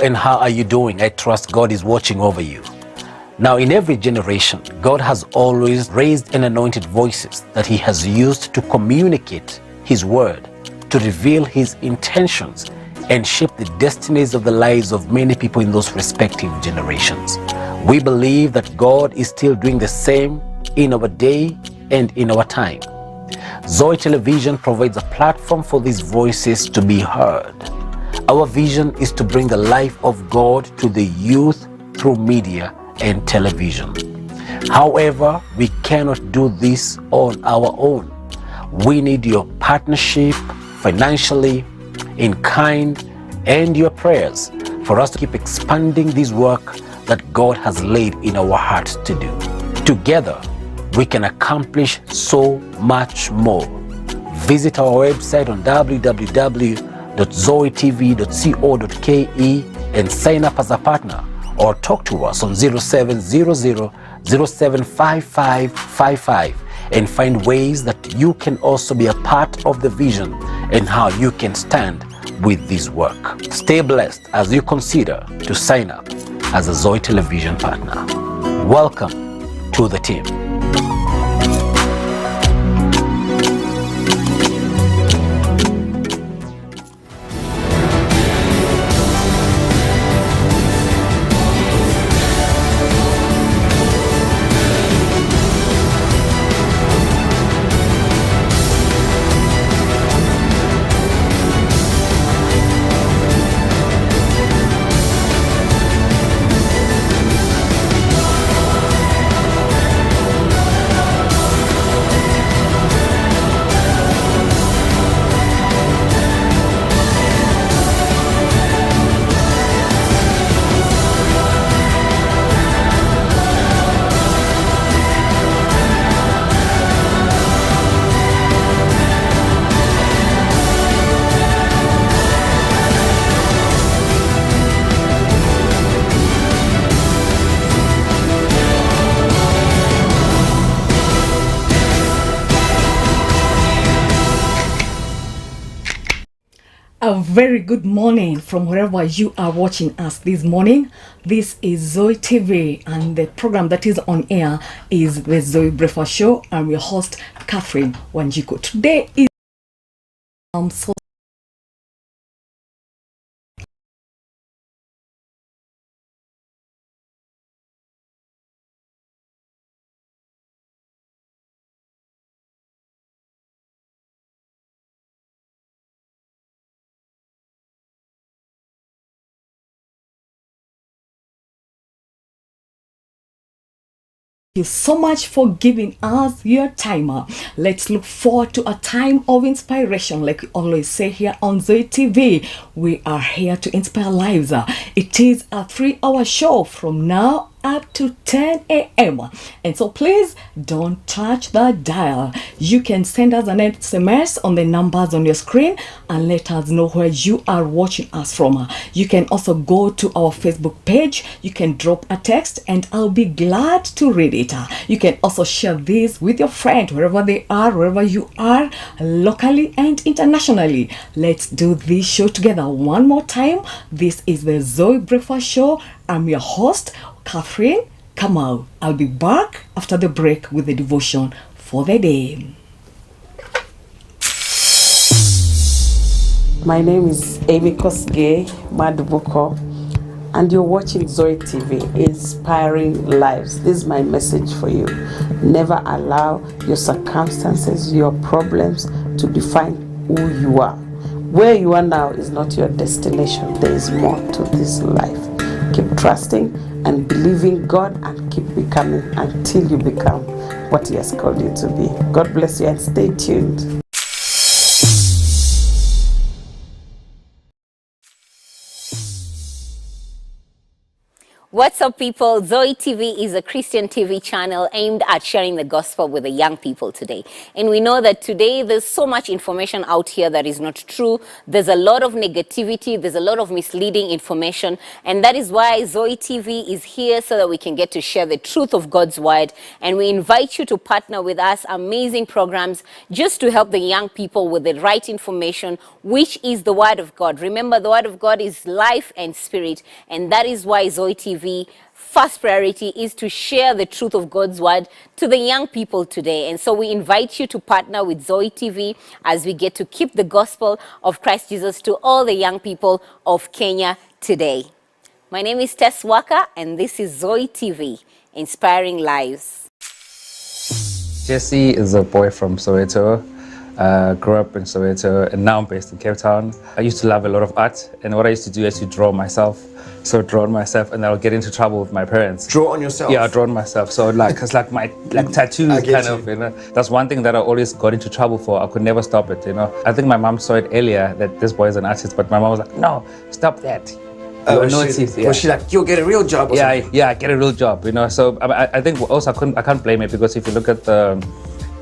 and how are you doing? I trust God is watching over you. Now, in every generation, God has always raised and anointed voices that he has used to communicate his word, to reveal his intentions and shape the destinies of the lives of many people in those respective generations. We believe that God is still doing the same in our day and in our time. Zoe Television provides a platform for these voices to be heard. Our vision is to bring the life of God to the youth through media and television. However, we cannot do this on our own. We need your partnership financially, in kind, and your prayers for us to keep expanding this work that God has laid in our hearts to do. Together, we can accomplish so much more. Visit our website on www.zoetv.co.ke and sign up as a partner, or talk to us on 0700-075555 and find ways that you can also be a part of the vision and how you can stand with this work. Stay blessed as you consider to sign up as a Zoe Television partner. Welcome to the team. A very good morning from wherever you are watching us this morning. This is Zoe TV, and the program that is on air is the Zoe Breakfast Show. I'm your host, Catherine Wanjiku. Today is so Thank you so much for giving us your time. Let's look forward to a time of inspiration. Like we always say here on Zoe TV, we are here to inspire lives. It is a 3-hour show from now up to 10 a.m. And so please don't touch the dial. You can send us an SMS on the numbers on your screen and let us know where you are watching us from. You can also go to our Facebook page. You can drop a text and I'll be glad to read it. You can also share this with your friend wherever they are, wherever you are, locally and internationally. Let's do this show together one more time. This is the Zoe Breakfast Show. I'm your host, Catherine. Come out. I'll be back after the break with the devotion for the day. My name is Amy Kosgei Madubuko, and you're watching Zoe TV, Inspiring Lives. This is my message for you. Never allow your circumstances, your problems to define who you are. Where you are now is not your destination. There is more to this life. Keep trusting and believing God and keep becoming until you become what He has called you to be. God bless you and stay tuned. What's up, people? Zoe TV is a Christian TV channel aimed at sharing the gospel with the young people today. And we know that today there's so much information out here that is not true. There's a lot of negativity. There's a lot of misleading information. And that is why Zoe TV is here so that we can get to share the truth of God's word. And we invite you to partner with us, amazing programs, just to help the young people with the right information, which is the word of God. Remember, the word of God is life and spirit. And that is why Zoe TV first priority is to share the truth of God's word to the young people today. And so we invite you to partner with Zoe TV as we get to keep the gospel of Christ Jesus to all the young people of Kenya today. My name is Tess Waka, and this is Zoe TV, inspiring lives. Jesse is a boy from Soweto. Grew up in Soweto, and now I'm based in Cape Town. I used to love a lot of art, and what I used to do is to draw myself. So draw on myself, and I'll get into trouble with my parents. Draw on yourself? Yeah, I draw on myself. So it's like my tattoos kind of, you know. That's one thing that I always got into trouble for. I could never stop it, you know. I think my mom saw it earlier that this boy is an artist, but my mom was like, no, stop that. Was she like, you'll get a real job or something? Yeah, get a real job, you know. So I think also I can't blame it, because if you look at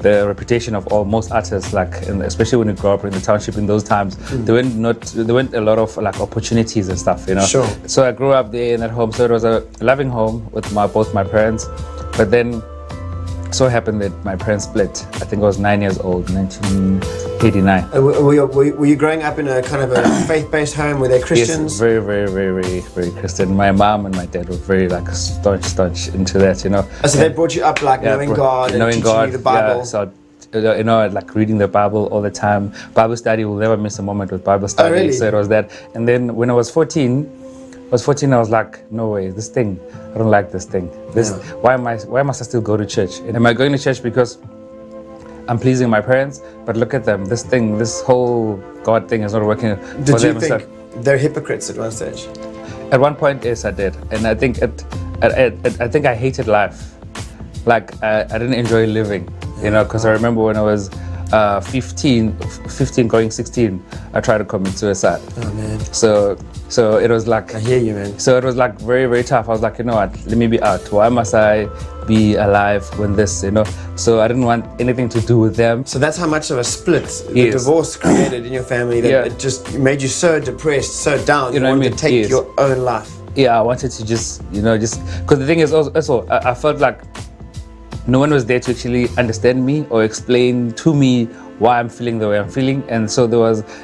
the reputation of most artists, especially when you grow up in the township in those times, there weren't a lot of opportunities and stuff, you know. Sure. So I grew up there in that home. So it was a loving home with both my parents. But then so happened that my parents split. I think I was 9 years old, 1989. Were you growing up in a kind of a faith-based home? Were they Christians? Yes, very, very, very, very, very Christian. My mom and my dad were very staunch into that, you know. So they brought you up knowing God and teaching you the Bible. Yeah, so you know, reading the Bible all the time. Bible study, we'll never miss a moment with Bible study. Oh, really? So it was that. And then when I was 14, I was like, no way, this thing, I don't like this thing. Why must I still go to church? And am I going to church because I'm pleasing my parents? But look at them, this whole God thing is not working for them. Did you think they're hypocrites at one stage? At one point, yes, I did. And I think I think I hated life. I didn't enjoy living, you know, because I remember when I was 15 going 16, I tried to commit suicide. Oh, man. So it was like, I hear you, man. So it was very, very tough. I was like, you know what, let me be out. Why must I be alive when this, you know? So I didn't want anything to do with them. So that's how much of a split the divorce created in your family, that it just made you so depressed, so down, you wanted to take your own life. Yeah, I wanted to just because the thing is also I felt like no one was there to actually understand me or explain to me why I'm feeling the way I'm feeling. And so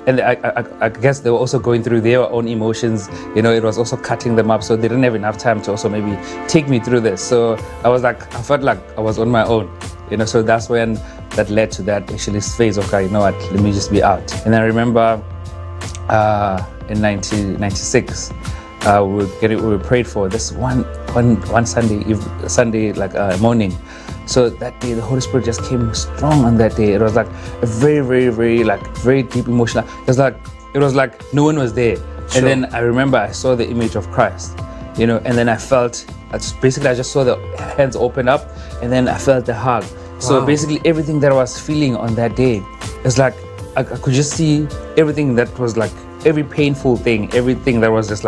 I guess they were also going through their own emotions, you know. It was also cutting them up, so they didn't have enough time to also maybe take me through this. So I felt like I was on my own, you know. So that's when that led to that actually phase of, you know what, let me just be out. And I remember in 1996, we prayed for this one Sunday morning. So that day, the Holy Spirit just came strong on that day. It was like a very, very, very, very deep emotional. It was like no one was there. Sure. And then I remember I saw the image of Christ, you know, and then I just saw the hands open up, and then I felt the hug. So basically everything that I was feeling on that day, it's like I could just see everything that was every painful thing, everything that was just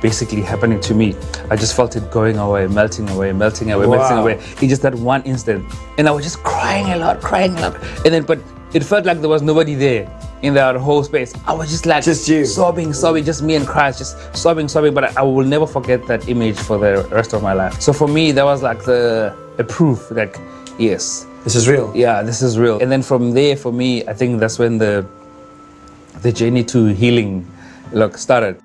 basically happening to me. I just felt it going away, melting away. In just that one instant. And I was just crying a lot. And then, but it felt like there was nobody there in that whole space. I was just you. sobbing, just me and Christ, just sobbing. But I will never forget that image for the rest of my life. So for me, that was a proof that, yes, this is real. Yeah, this is real. And then from there, for me, I think that's when the journey to healing started.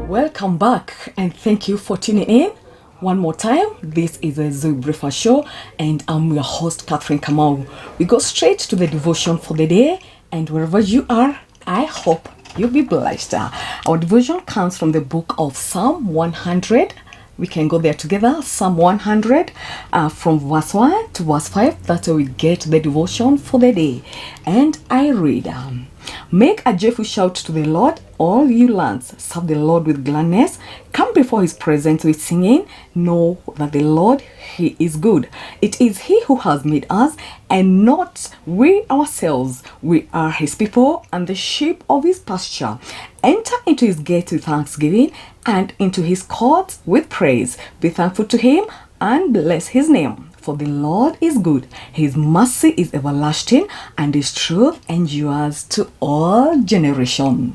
Welcome back, and thank you for tuning in one more time. This is a Zoe Breakfast show, and I'm your host, Catherine Kamau. We go straight to the devotion for the day, and wherever you are, I hope you'll be blessed. Our devotion comes from the book of Psalm 100. We can go there together. Psalm 100 from verse 1 to verse 5. That's where we get the devotion for the day. And I read, Make a joyful shout to the Lord, all you lands. Serve the Lord with gladness. Come before his presence with singing. Know that the Lord, he is good. It is he who has made us, and not we ourselves. We are his people and the sheep of his pasture. Enter into his gates with thanksgiving and into his courts with praise. Be thankful to him and bless his name. For the Lord is good, his mercy is everlasting, and his truth endures to all generations.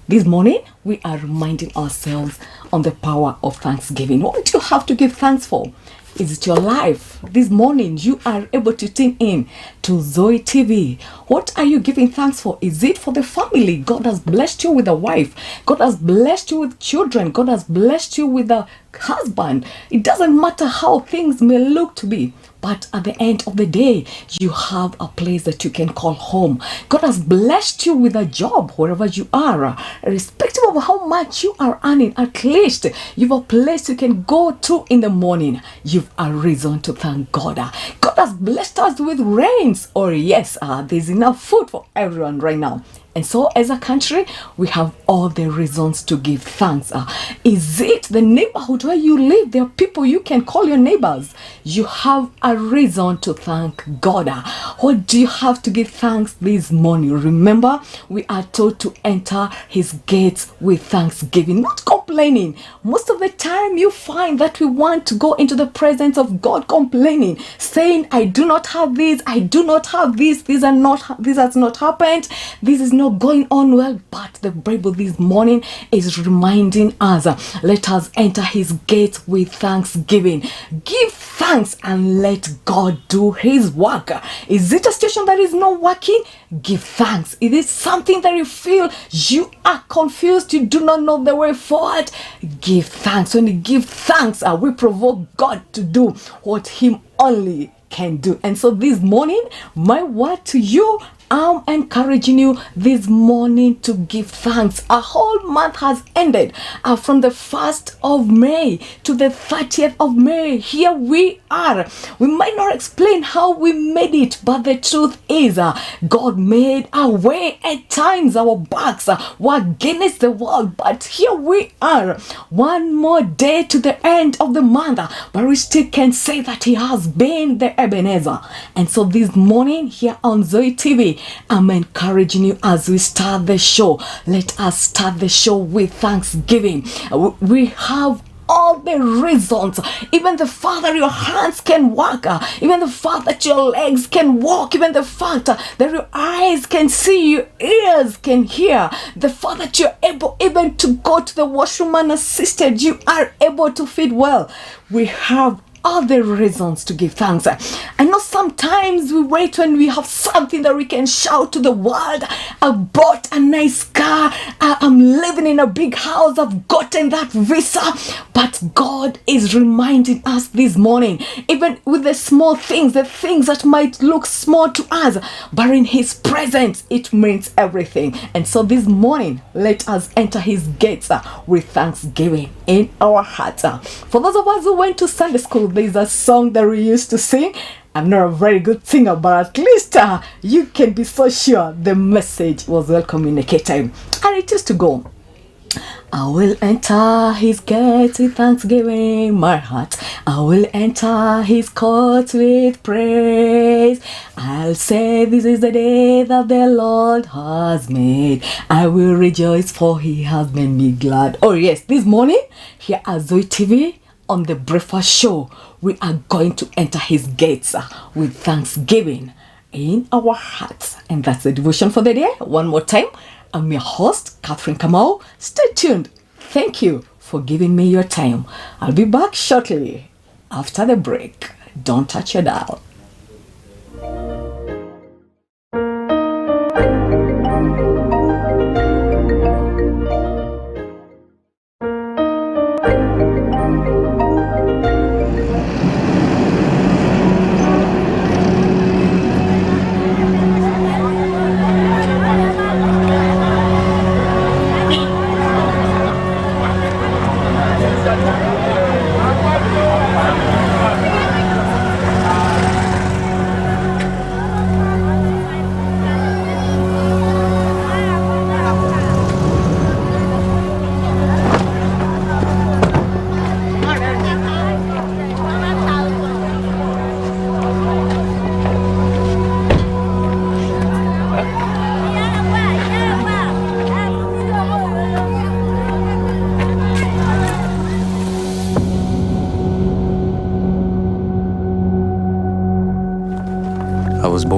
This morning, we are reminding ourselves on the power of thanksgiving. What do you have to give thanks for? Is it your life? This morning, you are able to tune in to Zoe TV. What are you giving thanks for? Is it for the family? God has blessed you with a wife. God has blessed you with children. God has blessed you with a husband. It doesn't matter how things may look to be. But at the end of the day, you have a place that you can call home. God has blessed you with a job wherever you are. Irrespective of how much you are earning, at least you have a place you can go to in the morning. You've a reason to thank God. God has blessed us with rains. Or yes, there's enough food for everyone right now. And so as a country, we have all the reasons to give thanks. Is it the neighborhood where you live? There are people you can call your neighbors. You have a reason to thank God. What do you have to give thanks this morning? Remember, we are told to enter his gates with thanksgiving, not complaining. Most of the time you find that we want to go into the presence of God complaining, saying, I do not have this, I do not have this, this has not happened, this is not going on well. But the Bible this morning is reminding us, let us enter his gates with thanksgiving. Give thanks and let God do his work. Is it a situation that is not working? Give thanks. Is it something that you feel you are confused, you do not know the way forward? Give thanks. When you give thanks, we provoke God to do what him only can do. And so this morning, my word to you, I'm encouraging you this morning to give thanks. A whole month has ended from the 1st of May to the 30th of May. Here we are. We might not explain how we made it, but the truth is God made a way. At times our backs were against the wall, but here we are. One more day to the end of the month, but we still can say that he has been the Ebenezer. And so this morning here on Zoe TV, I'm encouraging you as we start the show. Let us start the show with thanksgiving. We have all the reasons, even the fact that your hands can work, even the fact that your legs can walk, even the fact that your eyes can see, your ears can hear, the fact that you're able even to go to the washroom unassisted, you are able to feed well. We have all the reasons to give thanks. I know sometimes we wait when we have something that we can shout to the world. I bought a nice car, I'm living in a big house, I've gotten that visa. But God is reminding us this morning, even with the small things, the things that might look small to us, but in his presence it means everything. And so this morning, let us enter his gates with thanksgiving in our hearts. For those of us who went to Sunday school, there's a song that we used to sing. I'm not a very good singer, but at least you can be so sure the message was well communicated. And it used to go, I will enter his gates with thanksgiving in my heart. I will enter his courts with praise. I'll say this is the day that the Lord has made. I will rejoice for he has made me glad. Oh yes, this morning here at Zoe TV on the Breakfast Show, we are going to enter his gates with thanksgiving in our hearts. And that's the devotion for the day. One more time, I'm your host, Catherine Kamau. Stay tuned. Thank you for giving me your time. I'll be back shortly after the break. Don't touch your dial.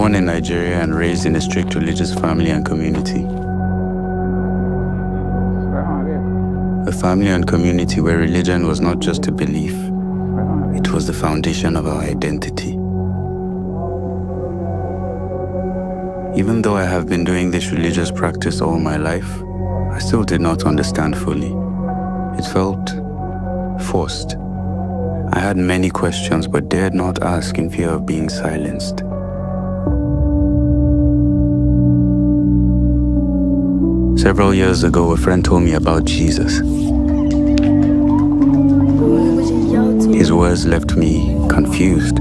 born in Nigeria and raised in a strict religious family and community. A family and community where religion was not just a belief, it was the foundation of our identity. Even though I have been doing this religious practice all my life, I still did not understand fully. It felt forced. I had many questions but dared not ask in fear of being silenced. Several years ago, a friend told me about Jesus. His words left me confused.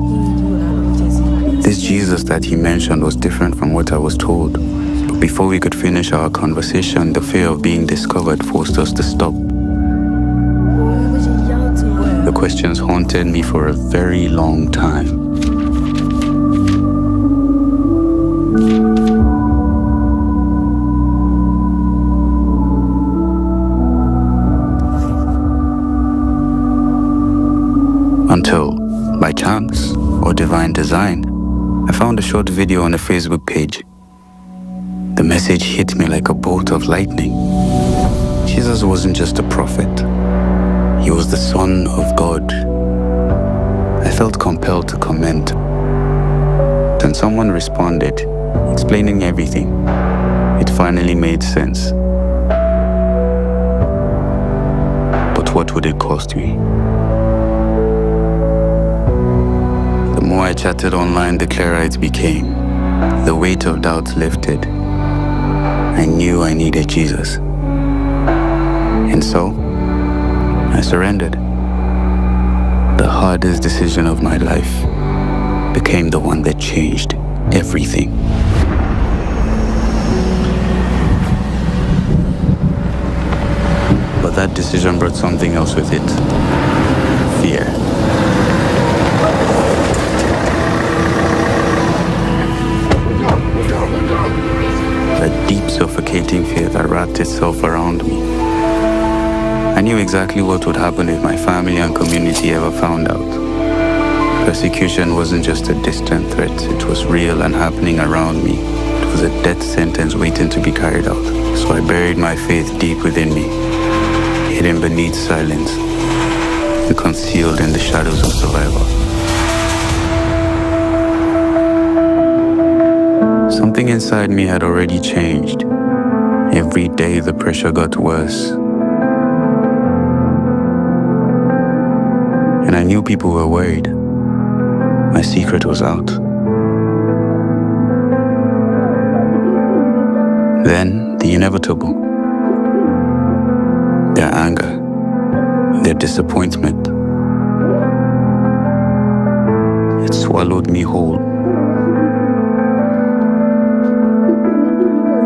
This Jesus that he mentioned was different from what I was told. But before we could finish our conversation, the fear of being discovered forced us to stop. The questions haunted me for a very long time. Until, by chance or divine design, I found a short video on a Facebook page. The message hit me like a bolt of lightning. Jesus wasn't just a prophet. He was the Son of God. I felt compelled to comment. Then someone responded, explaining everything. It finally made sense. But what would it cost me? The more I chatted online, the clearer it became. The weight of doubt lifted. I knew I needed Jesus. And so, I surrendered. The hardest decision of my life became the one that changed everything. But that decision brought something else with it. Fear. A deep, suffocating fear that wrapped itself around me. I knew exactly what would happen if my family and community ever found out. Persecution wasn't just a distant threat, it was real and happening around me. It was a death sentence waiting to be carried out. So I buried my faith deep within me, hidden beneath silence, and concealed in the shadows of survival. Something inside me had already changed. Every day the pressure got worse. And I knew people were worried. My secret was out. Then, the inevitable. Their anger, their disappointment. It swallowed me whole.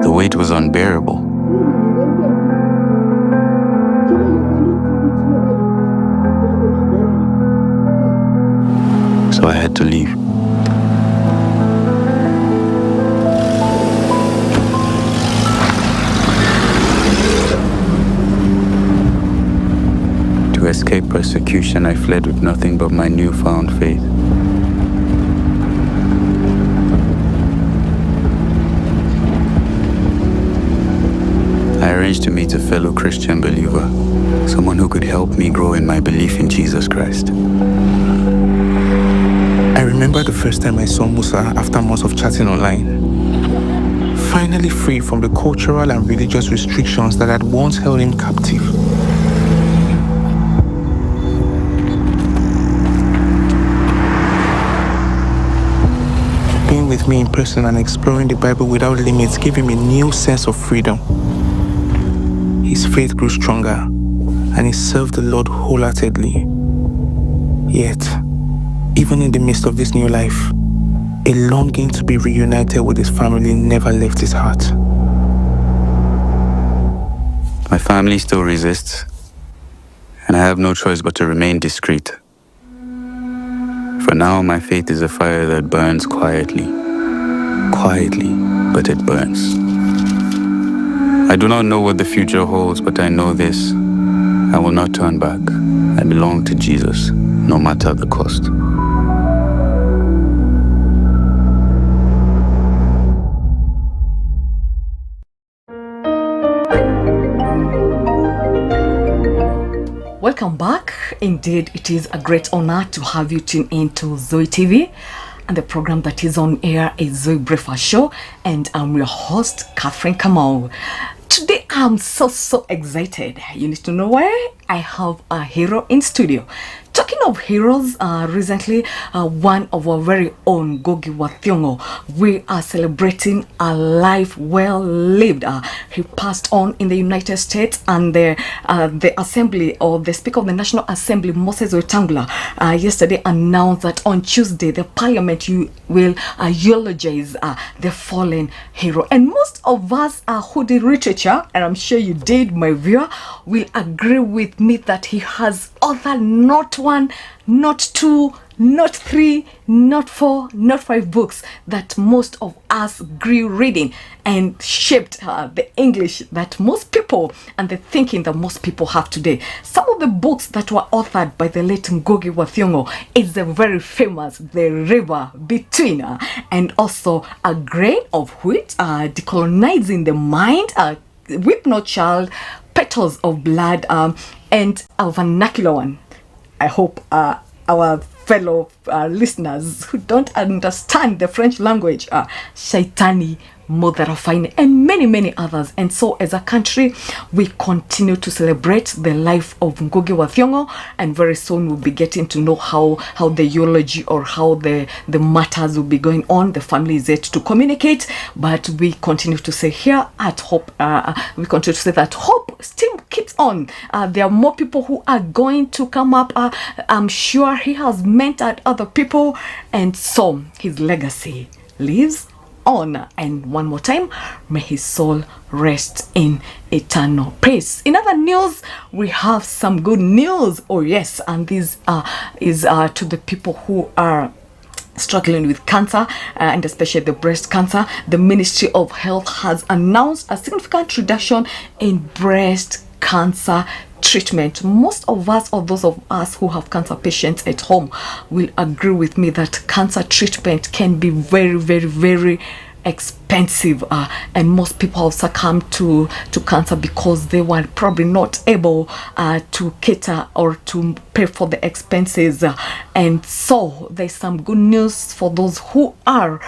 The weight was unbearable. So I had to leave. To escape persecution, I fled with nothing but my newfound faith. I arranged to meet a fellow Christian believer, someone who could help me grow in my belief in Jesus Christ. I remember the first time I saw Musa after months of chatting online. Finally free from the cultural and religious restrictions that had once held him captive. Being with me in person and exploring the Bible without limits gave him a new sense of freedom. His faith grew stronger, and he served the Lord wholeheartedly. Yet, even in the midst of this new life, a longing to be reunited with his family never left his heart. My family still resists, and I have no choice but to remain discreet. For now, my faith is a fire that burns quietly. Quietly, but it burns. I do not know what the future holds, but I know this. I will not turn back. I belong to Jesus, no matter the cost. Welcome back. Indeed, it is a great honor to have you tune into Zoe TV. And the program that is on air is Zoe Breakfast Show. And I'm your host, Catherine Kamau. Today, I'm so excited. You need to know why? I have a hero in studio. Talking of heroes, recently, one of our very own, Ngugi wa Thiong'o, we are celebrating a life well lived. He passed on in the United States, and the Assembly, or the Speaker of the National Assembly, Moses Wetangula, yesterday announced that on Tuesday, the Parliament will eulogize the fallen hero. And most of us who did literature, and I'm sure you did, my viewer, will agree with me that he has authored not one, not two, not three, not four, not five books that most of us grew reading and shaped the English that most people and the thinking that most people have today. Some of the books that were authored by the late Ngugi wa Thiong'o is the very famous The River Between, and also A Grain of Wheat, Decolonizing the Mind, Weep No Child, Petals of Blood, and a vernacular one. I hope our fellow listeners who don't understand the French language, Shaitani, Moderafaini, and many others. And so as a country, we continue to celebrate the life of Ngugi wa Thiong'o, and very soon we'll be getting to know how the eulogy or how the matters will be going on. The family is yet to communicate, but we continue to say here at Hope, we continue to say that hope still keeps on. There are more people who are going to come up. I'm sure he has mentored other people, and so his legacy lives on. And one more time, may his soul rest in eternal peace. In other news, we have some good news. Oh yes, and this is to the people who are struggling with cancer, and especially the breast cancer. The Ministry of Health has announced a significant reduction in breast cancer treatment. Most of us, or those of us who have cancer patients at home, will agree with me that cancer treatment can be very expensive, and most people have succumbed to cancer because they were probably not able to cater or to pay for the expenses. And so there's some good news for those who are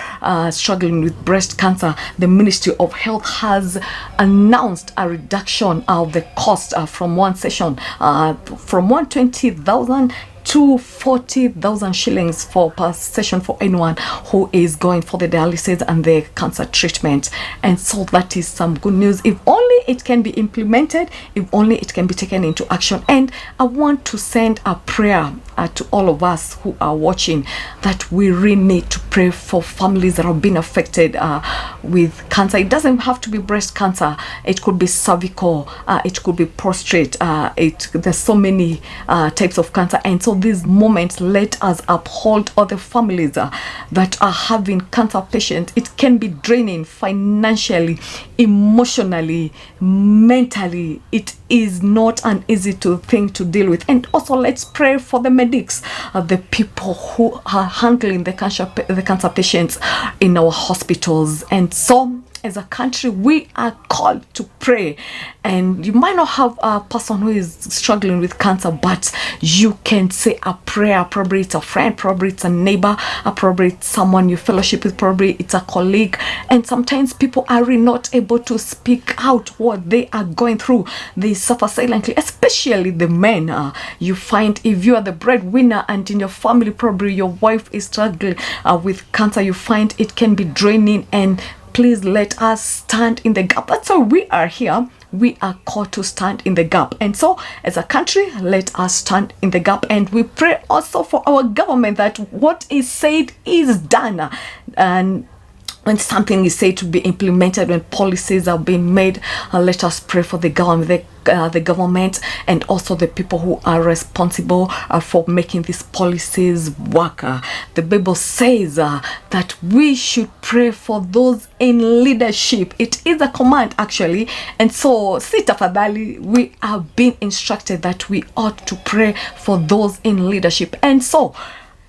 struggling with breast cancer. The Ministry of Health has announced a reduction of the cost from one session, from 120,000 to 40,000 shillings per session for anyone who is going for the dialysis and the cancer treatment. And so that is some good news. If only it can be implemented, if only it can be taken into action. And I want to send a prayer to all of us who are watching, that we really need to pray for families that have been affected with cancer. It doesn't have to be breast cancer. It could be cervical, it could be prostate. There's so many types of cancer. And so these moments, let us uphold all the families that are having cancer patients. It can be draining financially, emotionally, mentally. It is not an easy thing to deal with. And also, let's pray for the medics, the people who are handling the cancer patients in our hospitals. And so as a country, we are called to pray. And you might not have a person who is struggling with cancer, but you can say a prayer. Probably it's a friend, probably it's a neighbor, probably it's someone you fellowship with, probably it's a colleague. And sometimes people are really not able to speak out what they are going through. They suffer silently, especially the men. You find if you are the breadwinner and in your family, probably your wife is struggling with cancer, you find it can be draining. And please let us stand in the gap. That's why we are here. We are called to stand in the gap. And so as a country, let us stand in the gap. And we pray also for our government that what is said is done. And when something is said to be implemented, when policies are being made, let us pray for the government, the government, and also the people who are responsible for making these policies work. The Bible says that we should pray for those in leadership. It is a command, actually. And so, tafadhali, we are being instructed that we ought to pray for those in leadership. And so,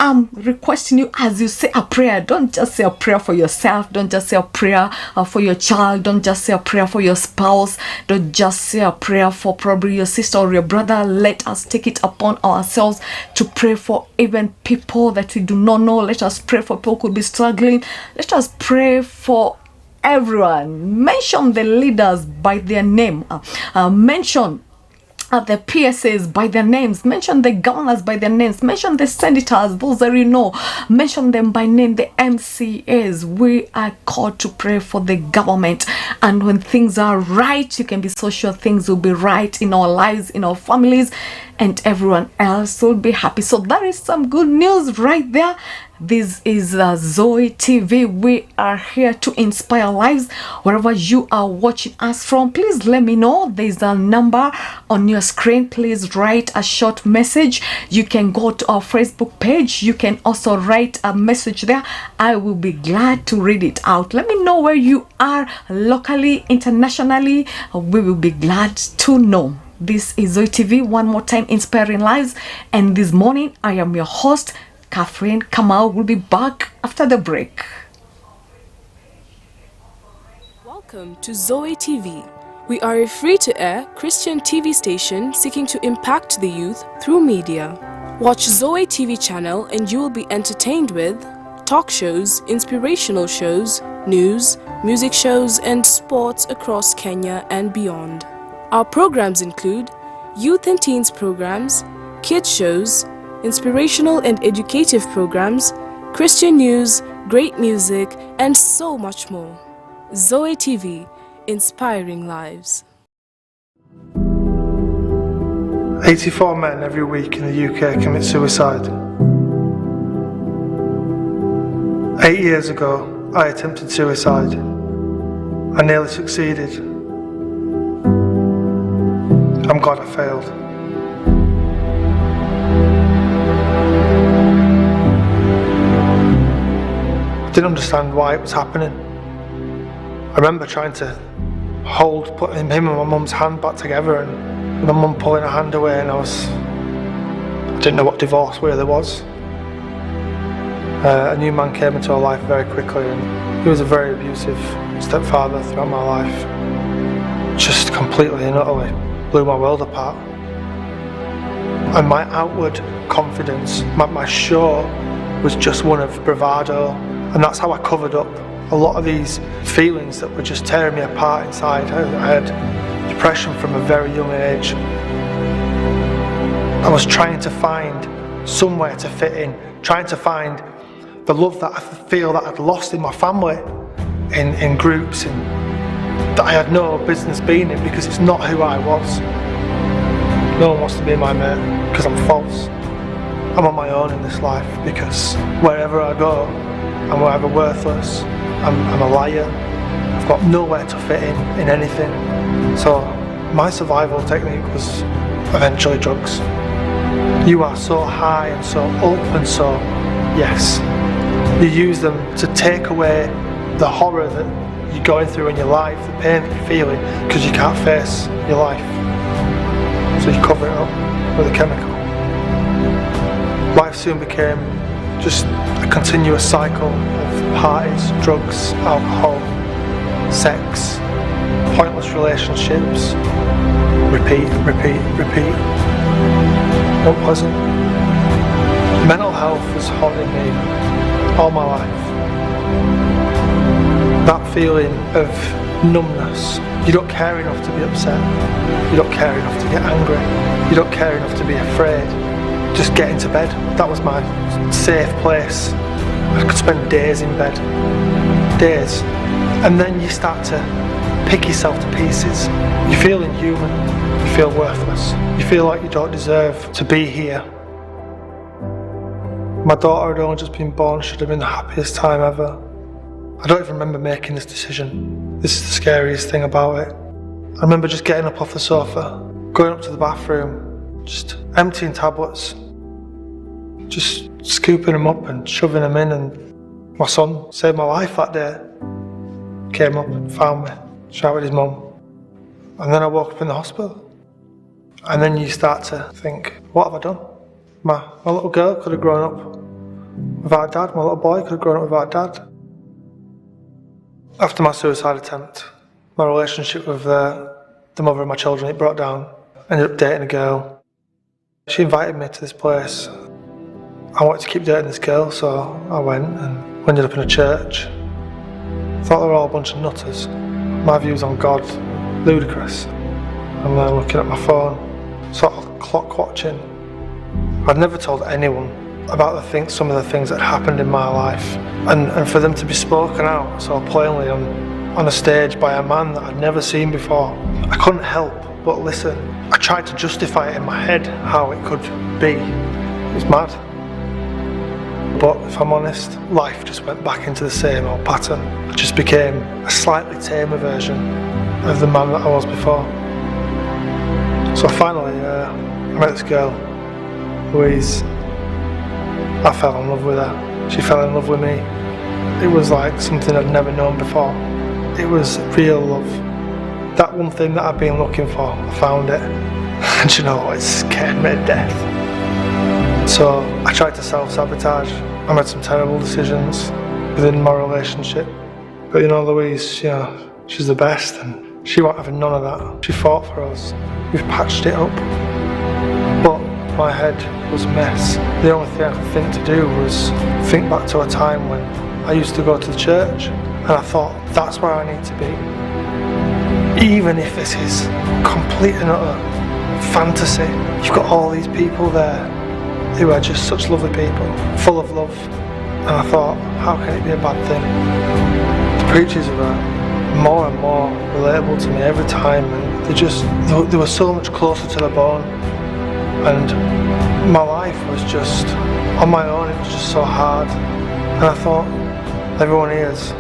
I'm requesting you, as you say a prayer, don't just say a prayer for yourself, don't just say a prayer for your child, don't just say a prayer for your spouse, don't just say a prayer for probably your sister or your brother. Let us take it upon ourselves to pray for even people that we do not know. Let us pray for people who could be struggling. Let us pray for everyone. Mention the leaders by their name. Mention the PSAs by their names. Mention the governors by their names. Mention the senators, those that you know. Mention them by name, the MCAs. We are called to pray for the government. And when things are right, you can be so sure things will be right in our lives, in our families, and everyone else will be happy. So that is some good news right there. This is Zoe TV. We are here to inspire lives. Wherever you are watching us from, please let me know. There's a number on your screen. Please write a short message. You can go to our Facebook page. You can also write a message there. I will be glad to read it out. Let me know where you are locally, internationally. We will be glad to know. This is Zoe TV, one more time inspiring lives. And this morning, I am your host, Catherine. Kamau will be back after the break. Welcome to Zoe TV. We are a free-to-air Christian TV station seeking to impact the youth through media. Watch Zoe TV channel and you will be entertained with talk shows, inspirational shows, news, music shows, and sports across Kenya and beyond. Our programs include youth and teens programs, kids shows, inspirational and educative programs, Christian news, great music, and so much more. Zoe TV, inspiring lives. 84 men every week in the UK commit suicide. 8 years ago, I attempted suicide. I nearly succeeded. I'm glad I failed. I didn't understand why it was happening. I remember trying to putting him and my mum's hand back together, and my mum pulling her hand away, and I didn't know what divorce really was. A new man came into our life very quickly, and he was a very abusive stepfather throughout my life. Just completely and utterly blew my world apart. And my outward confidence, my show, was just one of bravado. And that's how I covered up a lot of these feelings that were just tearing me apart inside. I had depression from a very young age. I was trying to find somewhere to fit in, trying to find the love that I feel that I'd lost in my family, in groups, and that I had no business being in, because it's not who I was. No one wants to be my mate because I'm false. I'm on my own in this life because wherever I go, I'm either worthless, I'm a liar, I've got nowhere to fit in anything. So my survival technique was eventually drugs. You are so high and so up and so, yes, you use them to take away the horror that you're going through in your life, the pain that you're feeling, because you can't face your life. So you cover it up with a chemical. Life soon became just a continuous cycle of parties, drugs, alcohol, sex, pointless relationships, repeat. Not pleasant. Mental health was haunting me all my life. That feeling of numbness. You don't care enough to be upset. You don't care enough to get angry. You don't care enough to be afraid. Just get into bed. That was my safe place. I could spend days in bed. Days. And then you start to pick yourself to pieces. You feel inhuman. You feel worthless. You feel like you don't deserve to be here. My daughter had only just been born. Should have been the happiest time ever. I don't even remember making this decision. This is the scariest thing about it. I remember just getting up off the sofa, going up to the bathroom, just emptying tablets, just scooping them up and shoving them in, and my son saved my life that day. Came up and found me, shouted his mum, and then I woke up in the hospital. And then you start to think, what have I done? My little girl could have grown up without dad. My little boy could have grown up without dad. After my suicide attempt, my relationship with the mother of my children, it broke down. I ended up dating a girl. She invited me to this place. I wanted to keep dating this girl, so I went and ended up in a church. Thought they were all a bunch of nutters. My views on God, ludicrous. I'm there looking at my phone, sort of clock watching. I'd never told anyone about some of the things that happened in my life, and for them to be spoken out so plainly on a stage by a man that I'd never seen before, I couldn't help but listen. I tried to justify it in my head how it could be. It was mad. But if I'm honest, life just went back into the same old pattern. I just became a slightly tamer version of the man that I was before. So finally, I met this girl, Louise. I fell in love with her. She fell in love with me. It was like something I'd never known before. It was real love. That one thing that I've been looking for, I found it. And you know what, it scared me to death. So I tried to self-sabotage. I made some terrible decisions within my relationship. But you know, Louise, she's the best, and she won't have none of that. She fought for us. We've patched it up. But my head was a mess. The only thing I could think to do was think back to a time when I used to go to the church, and I thought, that's where I need to be. Even if this is complete and utter fantasy, you've got all these people there who are just such lovely people, full of love. And I thought, how can it be a bad thing? The preachers were more and more relatable to me every time, and they were so much closer to the bone. And my life was just, on my own, it was just so hard. And I thought, everyone here's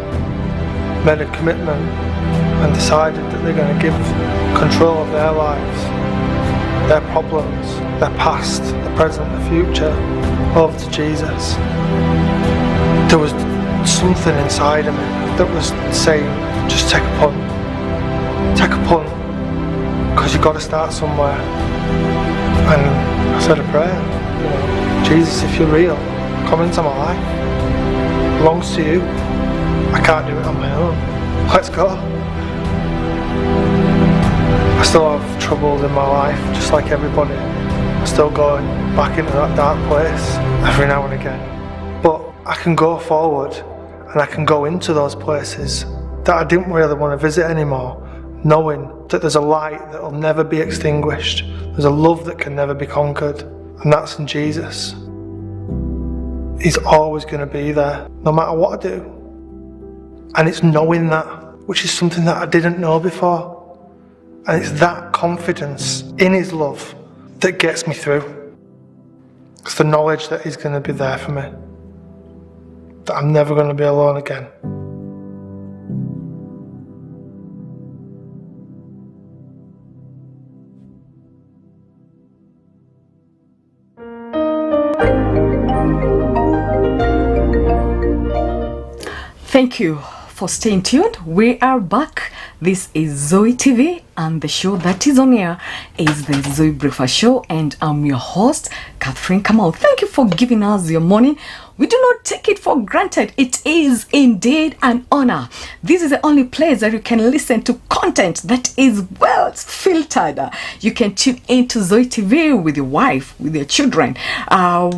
made a commitment and decided that they're going to give control of their lives, their problems, their past, the present, the future, over to Jesus. There was something inside of me that was saying, just take a punt. Take a punt, because you've got to start somewhere. And I said a prayer, Jesus, if you're real, come into my life. It belongs to you. I can't do it on my own. Let's go. I still have troubles in my life, just like everybody. I'm still going back into that dark place every now and again. But I can go forward, and I can go into those places that I didn't really want to visit anymore, knowing that there's a light that will never be extinguished. There's a love that can never be conquered, and that's in Jesus. He's always going to be there, no matter what I do. And it's knowing that, which is something that I didn't know before. And it's that confidence in his love that gets me through. It's the knowledge that he's going to be there for me, that I'm never going to be alone again. Thank you for staying tuned. We are back. This is Zoe TV, and the show that is on air is the Zoe Breakfast Show, and I'm your host, Catherine Kamau. Thank you for giving us your morning. We do not take it for granted. It is indeed an honor. This is the only place that you can listen to content that is well filtered. You can tune into Zoe TV with your wife, with your children,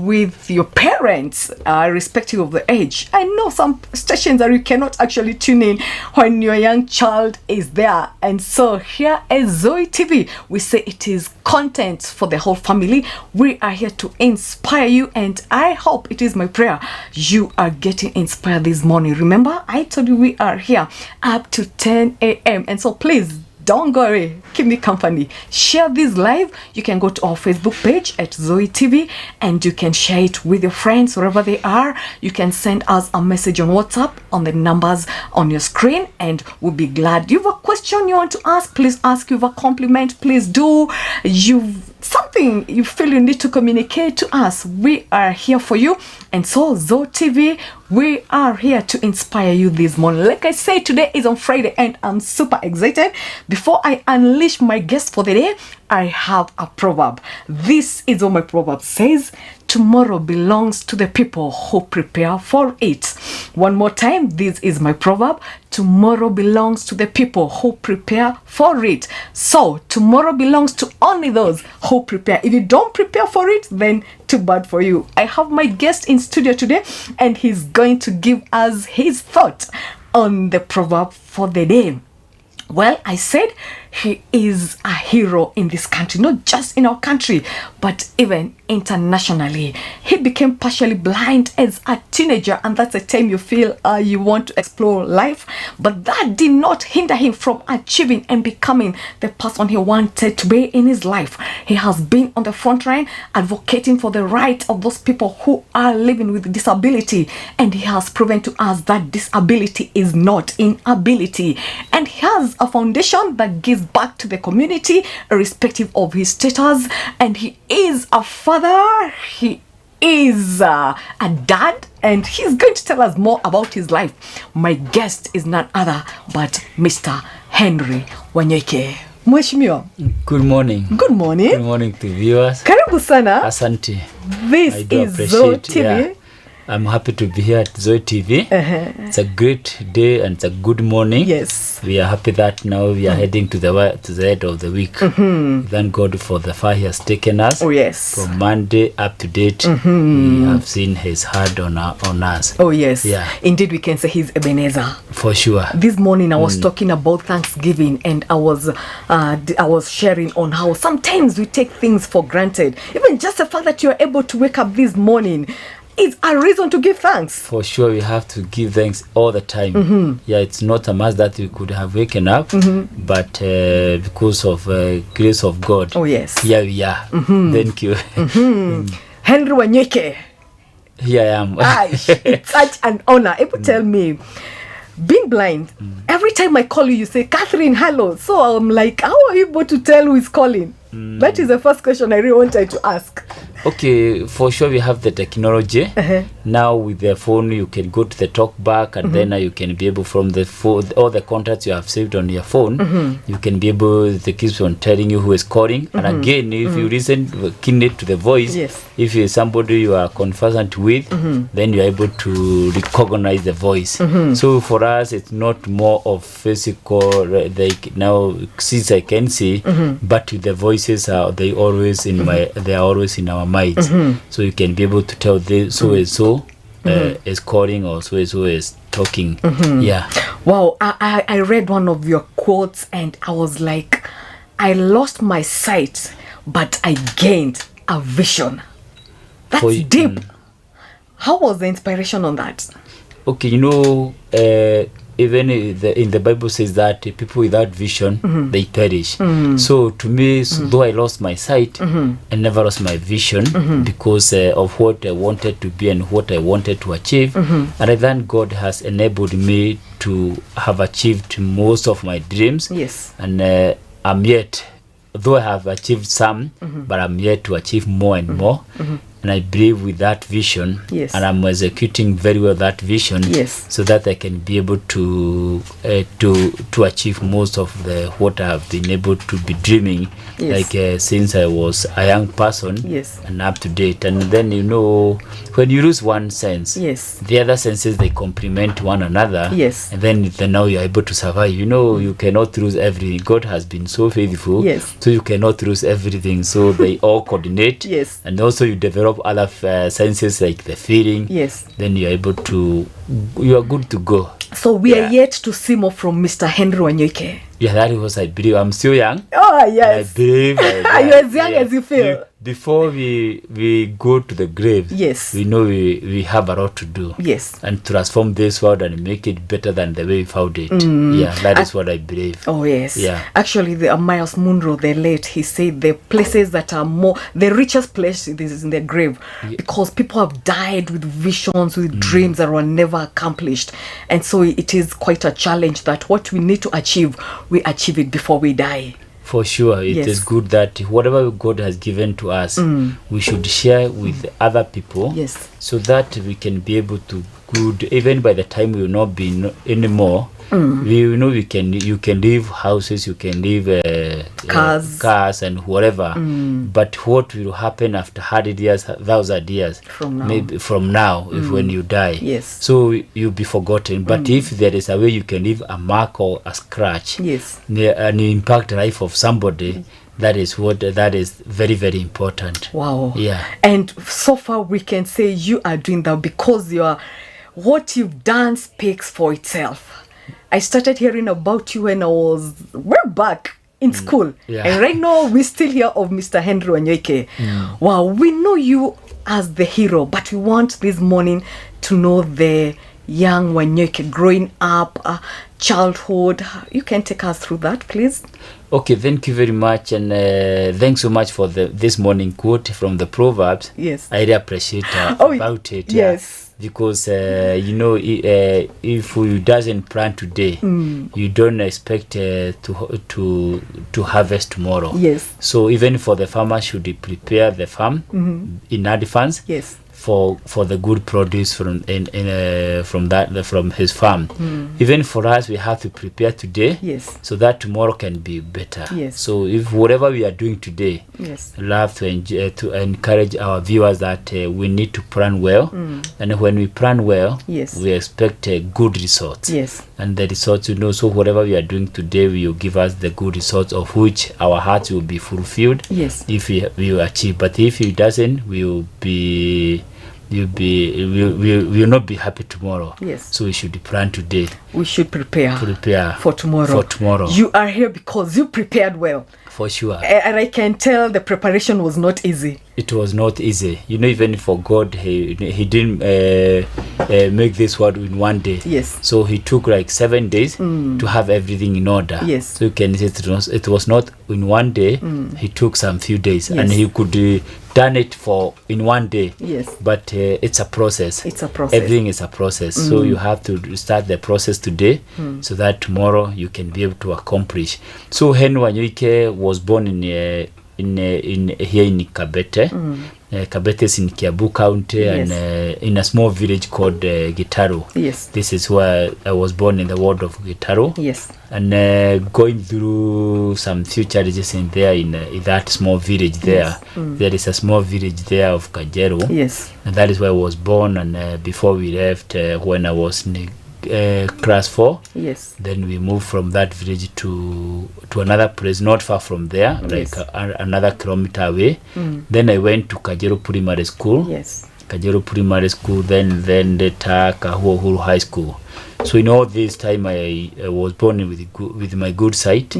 with your parents, irrespective of the age. I know some stations that you cannot actually tune in when your young child is there. And so here is Zoe TV. We say it is content for the whole family. We are here to inspire you, and I hope, it is my prayer, you are getting inspired this morning. Remember, I told you we are here up to 10 a.m. and so please don't go away. Keep me company. Share this live. You can go to our Facebook page at Zoe TV, and you can share it with your friends wherever they are. You can send us a message on WhatsApp on the numbers on your screen, and we'll be glad. You have a question you want to ask, please ask. You have a compliment, please do. You've something you feel you need to communicate to us, we are here for you. And so Zoe TV, we are here to inspire you this morning. Like I said, today is on Friday and I'm super excited. Before I unleash my guest for the day, I have a proverb. This is what my proverb says: tomorrow belongs to the people who prepare for it. One more time, this is my proverb. Tomorrow belongs to the people who prepare for it. So, tomorrow belongs to only those who prepare. If you don't prepare for it, then too bad for you. I have my guest in studio today, and he's going to give us his thought on the proverb for the day. Well, I said he is a hero in this country, not just in our country, but even internationally. He became partially blind as a teenager, and that's the time you feel you want to explore life. But that did not hinder him from achieving and becoming the person he wanted to be in his life. He has been on the front line advocating for the rights of those people who are living with disability, and he has proven to us that disability is not inability. And he has a foundation that gives back to the community irrespective of his status, and he is a father, he is a dad, and he's going to tell us more about his life. My guest is none other but Mr. Henry Wanyoike. Mheshimiwa. Good morning. Good morning. Good morning to viewers. Karibu sana. Asante. This is Zoe TV. Yeah. I'm happy to be here at Zoe TV. It's a great day and it's a good morning. Yes. We are happy that now we are heading to the end of the week. Thank God for the far He has taken us. Oh yes. From Monday up to date, we have seen His hand on us. Oh yes. Yeah. Indeed, we can say He's Ebenezer. For sure. This morning I was talking about Thanksgiving, and I was sharing on how sometimes we take things for granted. Even just the fact that you are able to wake up this morning, it's a reason to give thanks. For sure, we have to give thanks all the time. Yeah, it's not a must that we could have waken up, but because of grace of God. Oh yes. Here we are. Thank you. Henry Wanyoike. Here I am. It's such an honor. Able tell me, being blind, every time I call you, you say, Catherine, hello. So I'm like, how are you able to tell who is calling? That is the first question I really wanted to ask. Okay, for sure we have the technology. Now with the phone you can go to the talk back, and then you can be able, from the phone, all the contacts you have saved on your phone, you can be able, the keeps on telling you who is calling. And again, if you listen keenly to the voice, if you're somebody you are conversant with, then you are able to recognize the voice. So for us it's not more of physical, like now since I can see, but the voices are, they always in they are always in our minds. So you can be able to tell this so and so is calling, or so and so is talking. Yeah. Wow, I read one of your quotes and I was like, I lost my sight, but I gained a vision. That's deep. How was the inspiration on that? Okay, you know, even in the Bible says that people without vision, they perish. So to me, though I lost my sight, I never lost my vision because of what I wanted to be and what I wanted to achieve. And I thank God has enabled me to have achieved most of my dreams. Yes. And I'm yet, though I have achieved some, but I'm yet to achieve more and more. And I believe with that vision, and I'm executing very well that vision, so that I can be able to achieve most of the what I have been able to be dreaming, like since I was a young person, and up to date. And then, you know, when you lose one sense, the other senses, they complement one another, and then now you're able to survive. You know, you cannot lose everything. God has been so faithful, so you cannot lose everything. So they all coordinate, and also you develop other senses like the feeling, then you're able to, you are good to go. So we are yet to see more from Mr. Henry Wanyoike. Yeah, that was, I believe. I'm still young. Oh yes. I believe. Are you as young as you feel? Before we go to the grave, we know we have a lot to do. And transform this world and make it better than the way we found it. Yeah, that is what I believe. Oh yes. Yeah. Actually, the Miles Munro, the late, he said the places that are more, the richest place is in the grave, because people have died with visions, with dreams that were never accomplished. And so it is quite a challenge that what we need to achieve, we achieve it before we die. For sure, it is good that whatever God has given to us, we should share with other people, so that we can be able to good, even by the time we will not be anymore. We know you can leave houses, you can leave cars and whatever, but what will happen after 100 years, 1,000 years from now, maybe from now, if when you die, so you'll be forgotten. But if there is a way you can leave a mark or a scratch, and impact the life of somebody, that is very, very important. Wow. Yeah. And so far we can say you are doing that, because what you've done speaks for itself. I started hearing about you when I was way back in school. And right now we still hear of Mr. Henry Wanyoike. Wow, we know you as the hero, but we want this morning to know the young Wanyoike growing up, childhood. You can take us through that, please. Okay, thank you very much, and thanks so much for this morning quote from the Proverbs. Yes, I really appreciate about it. Yes. Because if you doesn't plant today, you don't expect to harvest tomorrow. Yes. So even for the farmer, should he prepare the farm in advance? Yes. For the good produce from his farm. Even for us, we have to prepare today, so that tomorrow can be better. So if whatever we are doing today, I love to encourage our viewers that we need to plan well, and when we plan well, we expect good results. And the results, so whatever we are doing today will give us the good results, of which our hearts will be fulfilled if we achieve. But if it doesn't, we'll not be happy tomorrow. So we should plan today. We should prepare for tomorrow. You are here because you prepared well. For sure. And I can tell the preparation was not easy. It was not easy. Even for God, he didn't make this world in one day. So he took like 7 days to have everything in order. So you can say it was not in one day. He took some few days, and he could done it in one day. But it's a process. Everything is a process. So you have to start the process today, so that tomorrow you can be able to accomplish. So Henry Wanyoike was born here in Kabete. Kabete is in Kiabu County, and in a small village called Gitaru. This is where I was born, in the ward of Gitaru. And going through some few challenges in that small village there. There is a small village there of Kajeru. And that is where I was born. And before we left, when I was in class 4, then we moved from that village to another place not far from there, like another kilometer away. Then I went to Kajeru Primary School. Kajeru Primary School, then later Kahuahuru High School. So in all this time, I was born with my good sight.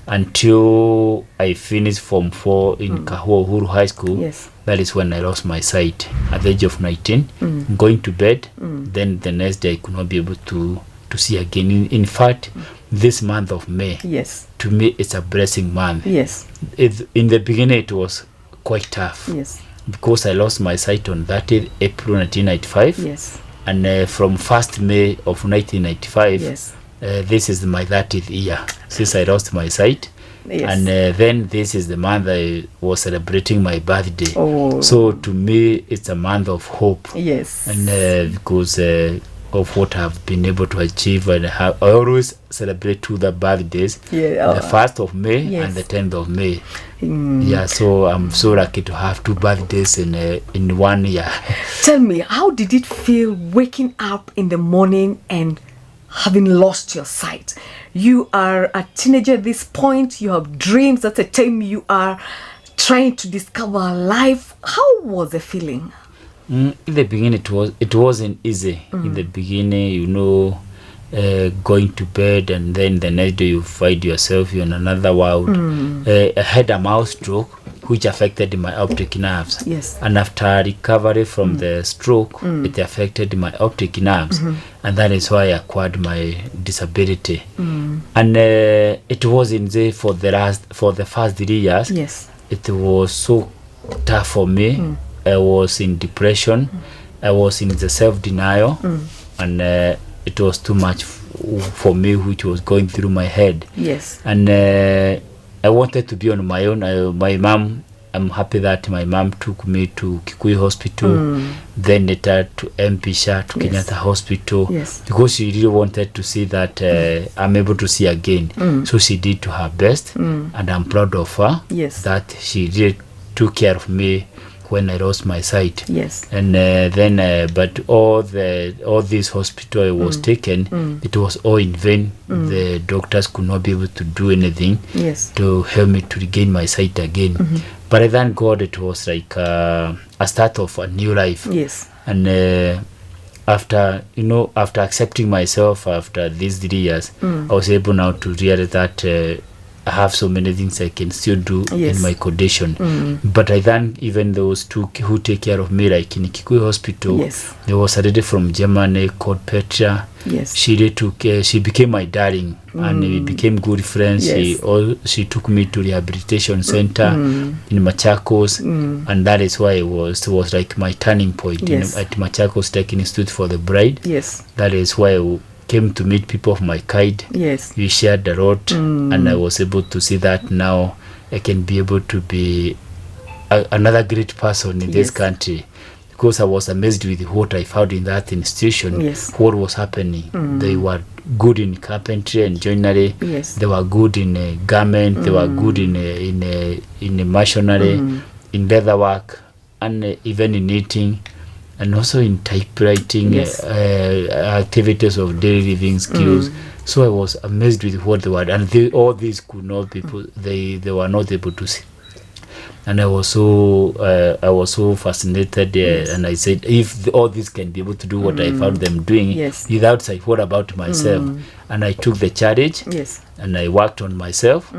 Until I finished Form 4 in Kahuahuru High School. That is when I lost my sight at the age of 19. Going to bed, then the next day I could not be able to see again. In fact, this month of May, to me, it's a blessing month. In the beginning, it was quite tough. Because I lost my sight on 30th April 1995. And from 1st May of 1995, this is my 30th year since I lost my sight. And then this is the month I was celebrating my birthday. So to me, it's a month of hope. And because of what I've been able to achieve, and I always celebrate 2 birthdays, the 1st of May and the 10th of May. So I'm so lucky to have 2 birthdays in 1 year. Tell me, how did it feel waking up in the morning and having lost your sight? You are a teenager at this point, you have dreams. At the time you are trying to discover life. How was the feeling? In the beginning, it wasn't easy. In the beginning, going to bed, and then the next day you find yourself in another world. I had a mouse stroke, which affected my optic nerves. And after recovery from the stroke, it affected my optic nerves. And that is why I acquired my disability. And it wasn't there for the first 3 years. It was so tough for me. I was in depression. I was in the self-denial. And it was too much for me, which was going through my head. And I wanted to be on my own. My mom, I'm happy that my mom took me to Kikuyu Hospital, then later to Mpisha, to Kenyatta Hospital, because she really wanted to see that I'm able to see again. So she did to her best, and I'm proud of her that she really took care of me when I lost my sight. And then but all this hospital I was taken, it was all in vain. The doctors could not be able to do anything to help me to regain my sight again. But I thank God it was like a start of a new life. And after accepting myself after these 3 years, I was able now to realize that I have so many things I can still do in my condition. But I thank even those two who take care of me, like in Kikuyu Hospital. There was a lady from Germany called Petra. She became my darling, and we became good friends. She took me to rehabilitation center in Machakos, and that is why it was like my turning point at Machakos Tech Institute for the Blind. That is why I came to meet people of my kind. We shared a lot, and I was able to see that now I can be able to be another great person in this country, because I was amazed with what I found in that institution. What was happening. They were good in carpentry and joinery. They were good in garment. They were good in masonry, in leatherwork, and even in knitting, and also in typewriting, activities of daily living skills. So I was amazed with what they were, and all these could not be they were not able to see. And I was so fascinated, and I said, if all this can be able to do what I found them doing, without say, what about myself? And I took the challenge, and I worked on myself.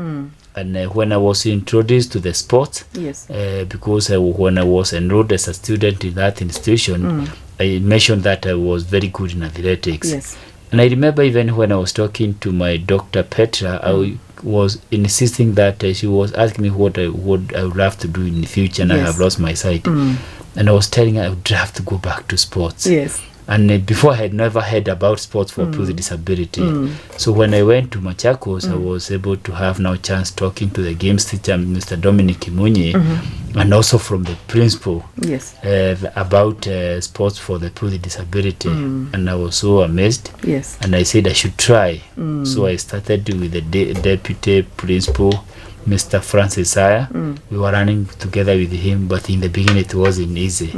And when I was introduced to the sport, because when I was enrolled as a student in that institution, I mentioned that I was very good in athletics. And I remember even when I was talking to my doctor Petra, I was insisting that she was asking me what I would love to do in the future, and I have lost my sight. And I was telling her I would have to go back to sports. And before, I had never heard about sports for people with disability. So when I went to Machakos, I was able to have now chance talking to the games teacher, Mr. Dominic Kimunyi, and also from the principal about sports for the people with disability. And I was so amazed. And I said I should try. So I started with the deputy principal, Mr. Francis Aya. We were running together with him, but in the beginning it wasn't easy.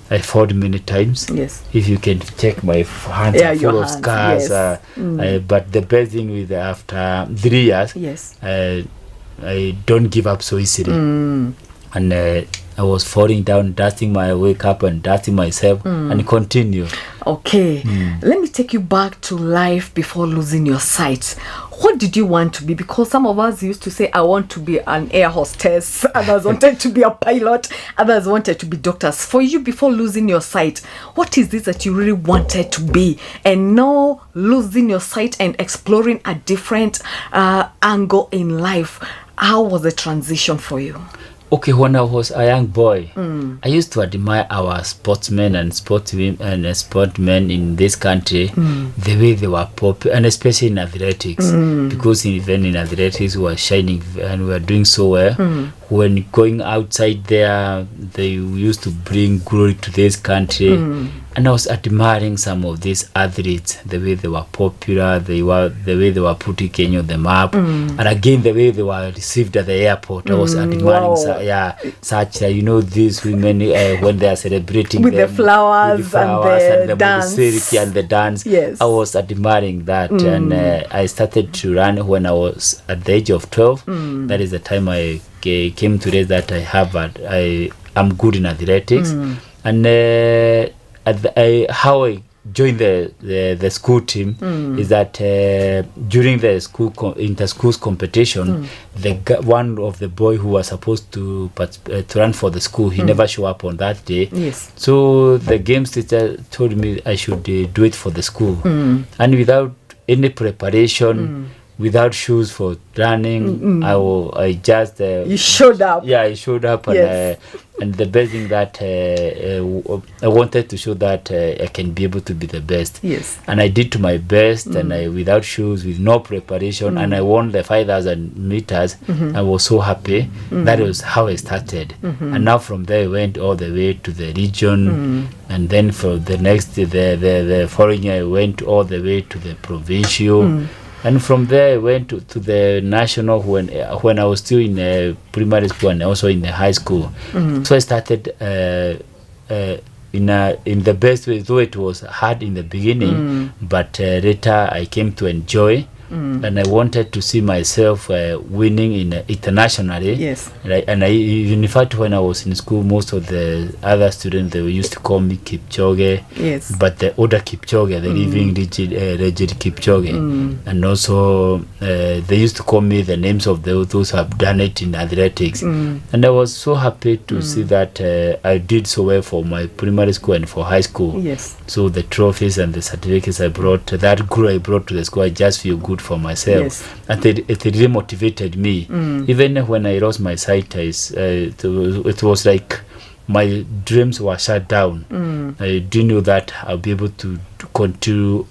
I fought many times. If you can check my hands are full of scars. But the best thing with after 3 years, I don't give up so easily. And I was falling down, dusting my wake up and dusting myself, and continue. Okay, let me take you back to life before losing your sight. What did you want to be? Because some of us used to say, I want to be an air hostess. Others wanted to be a pilot. Others wanted to be doctors. For you, before losing your sight, what is this that you really wanted to be? And now losing your sight and exploring a different angle in life, how was the transition for you? Okay, when I was a young boy, I used to admire our sportsmen and sportmen in this country, the way they were popular, and especially in athletics, because even in athletics we were shining and we were doing so well. When going outside there, they used to bring glory to this country. And I was admiring some of these athletes, the way they were popular, the way they were putting Kenya on the map, and again the way they were received at the airport. I was admiring such these women when they are celebrating with them, the flowers and the dance and the dance. I was admiring that, and I started to run when I was at the age of 12. That is the time I came to realize that I am good in athletics, and how I joined the school team is that during the school inter-schools competition, one of the boy who was supposed to run for the school, he never showed up on that day. So the games teacher told me I should do it for the school, and without any preparation, without shoes for running. I just you showed up. Yeah, I showed up, yes. And the best thing that I wanted to show that I can be able to be the best. Yes. And I did to my best, and I without shoes, with no preparation, and I won the 5,000 meters. I was so happy. That was how I started. And now from there I went all the way to the region, and then for the next the following year I went all the way to the provincial. And from there, I went to the national when I was still in primary school and also in the high school. So I started in the best way, though it was hard in the beginning, but later I came to enjoy. And I wanted to see myself winning internationally. Yes. And I, in fact, when I was in school, most of the other students, they used to call me Kipchoge. Yes. But the older Kipchoge, the living rigid Kipchoge. And also, they used to call me the names of those who have done it in athletics. And I was so happy to see that I did so well for my primary school and for high school. Yes. So the trophies and the certificates I brought, that group I brought to the school, I just feel good for myself. Yes. And it really motivated me. Even when I lost my sight, it was like my dreams were shut down. I didn't know that I'll be able to continue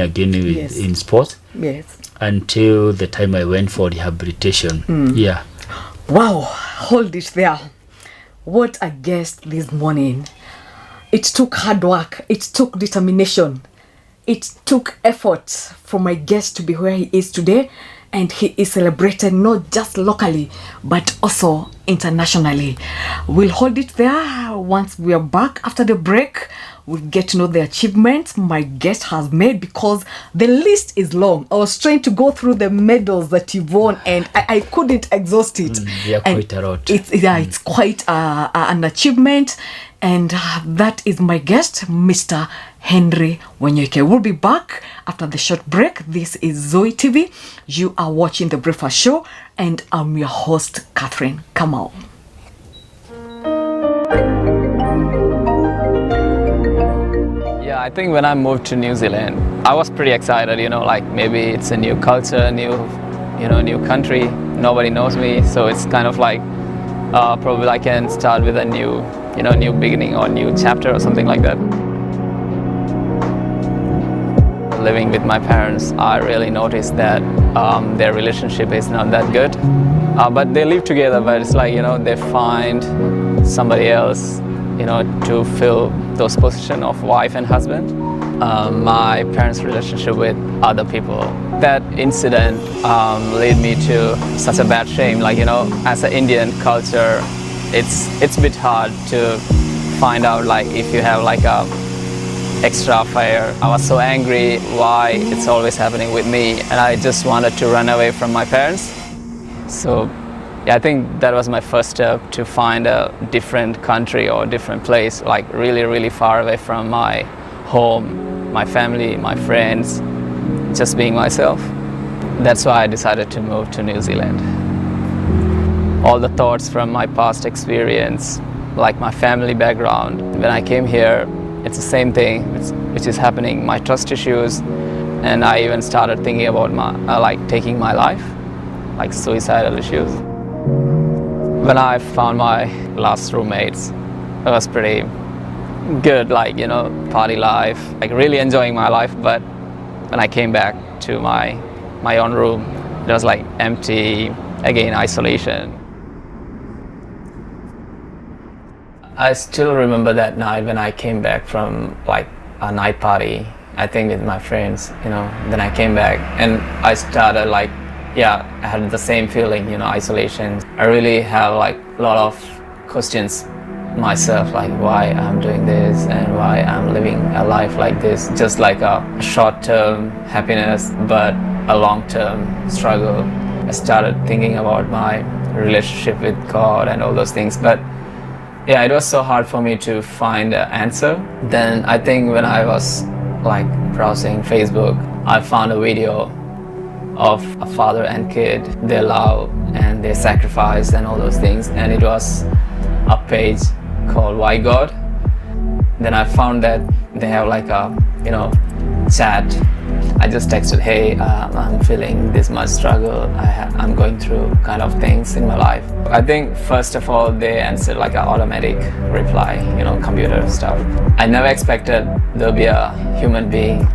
again in sports. Yes. Until the time I went for rehabilitation. Yeah. Wow, hold it there. What a guest this morning. It took hard work. It took determination. It took effort for my guest to be where he is today, and he is celebrated not just locally but also internationally. We'll hold it there. Once we are back after the break, we'll get to know the achievements my guest has made, because the list is long. I was trying to go through the medals that you've won, and I couldn't exhaust it. Yeah, quite a lot. It's quite an achievement. And that is my guest, Mr. Henry Wanyoike. We'll be back after the short break. This is Zoe TV. You are watching The Breakfast Show, and I'm your host, Catherine. Come on. Yeah, I think when I moved to New Zealand, I was pretty excited, like maybe it's a new culture, new country. Nobody knows me, so it's kind of like probably I can start with a new beginning or new chapter or something like that. Living with my parents, I really noticed that their relationship is not that good. But they live together, but it's like, they find somebody else, to fill those positions of wife and husband. My parents' relationship with other people, that incident led me to such a bad shame. Like, as an Indian culture, it's a bit hard to find out, like, if you have like a extra affair. I was so angry why it's always happening with me, and I just wanted to run away from my parents. So yeah, I think that was my first step, to find a different country or different place, like really, really far away from my home, my family, my friends, just being myself. That's why I decided to move to New Zealand. All the thoughts from my past experience, like my family background, when I came here, it's the same thing which is happening, my trust issues, and I even started thinking about taking my life, like suicidal issues. When I found my last roommates, it was pretty good, party life, really enjoying my life. But when I came back to my own room, it was empty, again, isolation. I still remember that night when I came back from a night party, I think with my friends, then I came back and I started I had the same feeling, isolation. I really have a lot of questions myself, why I'm doing this and why I'm living a life like this, just like a short-term happiness but a long-term struggle. I started thinking about my relationship with God and all those things, but yeah, it was so hard for me to find an answer. Then I think when I was browsing Facebook, I found a video of a father and kid, their love and their sacrifice and all those things, and it was a page called Why God. Then I found that they have a chat I just texted, hey, I'm feeling this much struggle. I'm going through kind of things in my life. I think first of all, they answered like an automatic reply, computer stuff. I never expected there'll be a human being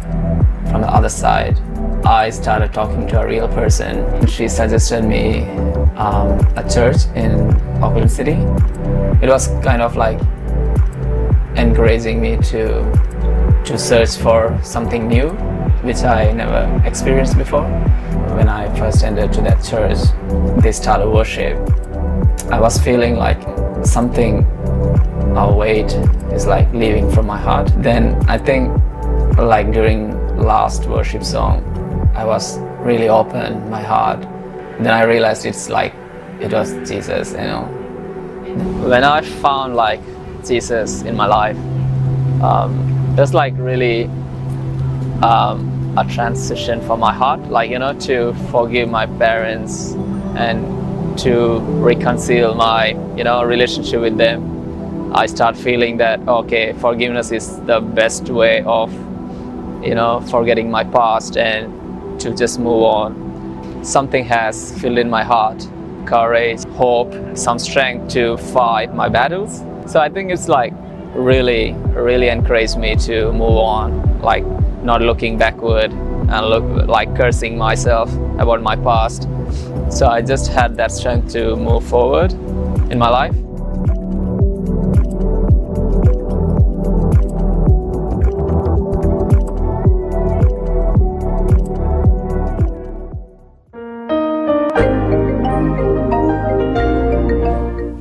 from the other side. I started talking to a real person. She suggested me a church in Auckland City. It was kind of like encouraging me to search for something new, which I never experienced before. When I first entered to that church, they started worship. I was feeling like something, a weight is like leaving from my heart. Then I think like during last worship song, I was really open, my heart. Then I realized it was Jesus, When I found like Jesus in my life, there's like really a transition for my heart, to forgive my parents and to reconcile my, relationship with them. I start feeling that, okay, forgiveness is the best way of, forgetting my past and to just move on. Something has filled in my heart, courage, hope, some strength to fight my battles. So I think it's like really, really encouraged me to move on, like not looking backward and like cursing myself about my past. So I just had that strength to move forward in my life.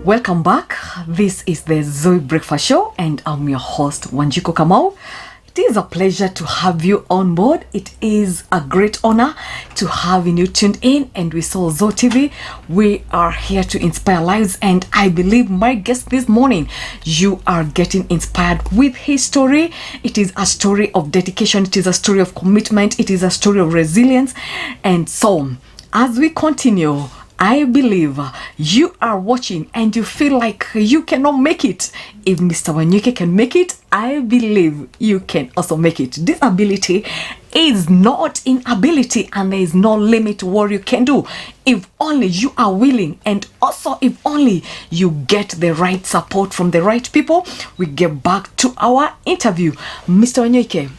Welcome back. This is the Zoe Breakfast Show and I'm your host, Wanjiku Kamau. It is a pleasure to have you on board. It is a great honor to have you tuned in, and we saw Zoe TV. We are here to inspire lives, and I believe my guest this morning, you are getting inspired with his story. It is a story of dedication. It is a story of commitment. It is a story of resilience. And so, as we continue, I believe you are watching and you feel like you cannot make it. If Mr. Wanyoike can make it, I believe you can also make it. Disability is not inability, and there is no limit to what you can do if only you are willing, and also if only you get the right support from the right people. We get back to our interview. Mr. Wanyoike,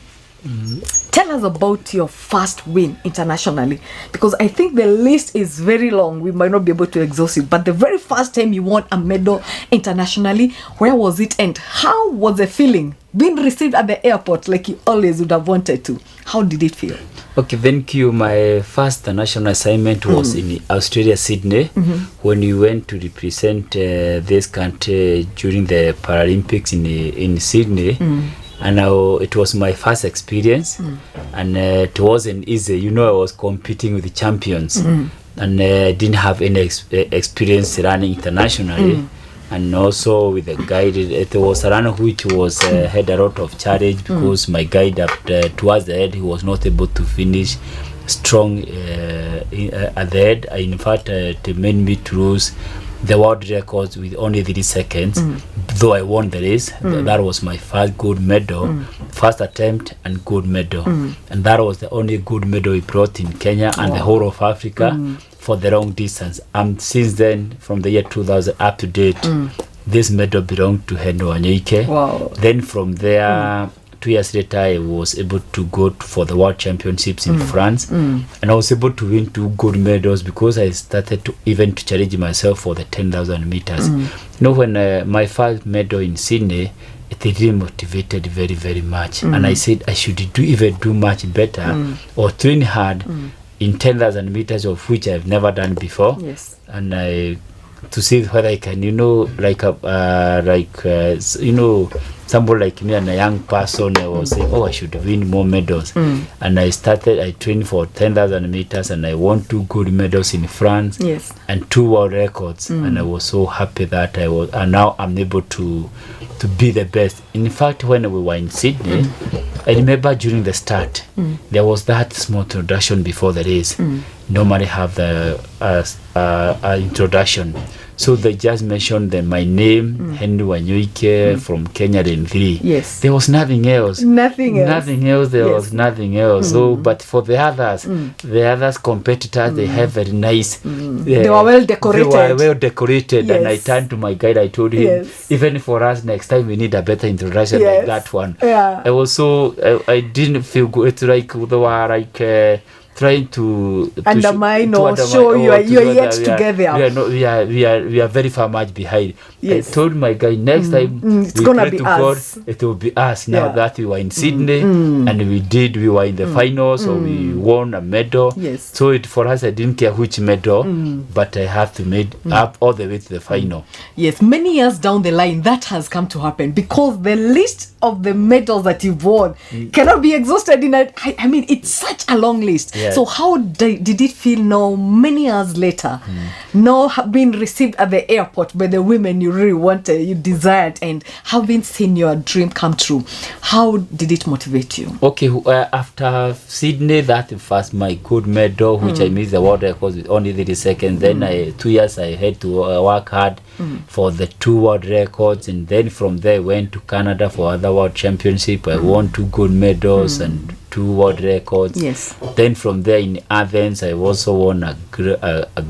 tell us about your first win internationally, because I think the list is very long. We might not be able to exhaust it, but the very first time you won a medal internationally, where was it and how was the feeling being received at the airport like you always would have wanted to? How did it feel? Okay, thank you. My first national assignment was in Australia, Sydney, when we went to represent this country during the Paralympics in Sydney. And it was my first experience, and it wasn't easy. I was competing with the champions, and I didn't have any experience running internationally. And also with the guide, it was a runner which was had a lot of challenge, because my guide up towards the end, he was not able to finish strong at the end. In fact, it made me to lose the world records with only 3 seconds, though I won the race. That was my first gold medal, first attempt and gold medal. And that was the only gold medal we brought in Kenya and the whole of Africa for the long distance. And since then, from the year 2000 up to date, this medal belonged to Henry Wanyoike. Wow. Then from there, 2 years later, I was able to go for the World Championships in France, and I was able to win 2 gold medals, because I started to challenge myself for the 10,000 meters. When my first medal in Sydney, it really motivated very, very much, and I said I should do much better or train hard in 10,000 meters, of which I've never done before. Yes. And to see whether I can, somebody like me and a young person, I was saying, I should win more medals. And I trained for 10,000 meters, and I won 2 gold medals in France, and 2 world records. And I was so happy that and now I'm able to be the best. In fact, when we were in Sydney, I remember during the start, there was that small introduction before the race. Normally have the introduction. So they just mentioned my name, Henry Wanyoike from Kenya in 3. Yes. There was nothing else. Nothing else. There was nothing else. So, but for the others competitors, they have very nice. They were well decorated. And I turned to my guide. I told him, even for us next time, we need a better introduction like that one. Yeah. I didn't feel good. It's like they were like trying to undermine or show you are yet together. We are very far much behind. Yes. I told my guy next time it's gonna be us. God, it will be us. Now that we were in Sydney and we were in the finals, so we won a medal. Yes. So for us, I didn't care which medal, but I have to make up all the way to the final. Yes, many years down the line, that has come to happen because the list of the medals that you've won cannot be exhausted in a. I mean, it's such a long list. Yeah. So how did it feel now, many years later, now being received at the airport by the women you really wanted, you desired, and having seen your dream come true? How did it motivate you? Okay, after Sydney, that first my gold medal, which I missed the world record with only 30 seconds. Then 2 years I had to work hard for the 2 world records, and then from there I went to Canada for other world championship. I won 2 gold medals and 2 world records. Yes. Then from there in Athens, I also won a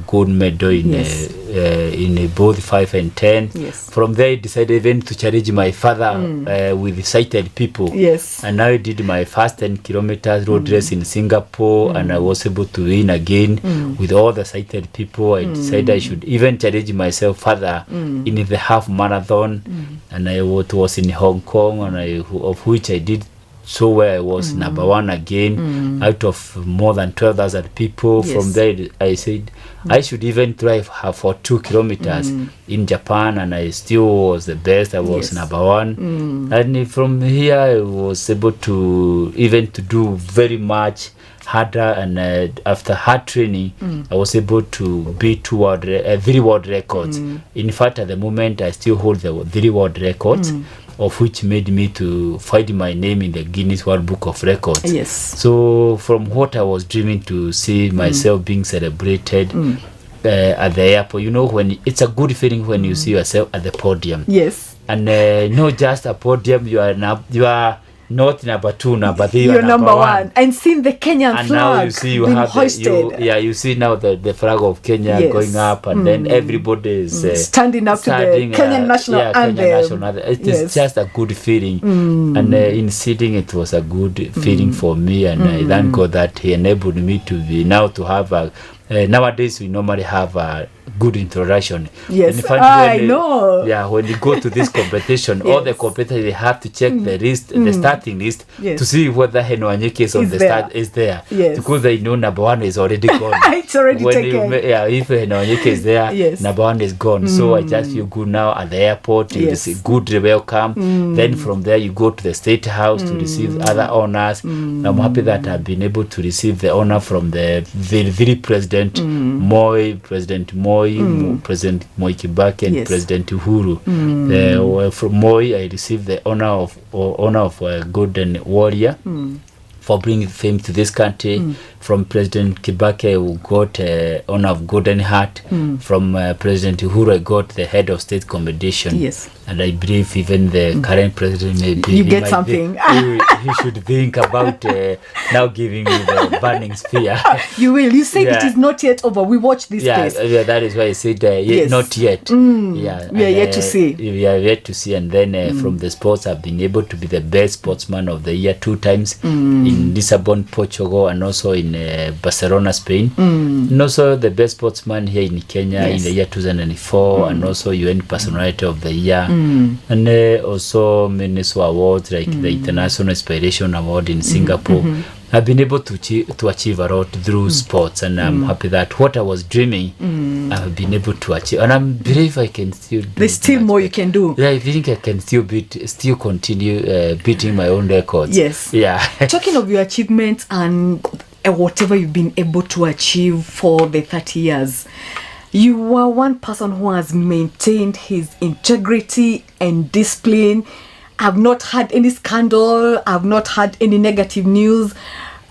gold medal in both 5 and 10. Yes. From there, I decided even to challenge my father with sighted people. Yes. And now I did my first 10 kilometers road race in Singapore, and I was able to win again with all the sighted people. I decided I should even challenge myself further in the half marathon, and I was in Hong Kong, and of which I did so well. I was number 1 again out of more than 12,000 people. Yes. From there, I said I should even try for 2 kilometers in Japan, and I still was the best. I was number 1. And from here, I was able to even to do very much harder, and after hard training, I was able to beat 3 world records. In fact, at the moment, I still hold the 3 world records, of which made me to find my name in the Guinness World Book of Records. Yes. So from what I was dreaming to see myself being celebrated at the airport, you know, when it's a good feeling when you see yourself at the podium. Yes. And not just a podium, you are not number 2, number 3. You're number 1. And seeing the Kenyan and flag now you see you being have hoisted. you see now the flag of Kenya going up, and then everybody is standing up to the Kenyan national anthem. It is just a good feeling, and in sitting it was a good feeling for me, and I thank God that He enabled me to be now to have a. Nowadays we normally have a good introduction. Yes, in fact, I know. Yeah, when you go to this competition, all the competitors, they have to check the list, the starting list, to see whether Henry Wanyoike is on the start is there. Yes. Because they know number 1 is already gone. It's already taken. If Henry Wanyoike is there, number 1 is gone. So I just feel good now at the airport. You receive good welcome. Then from there you go to the State House to receive other honors. I'm happy that I've been able to receive the honor from the very president President Moi Kibaki, and President Uhuru. From Moi, I received the honor of Golden Warrior for bringing fame to this country. From President Kibaki, I got honor of Golden Heart. From President Uhuru, I got the Head of State Commendation. Yes. And I believe even the current president maybe you get something. He should think about now giving me the burning spear. You will. You said it is not yet over. We watch this space. Yeah, that is why I said not yet. We are yet to see. We are yet to see. And then from the sports, I've been able to be the best sportsman of the year 2 times in Lisbon, Portugal, and also in Barcelona, Spain. And also the best sportsman here in Kenya in the year 2004, and also UN Personality of the Year. And also many awards like the International Inspiration Award in Singapore. I've been able to achieve a lot through sports, and I'm happy that what I was dreaming, I've been able to achieve, and I believe I can still do. There's still more you can do. Yeah, I think I can still continue beating my own records. Yes. Yeah. Talking of your achievements and whatever you've been able to achieve for the 30 years, you are one person who has maintained his integrity and discipline. I've not had any scandal. I've not had any negative news.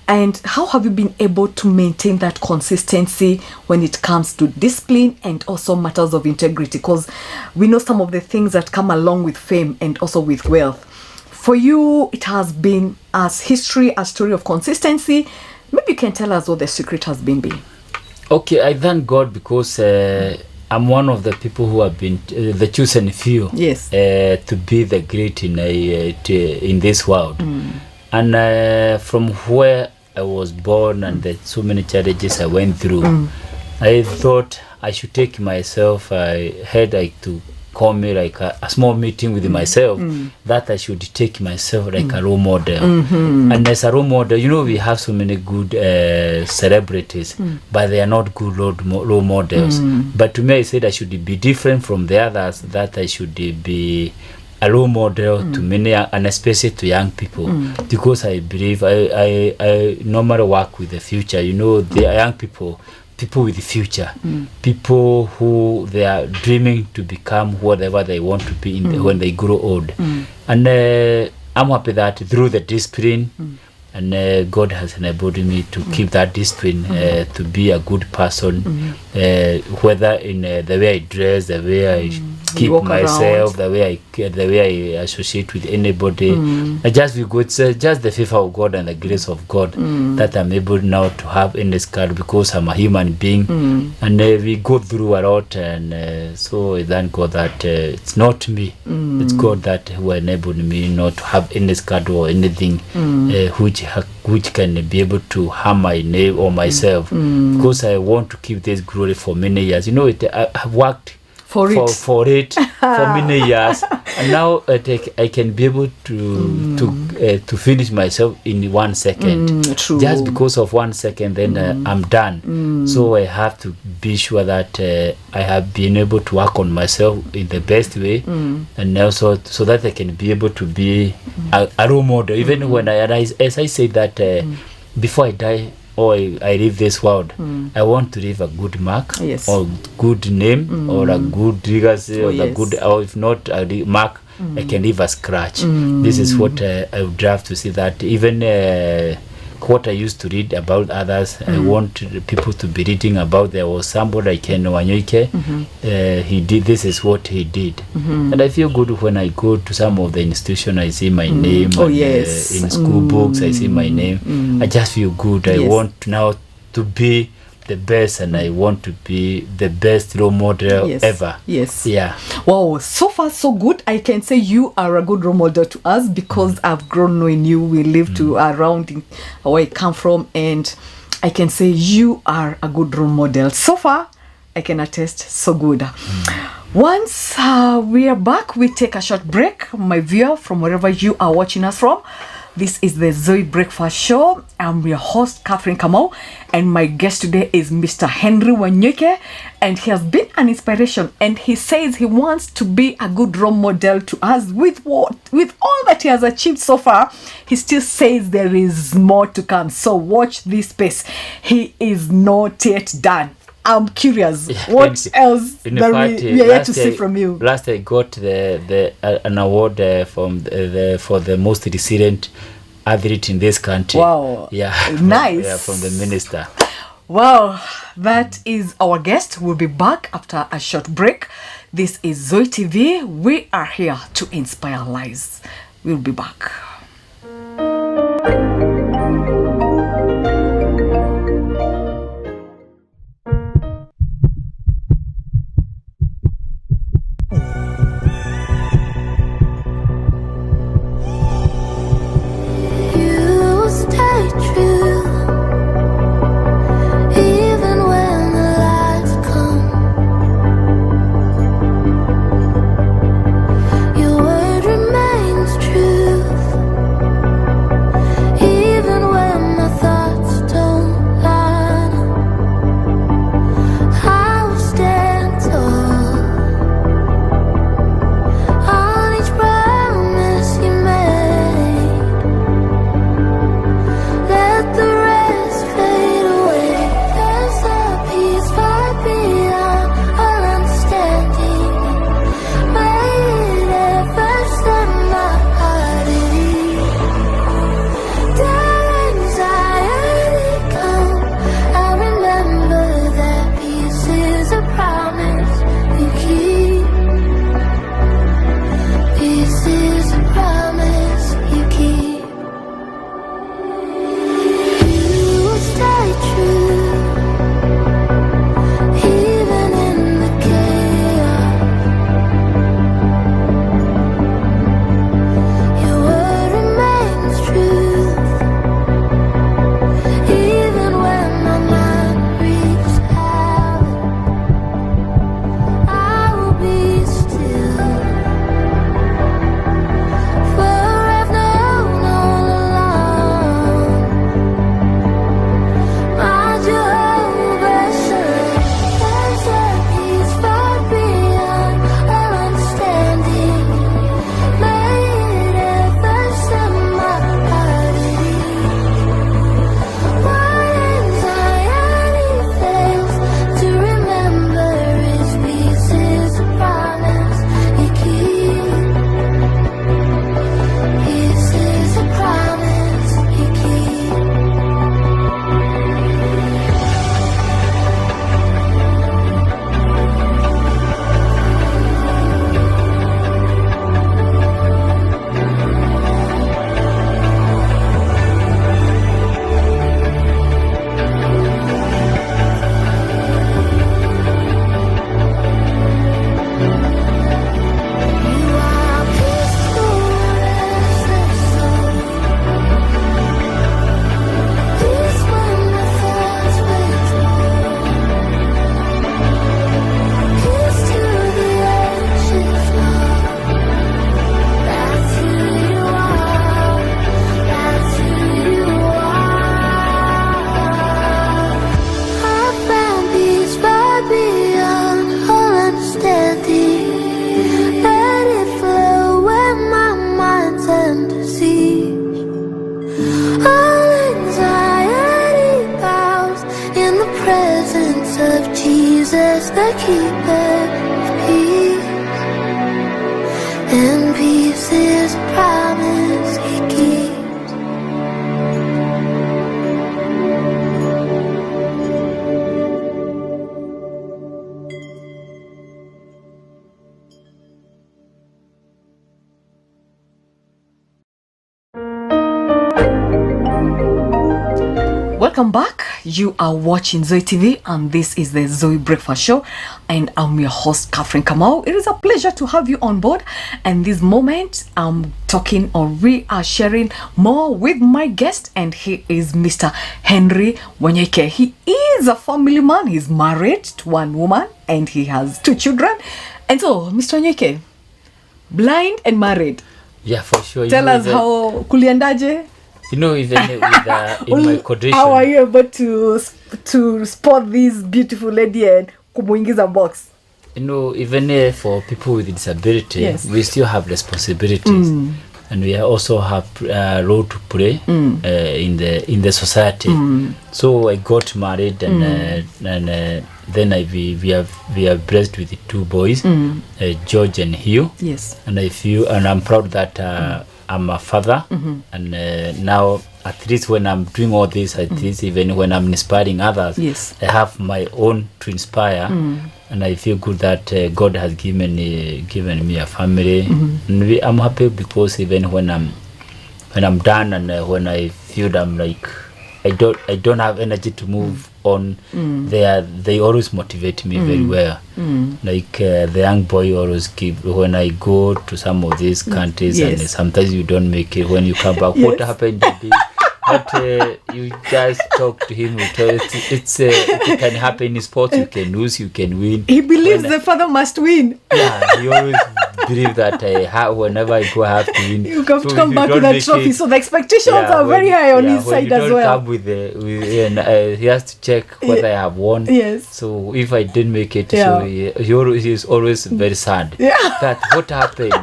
And how have you been able to maintain that consistency when it comes to discipline and also matters of integrity? Because we know some of the things that come along with fame and also with wealth. For you, it has been a story of consistency. Maybe you can tell us what the secret has been. Okay, I thank God because I'm one of the people who have been the chosen few. Yes. To be the great in this world. And from where I was born and so many challenges I went through, I thought I should take myself. I had to call me like a small meeting with myself, that I should take myself like a role model. And as a role model, we have so many good celebrities, but they are not good role models. But to me, I said I should be different from the others, that I should be a role model to many, and especially to young people, because I believe I normally work with the future. The young people with the future, people who they are dreaming to become whatever they want to be when they grow old. And I'm happy that through the discipline, and God has enabled me to keep that discipline, to be a good person, whether in the way I dress, the way I keep myself, the way I associate with anybody. I just be good. It's just the favor of God and the grace of God that I'm able now to have in this card, because I'm a human being, and we go through a lot, and so I thank God that it's not me, it's God that who enabled me not to have in this card or anything which can be able to harm my name or myself, because I want to keep this glory for many years. I have worked for it for many years, and now I can be able to finish myself in 1 second. True. Just because of 1 second, then I'm done. So I have to be sure that I have been able to work on myself in the best way, and also so that I can be able to be a role model. Even when as I say that before I die or I leave this world, I want to leave a good mark, or good name, or a good legacy, or if not a mark, I can leave a scratch. This is what I would have to see, that even what I used to read about others, I want people to be reading about. There was somebody like Henry Wanyoike, he did, this is what he did. And I feel good when I go to some of the institutions, I see my name, in school books, I see my name. I just feel good. I want now to be the best, and I want to be the best role model ever. Wow, so far so good. I can say you are a good role model to us, because I've grown knowing you. We live to around where I come from, and I can say you are a good role model. So far, I can attest, so good. Once we are back, we take a short break. My viewer, from wherever you are watching us from, this is the Zoe Breakfast Show. I'm your host, Catherine Kamau, and my guest today is Mr. Henry Wanyoike, and he has been an inspiration, and he says he wants to be a good role model to us. With all that he has achieved so far, he still says there is more to come. So watch this space. He is not yet done. I'm curious, what else we are yet to see from you? Last I got an award for the most resilient athlete in this country. Wow. Nice. From the minister. Wow, that is our guest. We'll be back after a short break. This is Zoe TV. We are here to inspire lives. We'll be back. Your word remains truth. is the keeper of peace, and peace is a promise he keeps. Welcome back. You are watching Zoe TV, and this is the Zoe Breakfast Show, and I'm your host, Catherine Kamau. It is a pleasure to have you on board, and this moment I'm talking, or we are sharing more with my guest, and he is Mr. Henry Wanyoike. He is a family man. He's married to one woman, and he has 2 children. And so, Mr. Wanyoike, blind and married. Yeah, for sure. Tell us how kuliendaje? You know, even with in my condition. How are you able to spot this beautiful lady and kumuingiza box? You know, even for people with disability, yes, we still have responsibilities, and we also have a role to play in the society. So I got married, and then we are blessed with 2 boys, George and Hugh. Yes, and I'm proud that. I'm a father, and now at least when I'm doing all this, at least even when I'm inspiring others, yes, I have my own to inspire, and I feel good that God has given me a family, and I'm happy because even when I'm done and when I feel I'm like I don't have energy to move on, they always motivate me very well. Like the young boy always give, when I go to some of these countries, yes, and sometimes you don't make it. When you come back, yes, what happened today? But you just talk to him. It can happen in sports. You can lose, you can win. He believes the father must win. Yeah, he always believes that whenever I go, I have to win. You have to come back with a trophy. So the expectations are very high on his side as well. Come he has to check whether I have won. Yes. So if I didn't make it, so he is always very sad. Yeah. That what happened.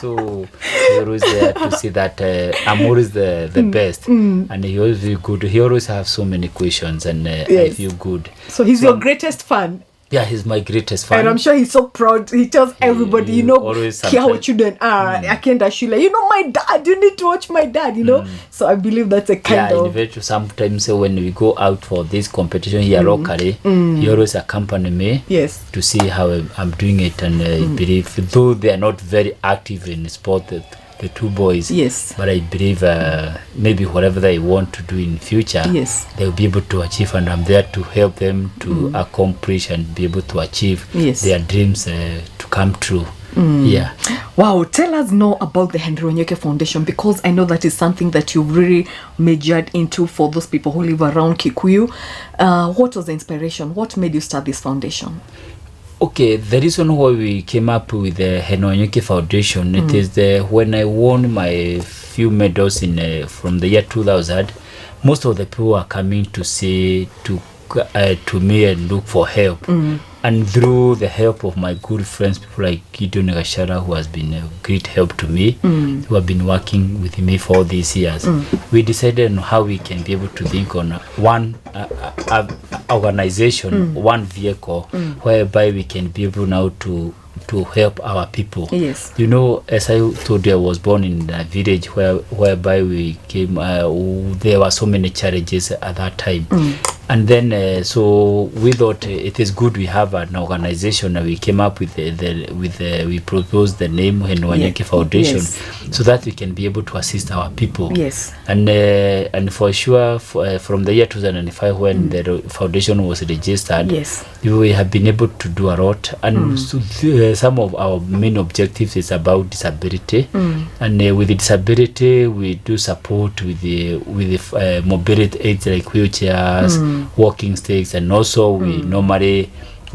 So he always there to see that I'm always the best, and he always feel good. He always have so many questions, and yes, I feel good. So he's your greatest fan. Yeah, he's my greatest fan. And I'm sure he's so proud. He tells everybody, you know, here our children are. I can't actually, you know, my dad, you need to watch my dad, you know. So I believe that's a kind of... Yeah, sometimes when we go out for this competition here locally, he always accompany me, yes, to see how I'm doing it. And I believe, though they are not very active in sport, the 2 boys, yes, but I believe maybe whatever they want to do in future, yes, they'll be able to achieve, and I'm there to help them to accomplish and be able to achieve, yes, their dreams to come true. Yeah. Wow, tell us more about the Henry Wanyoike Foundation, because I know that is something that you really majored into for those people who live around Kikuyu. What was the inspiration? What made you start this foundation? Okay, the reason why we came up with the Henry Wanyoike Foundation, it is when I won my few medals from the year 2000, most of the people are coming to say to me and look for help. And through the help of my good friends, people like Gideon Gashara, who has been a great help to me, who have been working with me for all these years, we decided on how we can be able to think on one organization, one vehicle, whereby we can be able now to help our people. Yes. You know, as I told you, I was born in a village whereby we came, there were so many challenges at that time. And then, so we thought it is good we have an organization, and we came up with we proposed the name Henry Wanyoike Foundation, so that we can be able to assist our people. Yes. And for sure, from the year 2005 when the foundation was registered, yes, we have been able to do a lot. And so some of our main objectives is about disability, and with the disability we do support with the mobility aids like wheelchairs, walking sticks, and also we normally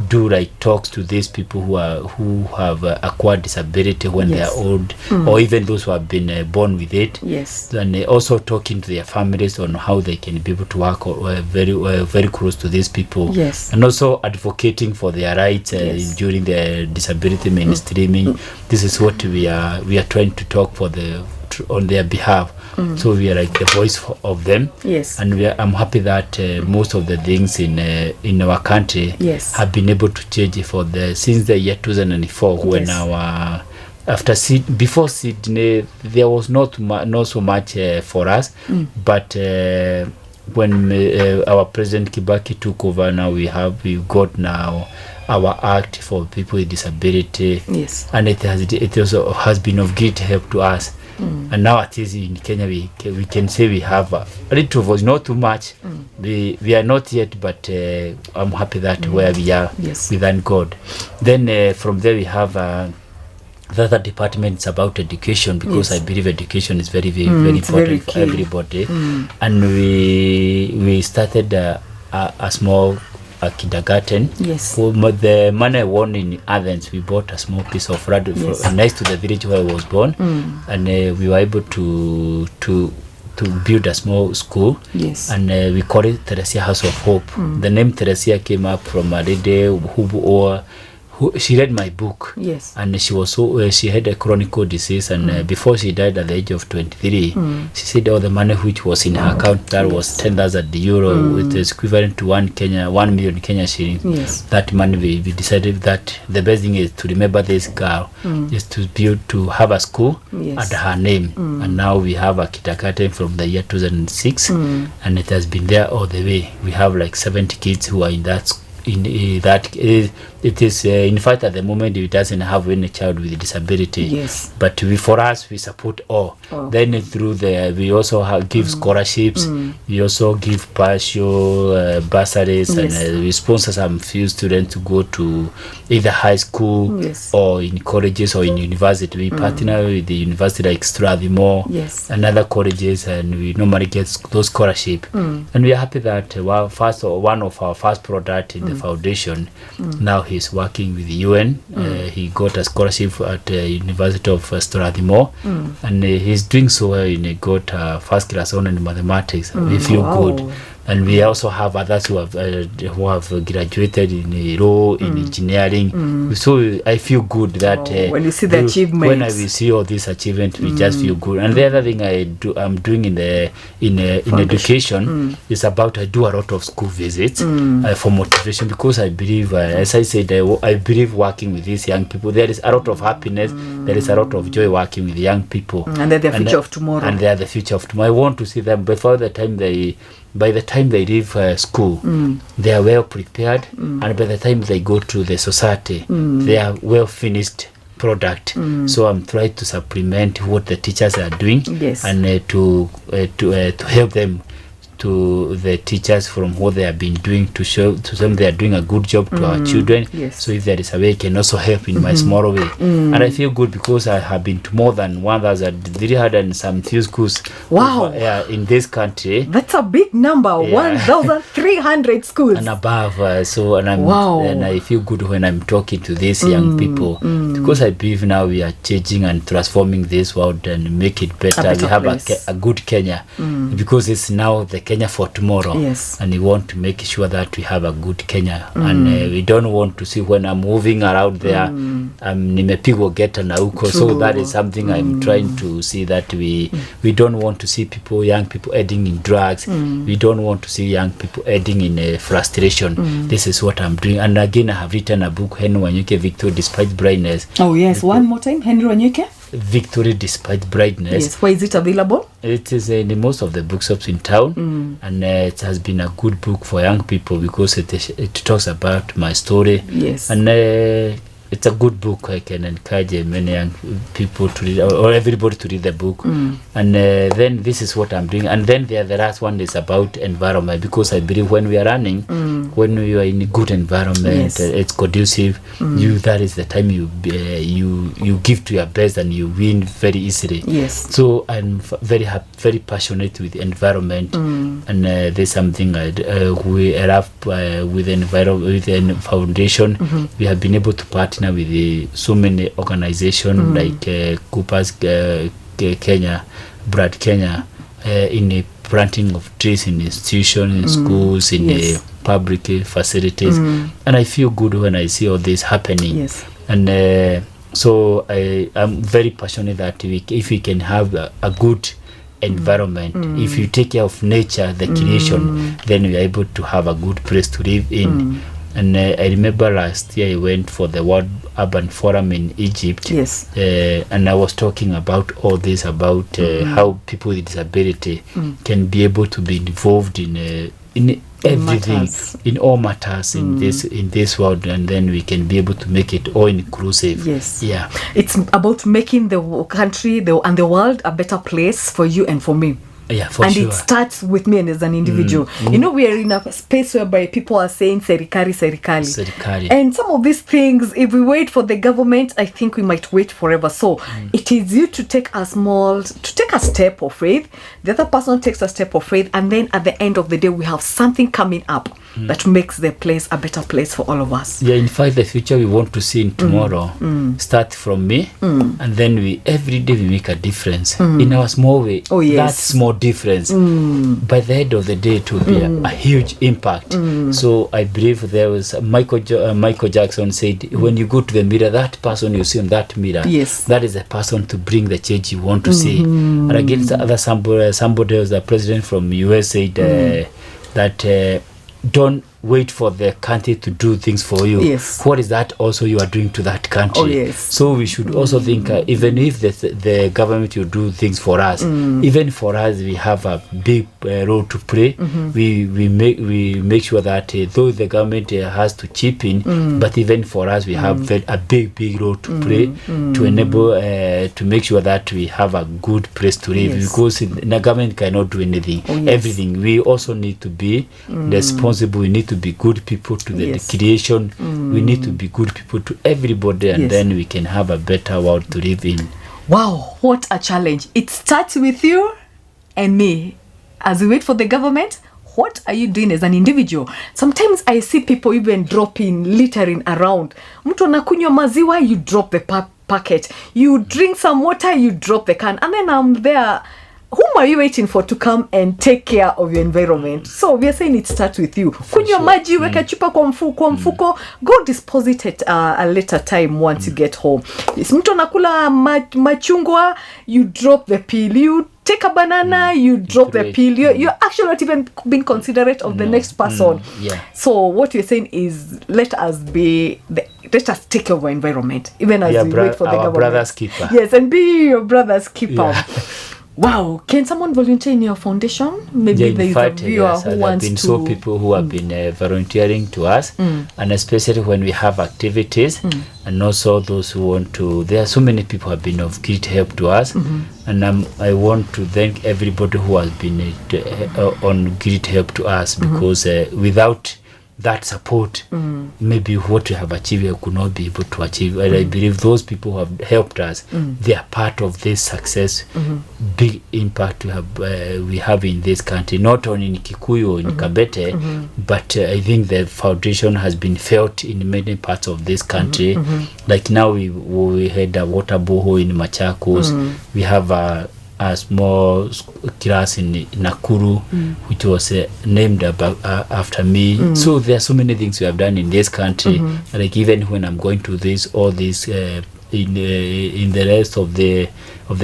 do like talks to these people who have acquired disability when they are old, or even those who have been born with it. Yes. And also talking to their families on how they can be able to work very close to these people. Yes. And also advocating for their rights during the disability mainstreaming. This is what we are trying to talk for on their behalf. So we are like the voice of them. Yes. And I'm happy that most of the things in our country have been able to change since the year 2004 when before Sydney there was not so much for us, but when our President Kibaki took over, now we've got now our act for people with disability, and it also has been of great help to us. And now at least in Kenya we can say we have a little voice, not too much. We are not yet, but I'm happy that where we are, we thank God. Then from there we have the other department is about education, because I believe education is very important for everybody. And we started a small kindergarten. For the money I won in Athens, we bought a small piece of land next to the village where I was born, and we were able to build a small school, and we call it Theresia House of Hope. The name Theresia came up from a lady who she read my book, and she had a chronic disease, and before she died at the age of 23, she said all the money which was in her account, that was 10,000 euro, which is equivalent to 1 million Kenya shillings. That money we decided that the best thing is to remember this girl, is to have a school under her name, and now we have a kindergarten from the year 2006, and it has been there all the way. We have like 70 kids who are in that school. It is in fact at the moment it doesn't have any child with disability, but for us we support all. Then through we also give scholarships, we also give partial bursaries, and we sponsor some few students to go to either high school or in colleges or in university. We partner with the university like Strathmore and other colleges, and we normally get those scholarships, and we are happy that one of our first product in the foundation, now he's working with the UN. He got a scholarship at the University of Strathmore, and he's doing so well. He got first class honor in mathematics. We feel good. And we also have others who have graduated in law, in engineering. So I feel good that when you see the achievements, when I will see all these achievements, we just feel good. And the other thing I'm doing in education is about I do a lot of school visits for motivation, because I believe, as I said, I believe working with these young people, there is a lot of happiness, there is a lot of joy working with young people, and they're the future of tomorrow. And they are the future of tomorrow. I want to see them by the time they leave school, they are well prepared, and by the time they go to the society, they are well finished product. So I'm trying to supplement what the teachers are doing, and to help them, to the teachers from what they have been doing, to show to them they are doing a good job to our children. So if there is a way, I can also help in my small way. And I feel good because I have been to more than 1,300 and some few schools. Wow! In this country. That's a big number. 1,300 schools and above. And I feel good when I'm talking to these young people, because I believe now we are changing and transforming this world and make it better. We have a good Kenya, because it's now the Kenya for tomorrow, and we want to make sure that we have a good Kenya, and we don't want to see when I'm moving around there, nimepigwa geta na huko. So that is something I'm trying to see, that we don't want to see young people heading in drugs. We don't want to see young people heading in frustration. This is what I'm doing. And again, I have written a book, Henry Wanyoike, Victory Despite Blindness. Oh yes, one more time, Henry Wanyoike, Victory Despite Blindness. Yes, where is it available? It is in most of the bookshops in town, and it has been a good book for young people, because it talks about my story. And it's a good book. I can encourage many young people to read, or everybody to read the book. And then this is what I'm doing. And then the last one is about environment, because I believe when we are running, when we are in a good environment, it's conducive. That is the time you give to your best, and you win very easily. So I'm very happy, very passionate with the environment, and there's something we have with the foundation. We have been able to partner with so many organizations like Coopers Kenya, Brad Kenya, in the planting of trees in institutions, in schools, in public facilities. And I feel good when I see all this happening. And So I'm very passionate that if we can have a good environment, if you take care of nature, the creation, then we are able to have a good place to live in. And I remember last year I went for the World Urban Forum in Egypt. Yes. And I was talking about all this, about how people with disability can be able to be involved in everything, in all matters in this world, and then we can be able to make it all inclusive. Yes. Yeah. It's about making the country and the world a better place for you and for me. Yeah, for and sure. It starts with me and as an individual. You know, we are in a space whereby people are saying serikali. And some of these things, if we wait for the government, I think we might wait forever. So it is you to take a step of faith. The other person takes a step of faith, and then at the end of the day, we have something coming up that makes the place a better place for all of us. Yeah, in fact, the future we want to see in tomorrow start from me, and then every day we make a difference in our small way. Oh yes, that small difference. By the end of the day, it will be a huge impact. So I believe there was Michael Jackson said, when you go to the mirror, that person you see on that mirror, yes, that is the person to bring the change you want to see. And again, somebody else, the president from US said that don't wait for the country to do things for you. Yes. What is that also you are doing to that country? Oh, yes. So we should also think, even if the government will do things for us, even for us, we have a big role to play. We make sure that though the government has to chip in, but even for us, we have a big role to play to enable to make sure that we have a good place to live. Yes. Because the government cannot do anything, oh, yes, everything. We also need to be responsible. We need to be good people to the creation. We need to be good people to everybody, and then we can have a better world to live in. Wow, what a challenge. It starts with you and me. As we wait for the government, what are you doing as an individual? Sometimes I see people even littering around. Mtu anakunywa maziwa, you drop the packet. You drink some water, you drop the can. And then I'm there. Whom are you waiting for to come and take care of your environment? So we are saying it starts with you. Kunywa maji, weka chupa kwa mfuko, go deposit it a later time once you get home. Mtu anakula machungwa, you drop the peel. You take a banana, you drop the peel. You're actually not even being considerate of the next person. Yeah. So what we're saying is, let us take care of our environment, even as we wait for the government. Our brother's keeper. Yes, and be your brother's keeper. Yeah. Wow, can someone volunteer in your foundation? Maybe there is a viewer who wants to. There have been so people who have been volunteering to us, and especially when we have activities, and also those who want to. There are so many people who have been of great help to us, and I want to thank everybody who has been on great help to us, because without that support, maybe what we have achieved we could not be able to achieve. And I believe those people who have helped us, they are part of this success, big impact we have in this country, not only in Kikuyu or in Kabete, but I think the foundation has been felt in many parts of this country. Like now we had a water borehole in Machakos. We have a small class in Nakuru, which was named after me. So there are so many things we have done in this country. Like even when I'm going to all this in the rest of the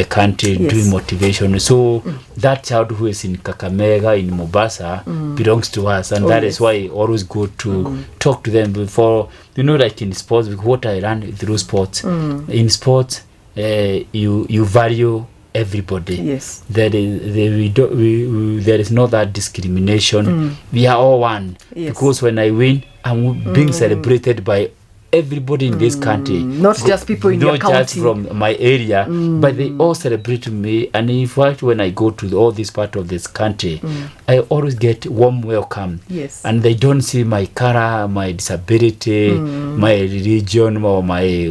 country, doing motivation. So that child who is in Kakamega, in Mombasa, belongs to us, and that is why I always go to talk to them before. Like in sports, because what I run through sports. In sports, you value everybody. Yes. There is no that discrimination. We are all one. Yes. Because when I win, I'm being celebrated by everybody in this country. Not just people in your county. Not just from my area, but they all celebrate me. And in fact, when I go to all this part of this country, I always get warm welcome. Yes. And they don't see my color, my disability, my religion, or my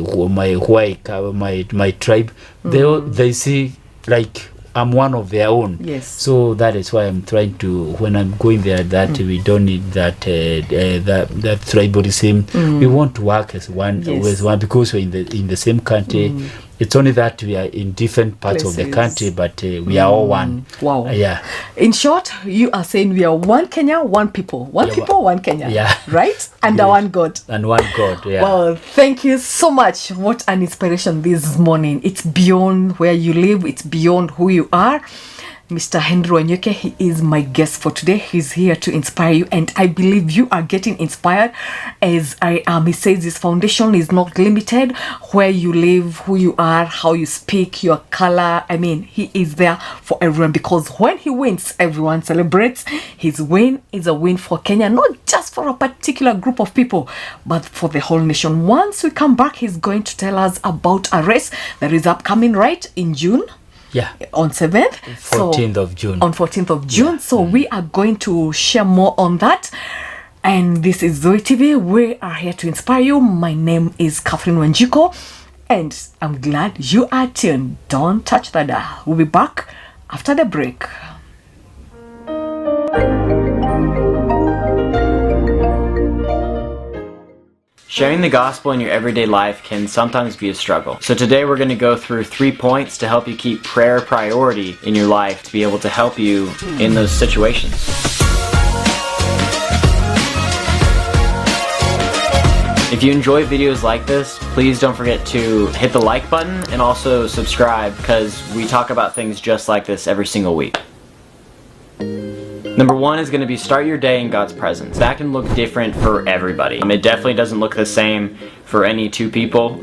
tribe. They see like I'm one of their own. Yes. So that is why I'm trying to, when I'm going there, that we don't need that tribalism. We want to work as one, Yes. with one, because we're in the same country. It's only that we are in different parts of the country, but we are all one. Wow. Yeah. In short, you are saying we are one Kenya, one people. One people, one Kenya. Yeah. Right? And one God. And one God, yeah. Well, thank you so much. What an inspiration this morning. It's beyond where you live. It's beyond who you are. Mr. Henry Wanyoike, he is my guest for today. He's here to inspire you, and I believe you are getting inspired. As I am, he says his foundation is not limited. Where you live, who you are, how you speak, your color. I mean, he is there for everyone, because when he wins, everyone celebrates. His win is a win for Kenya, not just for a particular group of people, but for the whole nation. Once we come back, he's going to tell us about a race that is upcoming right in June. Yeah. On 7th. 14th of June. On 14th of June. Yeah. So we are going to share more on that. And this is Zoe TV. We are here to inspire you. My name is Catherine Wanjiku. And I'm glad you are tuned. Don't touch that dial. We'll be back after the break. Sharing the gospel in your everyday life can sometimes be a struggle. So today we're going to go through 3 points to help you keep prayer a priority in your life, to be able to help you in those situations. If you enjoy videos like this, please don't forget to hit the like button and also subscribe, because we talk about things just like this every single week. Number 1 is going to be start your day in God's presence. That can look different for everybody. It definitely doesn't look the same for any 2 people.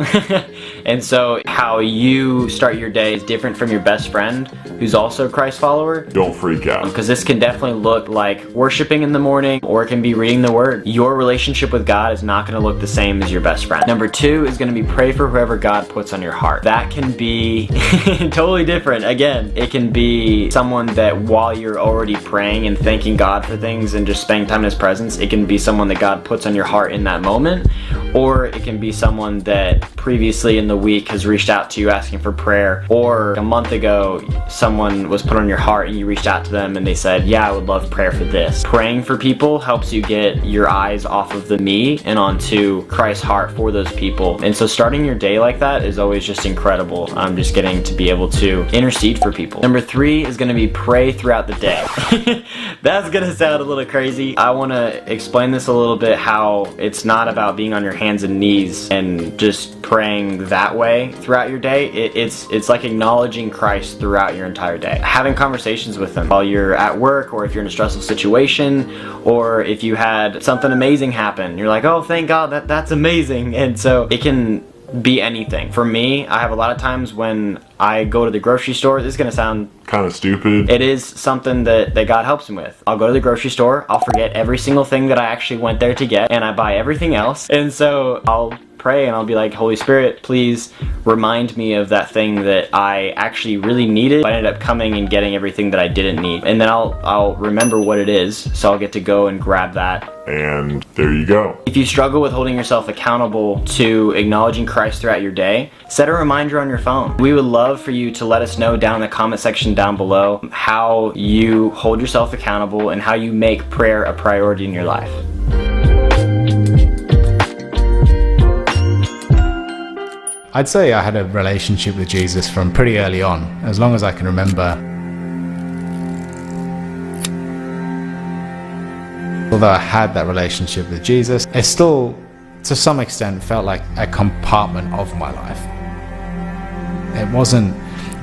And so how you start your day is different from your best friend who's also a Christ follower. Don't freak out. Because this can definitely look like worshiping in the morning, or it can be reading the Word. Your relationship with God is not going to look the same as your best friend. Number 2 is going to be pray for whoever God puts on your heart. That can be totally different. Again, it can be someone that while you're already praying and thanking God for things and just spending time in His presence, it can be someone that God puts on your heart in that moment. Or it can be someone that previously in the week has reached out to you asking for prayer, or a month ago someone was put on your heart and you reached out to them and they said, yeah, I would love prayer for this. Praying for people helps you get your eyes off of the me and onto Christ's heart for those people. And so starting your day like that is always just incredible. I'm just getting to be able to intercede for people. Number 3 is going to be pray throughout the day. That's going to sound a little crazy. I want to explain this a little bit, how it's not about being on your hands and knees and just praying that way throughout your day. It's like acknowledging Christ throughout your entire day. Having conversations with Him while you're at work, or if you're in a stressful situation, or if you had something amazing happen. You're like, oh, thank God, that's amazing. And so it can be anything. For me, I have a lot of times when I go to the grocery store, this is going to sound kind of stupid. It is something that God helps me with. I'll go to the grocery store, I'll forget every single thing that I actually went there to get, and I buy everything else. And so I'll pray and I'll be like, Holy Spirit, please remind me of that thing that I actually really needed. I ended up coming and getting everything that I didn't need. And then I'll remember what it is, so I'll get to go and grab that. And there you go. If you struggle with holding yourself accountable to acknowledging Christ throughout your day, set a reminder on your phone. We would love for you to let us know down in the comment section down below how you hold yourself accountable and how you make prayer a priority in your life. I'd say I had a relationship with Jesus from pretty early on, as long as I can remember. Although I had that relationship with Jesus, it still, to some extent, felt like a compartment of my life. It wasn't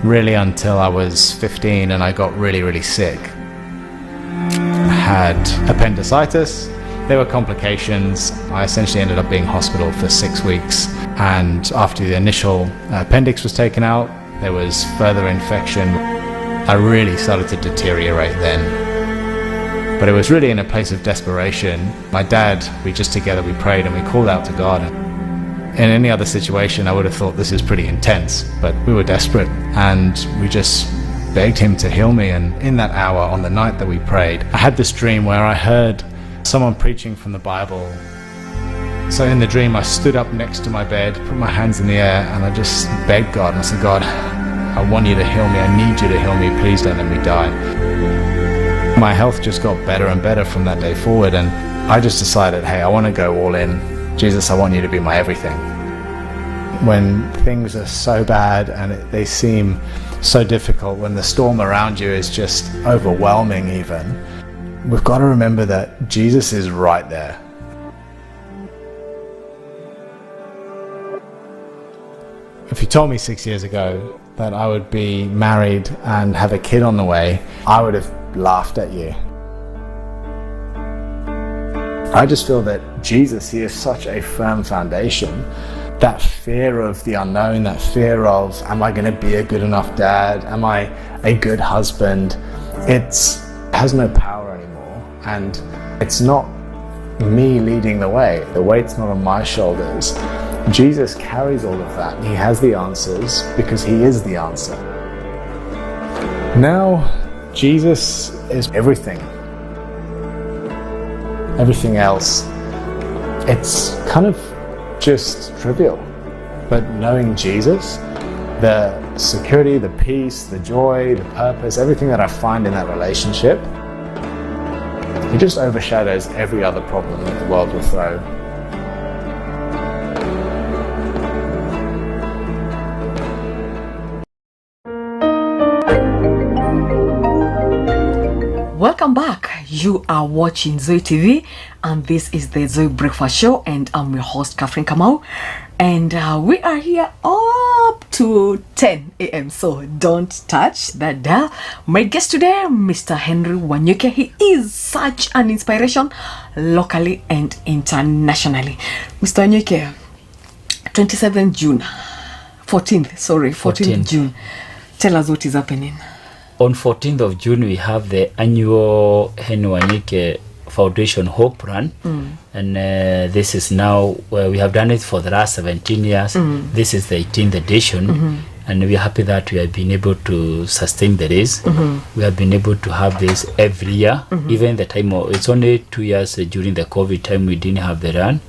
really until I was 15 and I got really, really sick. I had appendicitis. There were complications. I essentially ended up being in hospital for 6 weeks. And after the initial appendix was taken out, there was further infection. I really started to deteriorate then. But it was really in a place of desperation. My dad, we prayed and we called out to God. In any other situation, I would have thought this is pretty intense, but we were desperate and we just begged Him to heal me. And in that hour, on the night that we prayed, I had this dream where I heard someone preaching from the Bible. So in the dream, I stood up next to my bed, put my hands in the air, and I just begged God. And I said, God, I want you to heal me. I need you to heal me. Please don't let me die. My health just got better and better from that day forward. And I just decided, hey, I want to go all in. Jesus, I want you to be my everything. when things are so bad and they seem so difficult, when the storm around you is just overwhelming even, we've got to remember that Jesus is right there. If you told me 6 years ago that I would be married and have a kid on the way, I would have laughed at you. I just feel that Jesus, he is such a firm foundation. That fear of the unknown, that fear of, am I going to be a good enough dad? Am I a good husband? It has no power anymore. And it's not me leading the way. The weight's not on my shoulders. Jesus carries all of that. He has the answers because he is the answer. Now, Jesus is everything. Everything else, it's kind of just trivial. But knowing Jesus, the security, the peace, the joy, the purpose, everything that I find in that relationship, it just overshadows every other problem that the world will throw. Welcome back. You are watching Zoe TV, and this is the Zoe Breakfast Show, and I'm your host, Catherine Kamau, and we are here up to 10 a.m. So don't touch that dial. My guest today, Mr. Henry Wanyoike. He is such an inspiration locally and internationally. Mr. Wanyoike, 27th June, 14th June. Tell us what is happening. On 14th of June, we have the annual Henry Wanyoike Foundation Hope Run. And this is now, we have done it for the last 17 years. This is the 18th edition. And we are happy that we have been able to sustain the race. We have been able to have this every year. Even the time, it's only 2 years during the COVID time we didn't have the run.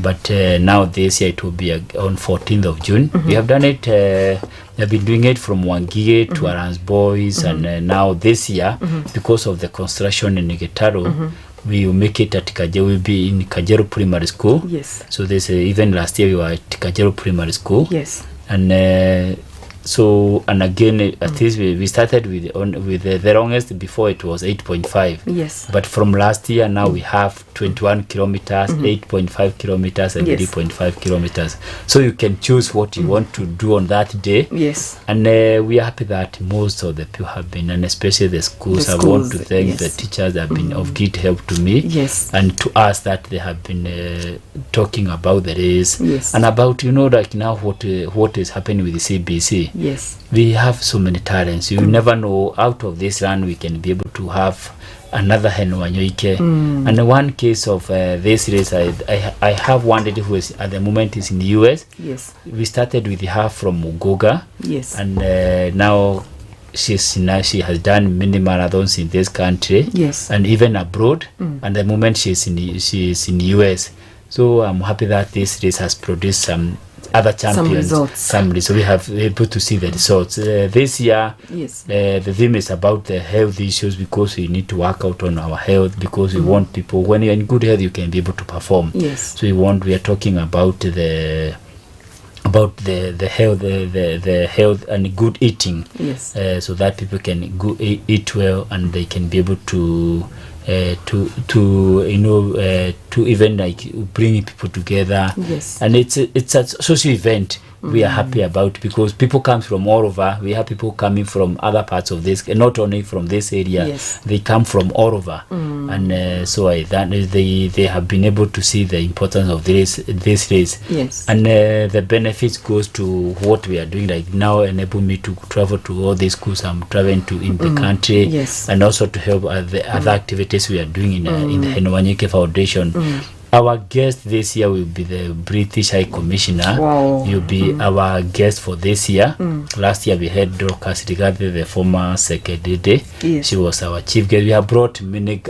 But now this year it will be on 14th of June. We have done it, we have been doing it from Wangie to Athens Boys. And now this year, because of the construction in Nigetaro, we will make it at Kajeru. We'll be in Kajeru Primary School. Yes. So this even last year we were at Kajeru Primary School. Yes. And so, and again, at least we started with the longest. Before it was 8.5. Yes. But from last year now we have 21 kilometers, 8.5 kilometers, and 3.5 kilometers. So you can choose what you want to do on that day. Yes. And we are happy that most of the people have been, and especially the schools. I want to thank the teachers that have been of great help to me. Yes. And to us that they have been talking about the race. Yes. And about, like now what is happening with the CBC. Yes. We have so many talents. You never know, out of this run we can be able to have another Henry Wanyoike. And one case of this race, I have one lady who is at the moment is in the US. Yes. We started with her from Ugoga. Yes. And now she has done many marathons in this country. Yes. And even abroad. And the moment she is in the US. So I'm happy that this race has produced some other champions. Some results. So we have able to see the results. This year, yes. The theme is about the health issues, because we need to work out on our health, because we want people, when you're in good health, you can be able to perform. Yes. So we are talking about the health, the health and good eating. Yes. So that people can eat well, and they can be able to even like bring people together. Yes. And it's a social event we are happy about, because people come from all over. We have people coming from other parts of this, not only from this area. Yes. They come from all over. And so they have been able to see the importance of this race. Yes. And the benefits goes to what we are doing like now, enable me to travel to all these schools I'm traveling to in the country. Yes. And also to help the other activities we are doing in the Henry Wanyoike Foundation. Our guest this year will be the British High Commissioner. Wow. You'll be our guest for this year. Last year we had Dorcas Rigade, the former Secretary. Yes. She was our chief guest. We have brought many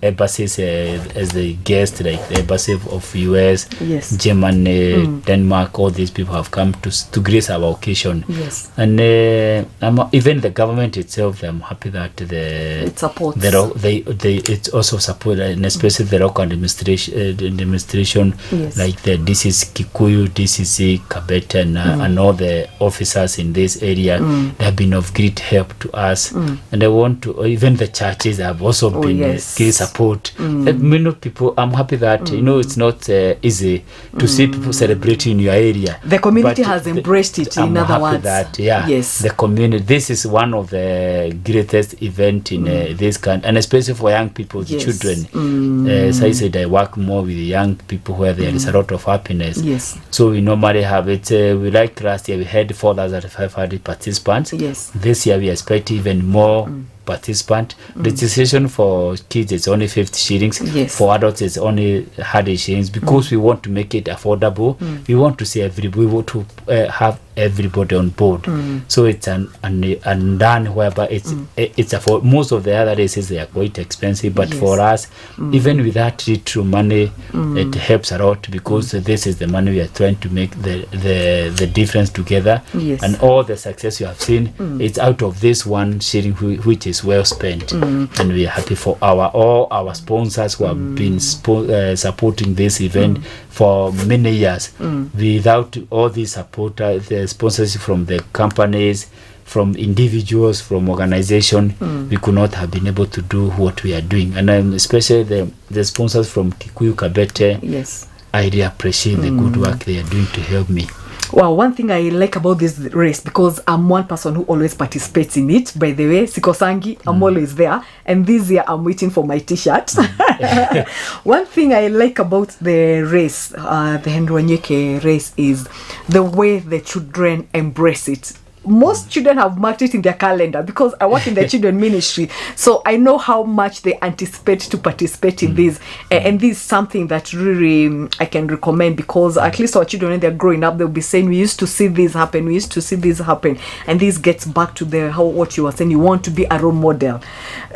embassies as the guest, like the embassy of US, yes. Germany, Denmark. All these people have come to grace our occasion. Yes. And even the government itself, I'm happy that it supports. it's also support, and especially the local administration. demonstration, like this is Kikuyu, this is Kabete, and all the officers in this area. They have been of great help to us, and I want to, even the churches have also been great support. Many people, I'm happy that it's not easy to see people celebrating in your area. The community has embraced it. In other words, that the community. This is one of the greatest event in this country, and especially for young people, the children. As I said, I work more with young people where there is a lot of happiness. So we normally have it. We like last year we had 4,500 participants. This year we expect even more participant. Registration for kids is only 50 shillings. For adults it's only 100 shillings because we want to make it affordable. We want to see everybody. We want to have everybody on board. So it's an done whereby it's afford. Most of the other races they are quite expensive, but for us, even with that little money, it helps a lot because this is the money we are trying to make the difference together. And all the success you have seen, it's out of this one shilling which is well spent, and we are happy for all our sponsors who have been supporting this event for many years. Without all these support, the sponsorship from the companies, from individuals, from organization, we could not have been able to do what we are doing. And especially the sponsors from Kikuyu Kabete, I really appreciate the good work they are doing to help me. Well, one thing I like about this race, because I'm one person who always participates in it, by the way, Sikosangi, I'm always there, and this year I'm waiting for my t-shirt. One thing I like about the race, the Henry Wanyoike race, is the way the children embrace it. Most children have marked it in their calendar because I work in the children ministry, so I know how much they anticipate to participate in this, and this is something that really I can recommend, because at least our children, when they're growing up, they'll be saying, we used to see this happen, we used to see this happen, and this gets back to what you were saying, you want to be a role model.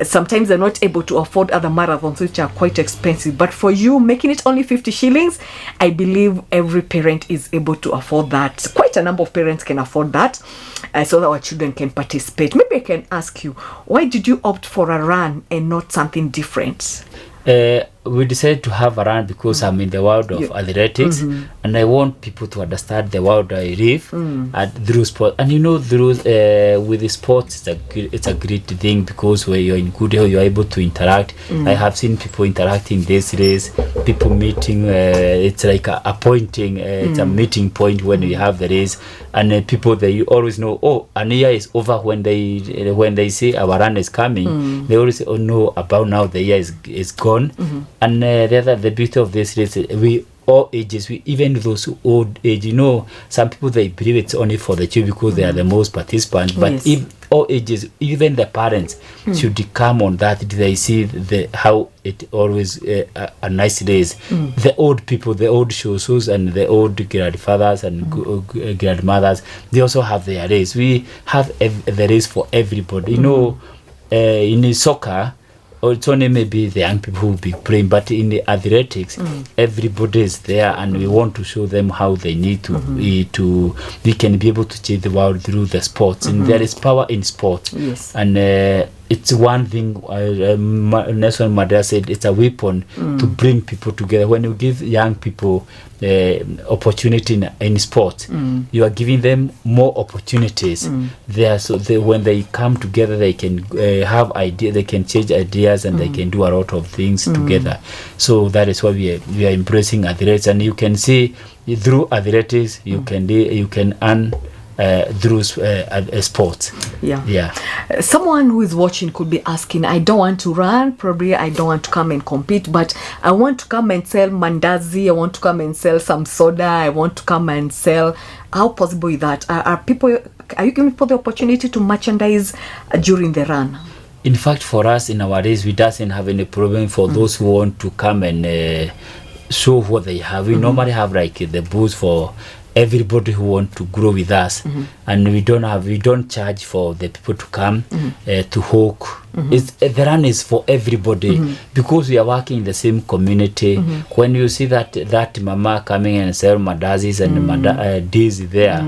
Sometimes they're not able to afford other marathons which are quite expensive, but for you, making it only 50 shillings, I believe every parent is able to afford that. Quite a number of parents can afford that. So that our children can participate. Maybe I can ask you, why did you opt for a run and not something different? We decided to have a run because I'm in the world of athletics, and I want people to understand the world I live through sport. And through with the sports, it's a great thing because when you're in good health, you're able to interact. I have seen people interacting this race, people meeting. It's like a pointing. It's a meeting point when you have the race, and people that you always know. Oh, an year is over when they say our run is coming. They always say, oh no, about now the year is gone. And the beauty of this is we all ages, even those old age, some people they believe it's only for the children because they are the most participants, but if all ages, even the parents should come on that. They see how it always a nice days. The old people, the old shows and the old grandfathers and grandmothers, they also have their race. We have the race for everybody. In soccer, it's only maybe the young people who will be playing, but in the athletics, everybody is there, and we want to show them how they need to we can be able to change the world through the sports, and there is power in sports. And it's one thing Nelson Mandela said, it's a weapon to bring people together. When you give young people opportunity in sports, you are giving them more opportunities there, so when they come together, they can have ideas, they can change ideas, and they can do a lot of things together. So that is why we are embracing athletics, and you can see through athletics you can earn through sports. Someone who is watching could be asking, I don't want to run, probably I don't want to come and compete, but I want to come and sell mandazi, I want to come and sell some soda, I want to come and sell. How possible is that? Are you giving people the opportunity to merchandise during the run? In fact, for us in our days, we doesn't have any problem for those who want to come and show what they have. We normally have like the booth for everybody who want to grow with us, and we don't charge for the people to come to hawk. The run is for everybody because we are working in the same community. When you see that mama coming and sell mandazis and days there,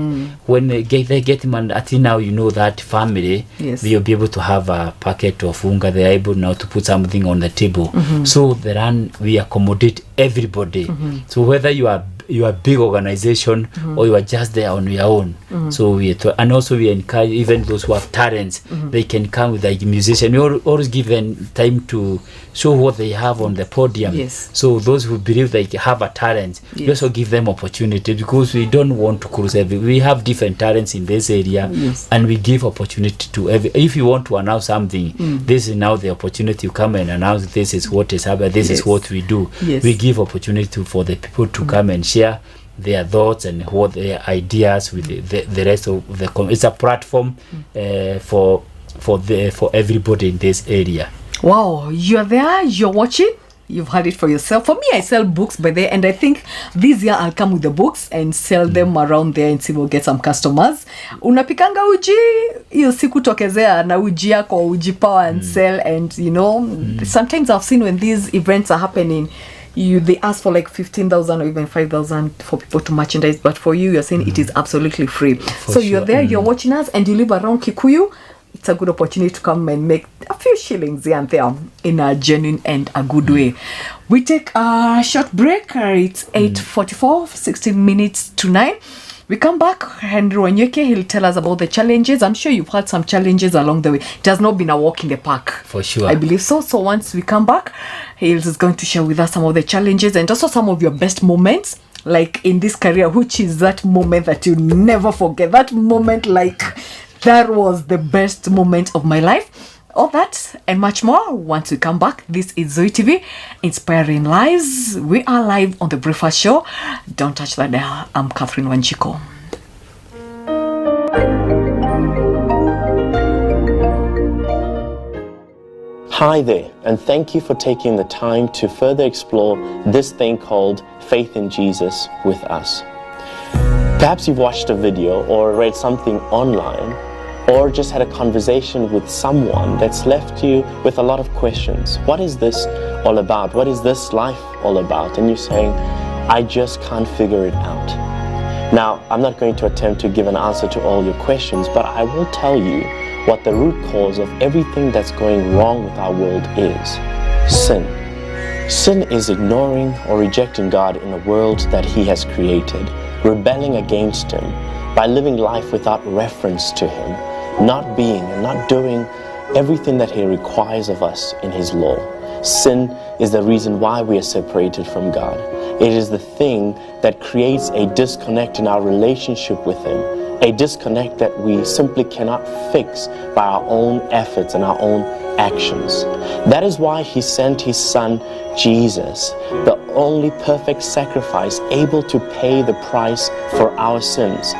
when they get him, and I think now you know that family, they'll be able to have a packet of unga. They are able now to put something on the table. So the run, we accommodate everybody. So whether you are a big organization or you are just there on your own. So and also we encourage even those who have talents, they can come with a musician. We always give them time to show what they have on the podium. So those who believe they have a talent, we also give them opportunity, because we don't want to cruise we have different talents in this area, and we give opportunity to if you want to announce something, this is now the opportunity to come and announce this is what is happening, this is what we do. We give opportunity for the people to come and share their thoughts and what their ideas with the rest of the it's a platform for everybody in this area. Wow, you're there, you're watching, you've heard it for yourself. For me, I sell books by there, and I think this year I'll come with the books and sell them around there and see we'll get some customers. Unapikanga uji, hiyo siku tokezea na uji yako, uji power and sell, and you know, sometimes I've seen when these events are happening, they ask for like 15,000 or even 5,000 for people to merchandise, but for you, you're saying it is absolutely free. So you're there, you're watching us, and you live around Kikuyu. It's a good opportunity to come and make a few shillings here and there in a genuine and a good way. We take a short break. It's 8:44, 16 minutes to 9. We come back. Henry Wanyoike, he'll tell us about the challenges. I'm sure you've had some challenges along the way. It has not been a walk in the park. For sure. I believe so. So once we come back, he is going to share with us some of the challenges and also some of your best moments, like in this career, which is that moment that you never forget. That moment, like, that was the best moment of my life. All that and much more once we come back. This is Zoe TV, inspiring lives. We are live on the Breakfast Show. Don't touch that dial. I'm Catherine Wanjiku. Hi there, and thank you for taking the time to further explore this thing called faith in Jesus with us. Perhaps you've watched a video or read something online, or just had a conversation with someone that's left you with a lot of questions. What is this all about? What is this life all about? And you're saying, I just can't figure it out. Now, I'm not going to attempt to give an answer to all your questions, but I will tell you what the root cause of everything that's going wrong with our world is: sin. Sin is ignoring or rejecting God in a world that He has created, rebelling against Him by living life without reference to Him, not being and not doing everything that He requires of us in His law. Sin is the reason why we are separated from God. It is the thing that creates a disconnect in our relationship with Him, a disconnect that we simply cannot fix by our own efforts and our own actions. That is why He sent His Son, Jesus, the only perfect sacrifice able to pay the price for our sins,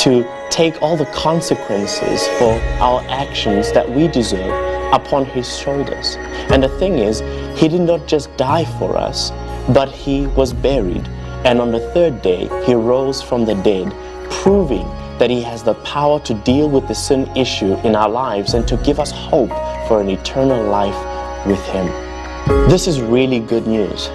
to take all the consequences for our actions that we deserve upon His shoulders. And the thing is, He did not just die for us, but He was buried, and on the third day He rose from the dead, proving that He has the power to deal with the sin issue in our lives and to give us hope for an eternal life with Him. This is really good news.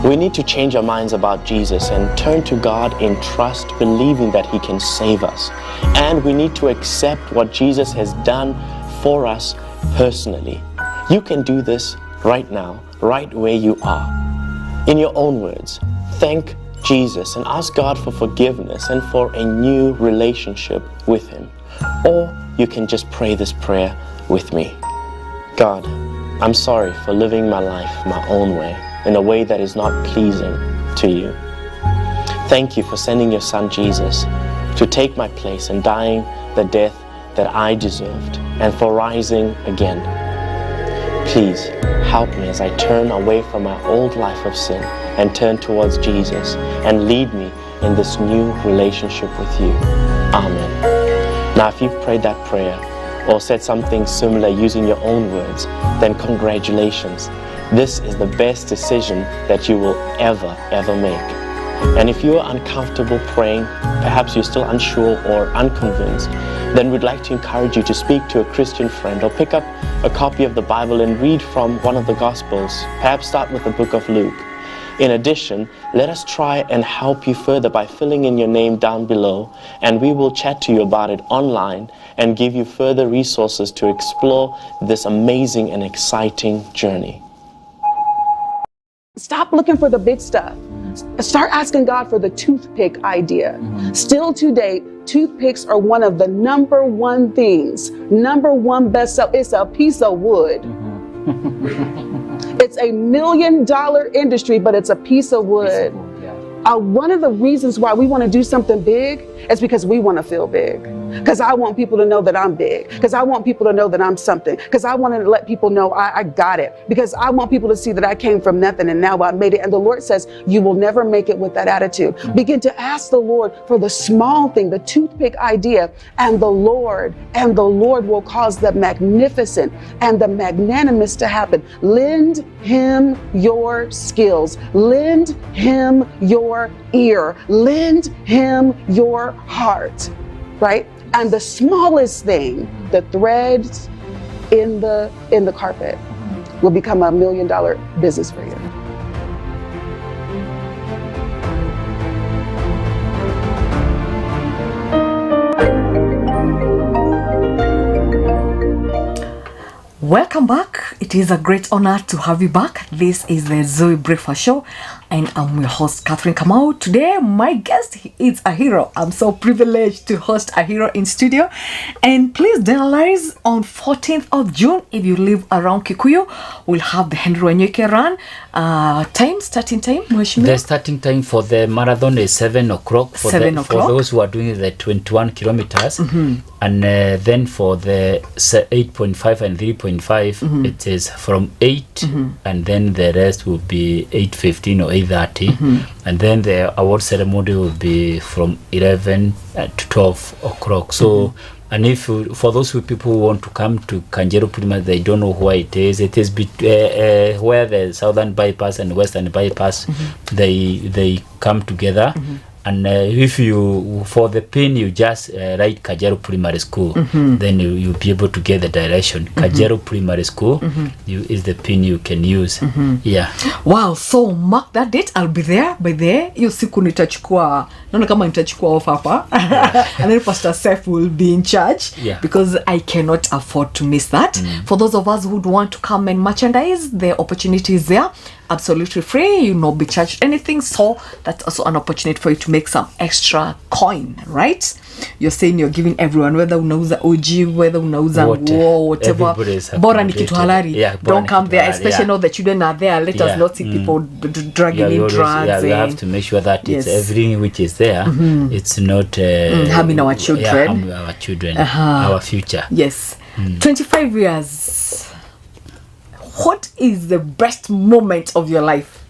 We need to change our minds about Jesus and turn to God in trust, believing that He can save us. And we need to accept what Jesus has done for us personally. You can do this right now, right where you are. In your own words, thank Jesus and ask God for forgiveness and for a new relationship with Him. Or you can just pray this prayer with me. God, I'm sorry for living my life my own way, in a way that is not pleasing to You. Thank You for sending Your Son Jesus to take my place and dying the death that I deserved, and for rising again. Please help me as I turn away from my old life of sin and turn towards Jesus, and lead me in this new relationship with You. Amen. Now, if you've prayed that prayer or said something similar using your own words, then congratulations. This is the best decision that you will ever make. And if you are uncomfortable praying, perhaps you're still unsure or unconvinced, then we'd like to encourage you to speak to a Christian friend or pick up a copy of the Bible and read from one of the Gospels. Perhaps start with the book of Luke. In addition, let us try and help you further by filling in your name down below, and we will chat to you about it online and give you further resources to explore this amazing and exciting journey. Stop looking for the big stuff. Start asking God for the toothpick idea. Still to date, toothpicks are one of the number one things, number one bestseller. It's a piece of wood. It's $1 million industry, but it's a piece of wood. One of the reasons why we want to do something big is because we want to feel big. Because I want people to know that I'm big. Because I want people to know that I'm something. Because I want to let people know I got it. Because I want people to see that I came from nothing and now I made it. And the Lord says, you will never make it with that attitude. Begin to ask the Lord for the small thing, the toothpick idea, and the Lord will cause the magnificent and the magnanimous to happen. Lend him your skills. Lend him your ear. Lend him your heart, right? And the smallest thing, the threads in the carpet, will become $1 million business for you. Welcome back. It is a great honor to have you back. This is the Zoe Breakfast Show, and I'm your host, Catherine Kamau. Today, my guest is a hero. I'm so privileged to host a hero in studio. And please realize on 14th of June, if you live around Kikuyu, we'll have the Henry Wanyoike run. Starting time, Mweshimiwa? The starting time for the marathon is 7 o'clock. For those who are doing the 21 kilometers. And then for the 8.5 and 3.5, it is from 8, and then the rest will be 8:15 or 8:30, and then the award ceremony will be from 11 to 12 o'clock. So, and if for those people who want to come to Kanjeru Prima, they don't know where it is. It is where the southern bypass and western bypass they come together. And if you, for the pin, you just write Kajeru Primary School, then you'll be able to get the direction. Kajeru Primary School is the pin you can use. Yeah. Wow, so mark that date. I'll be there. By there, hiyo siku nitachukua, naona kama nitachukua off hapa. And then Pastor Seth will be in charge, because I cannot afford to miss that. For those of us who would want to come and merchandise, the opportunity is there. Absolutely free, you not be charged anything, so that's also an opportunity for you to make some extra coin, right? You're saying you're giving everyone, whether unauza OG, whether unauza nguo, whatever, bora ni kitu halali. Don't come there, especially now the children are there. Let us not see people dragging in drugs. We have to make sure that it's everything which is there. It's not harming our children, our future. Yes. 25 years. What is the best moment of your life?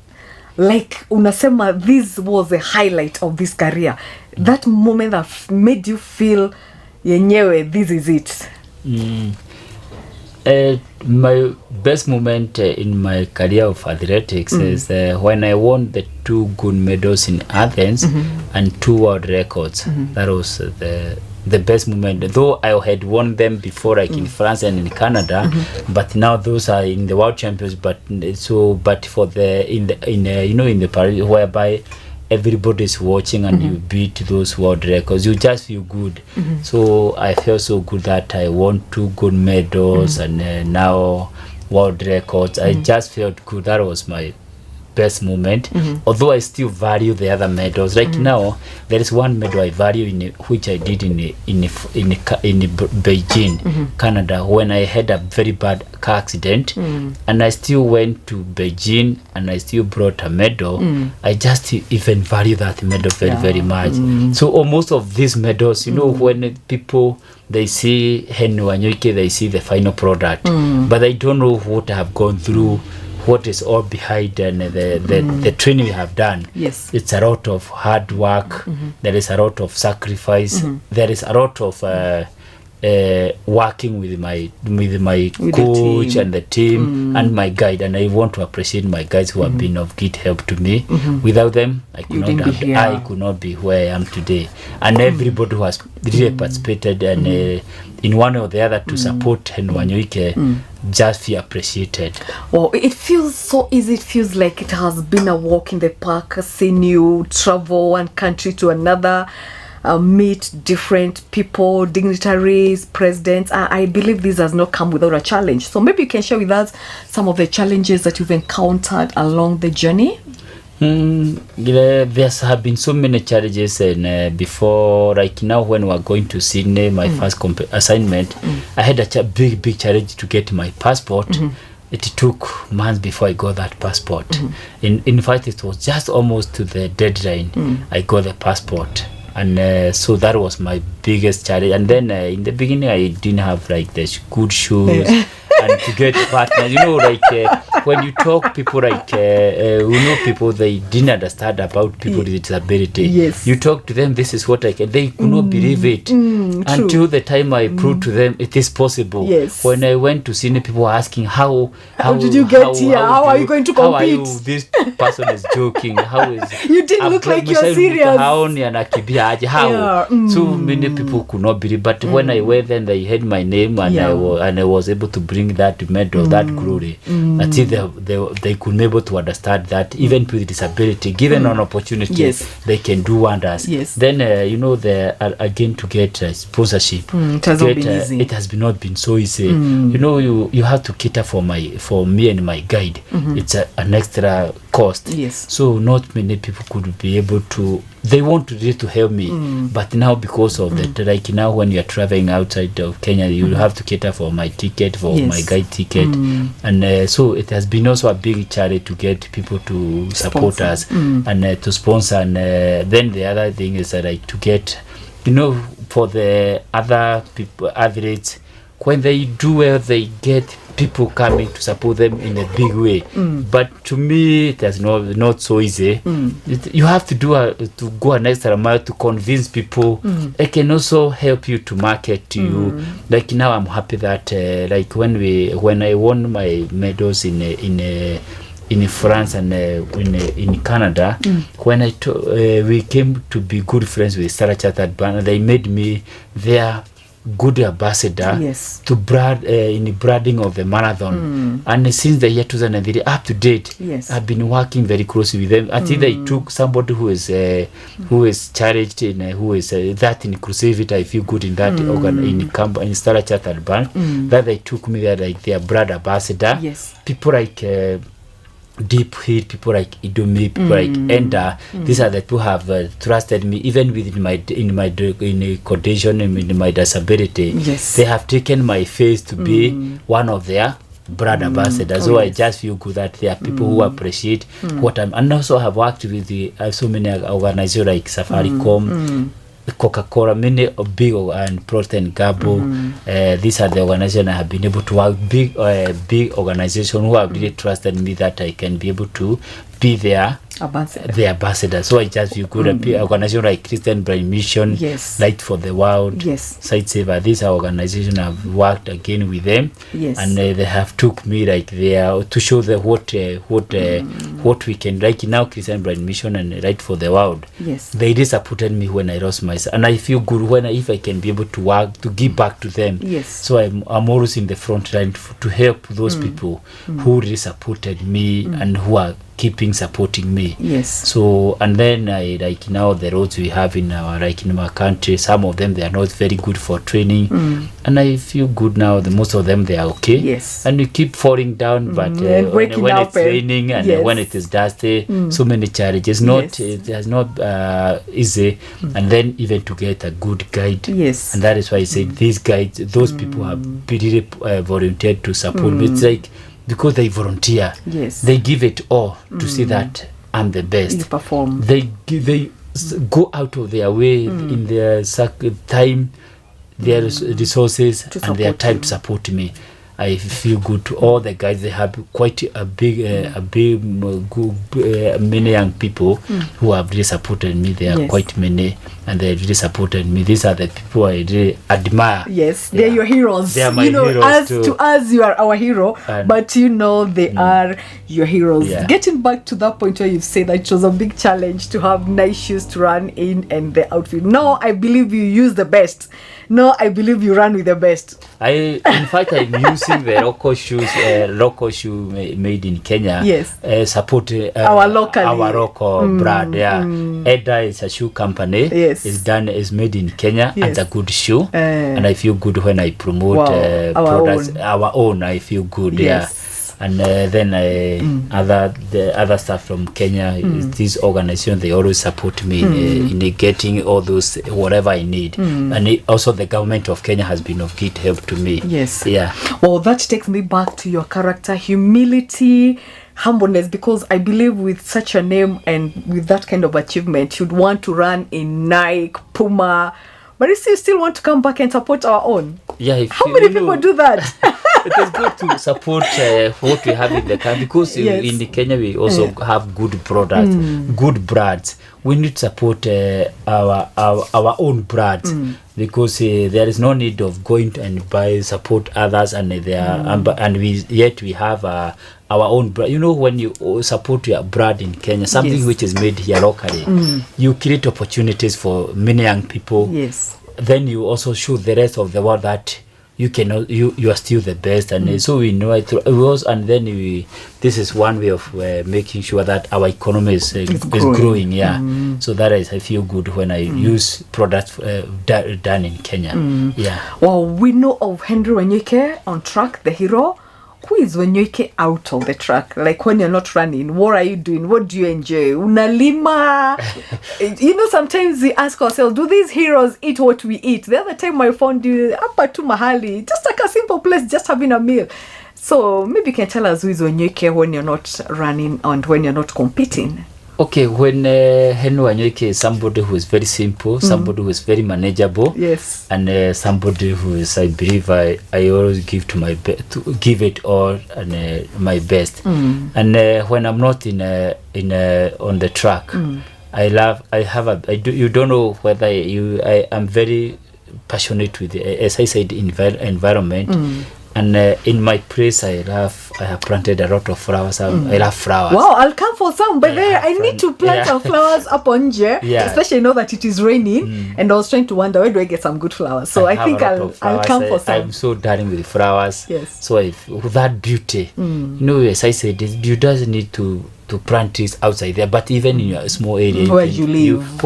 Like, unasema, this was a highlight of this career. That moment that made you feel, yenyewe, this is it. My best moment in my career of athletics is when I won the 2 gold medals in Athens and 2 world records. That was the best moment, though I had won them before, like in France and in Canada, but now those are in the world champions. But for the in the Paris, whereby everybody's watching and you beat those world records, you just feel good. So I felt so good that I won 2 gold medals and now world records. I just felt good. That was my best moment. Although I still value the other medals. Right now, there is one medal I value which I did in Beijing, Canada, when I had a very bad car accident, and I still went to Beijing and I still brought a medal. I just even value that medal very, very much. So most of these medals, when people they see Henry Wanyoike, they see the final product, but they don't know what I have gone through, what is all behind, and the training we have done. Yes, it's a lot of hard work. There is a lot of sacrifice. There is a lot of working with my coach and the team and my guide, and I want to appreciate my guides who have been of great help to me. Without them, I could not be where I am today. And everybody who has really participated and in one or the other to support Henry Wanyoike, just feel appreciated. Well, it feels so easy. It feels like it has been a walk in the park, seeing you travel one country to another, meet different people, dignitaries, presidents. I believe this has not come without a challenge. So maybe you can share with us some of the challenges that you've encountered along the journey. There have been so many challenges, and before, like now when we are going to Sydney, my first assignment, I had a big challenge to get my passport. It took months before I got that passport. In fact, it was just almost to the deadline I got the passport. And so that was my biggest challenge. And then in the beginning, I didn't have like the good shoes and to get partners. You know, like when you talk, people like who know people, they didn't understand about people with disability. Yes. You talk to them, this is what I can. They could not believe it until the time I proved to them it is possible. Yes. When I went to Sydney, people were asking how did you get here? How are you going to compete? How are you? This person is joking. How is you didn't look like you're serious. How? So many people could not believe. But when I went there, they heard my name, and I was able to bring that medal, that glory. I think they could be able to understand that even with disability, given an opportunity, they can do wonders. Then again to get sponsorship. It has not been easy. It has not been so easy. You know, you have to cater for me and my guide. It's an extra cost. So not many people could be able to. They want to help me, but now because of that, like now when you are traveling outside of Kenya, you have to cater for my ticket, for my guide ticket, and so it has been also a big challenge to get people to support us and to sponsor. And then the other thing is like to get, for the other people, athletes, when they do well, they get people coming to support them in a big way. But to me, it is not so easy. You have to to go an extra mile to convince people. It can also help you to market to you. Like now, I'm happy that like when I won my medals in France and in Canada, when we came to be good friends with Sarah Chartered Bank, they made me their good ambassador to brand in the branding of the marathon. And since the year 2003 up to date, I've been working very closely with them. I think they took somebody who is charged in who is that inclusivity. I feel good in that in Stella Chartered Bank that they took me there like their brand ambassador. People like Deep Heat, people like Idomi, people like Enda. These are the people who have trusted me, even within my condition and in my disability. They have taken my face to be one of their brand ambassadors. So I just feel good that there are people who appreciate what I'm. And also have worked with so many organizations like Safaricom, Coca-Cola, many big and Procter & Gamble. These are the organizations I have been able to work big organizations who have really trusted me that I can be able to be their ambassador. So I just feel good. Organizations like Christian Blind Mission, Light for the World, Sight Saver. These are organizations I've worked again with them, and they have took me like there to show the what we can. Like now, Christian Blind Mission and Light for the World. They really supported me when I lost myself, and I feel good if I can be able to work to give back to them. So I'm always in the front line to help those people who really supported me and who are keeping supporting me. So and then I like now the roads we have in our country, some of them they are not very good for training, and I feel good now. Most of them they are okay, and we keep falling down, but when it's raining and when it is dusty, so many challenges. It has not easy, and then even to get a good guide, and that is why I say these guides, those people have really volunteered to support me. It's like because they volunteer, they give it all to see that I'm the best. You perform. They go out of their way in their time, their resources, and their time to support me. I feel good to all the guys. They have quite a big group, many young people who have really supported me. There are quite many, and they really supported me. These are the people I really admire. Yes, they're your heroes. They are my heroes too. To us, you are our hero, but they are your heroes. Yeah. Getting back to that point where you say that it was a big challenge to have nice shoes to run in and the outfit. No, I believe you use the best. No, I believe you run with the best. In fact, I'm using the local shoe made in Kenya. Yes. Support our local brand. Yeah. Edda is a shoe company. Yes. It's made in Kenya. Yes. It's a good shoe, and I feel good when I promote products. Our own. I feel good. Yes. Yeah. And then the other stuff from Kenya, this organization, they always support me in getting all those whatever I need. And also the government of Kenya has been of great help to me. Yes. Yeah. Well, that takes me back to your character, humility, humbleness, because I believe with such a name and with that kind of achievement, you'd want to run in Nike, Puma, but you still want to come back and support our own. Yeah. How many people do that? It is good to support what we have in the country, because in the Kenya we also have good products, good brands. We need to support our own brands, because there is no need of going and support others, and we have our own brand. When you support your brand in Kenya, something which is made here locally, you create opportunities for many young people. Yes. Then you also show the rest of the world that you are still the best, and so we know it was. And then this is one way of making sure that our economy is growing. Yeah. So that is, I feel good when I use products done in Kenya. Yeah. Well, we know of Henry Wanyoike on track, the hero. Who is Wanyoike out of the track? Like when you're not running, what are you doing? What do you enjoy? Unalima. Sometimes we ask ourselves, do these heroes eat what we eat? The other time I found you up to Mahali, just like a simple place, just having a meal. So maybe you can tell us who is Wanyoike when you're not running and when you're not competing. Okay, when Henry Wanyoike is somebody who is very simple, somebody who is very manageable, yes, and somebody who is, I believe, I always give to my give it all and my best. And when I'm not on the track, you don't know whether I'm very passionate with, as I said, environment. And in my place, I have planted a lot of flowers. I love flowers. Wow, I'll come for some. But I need to plant some flowers up on here, especially now that it is raining. And I was trying to wonder, where do I get some good flowers? So I think I'll come for some. I'm so darling with flowers. Yes. So with that beauty, as I said, you doesn't need to plant trees outside there, but even in your small area where you live,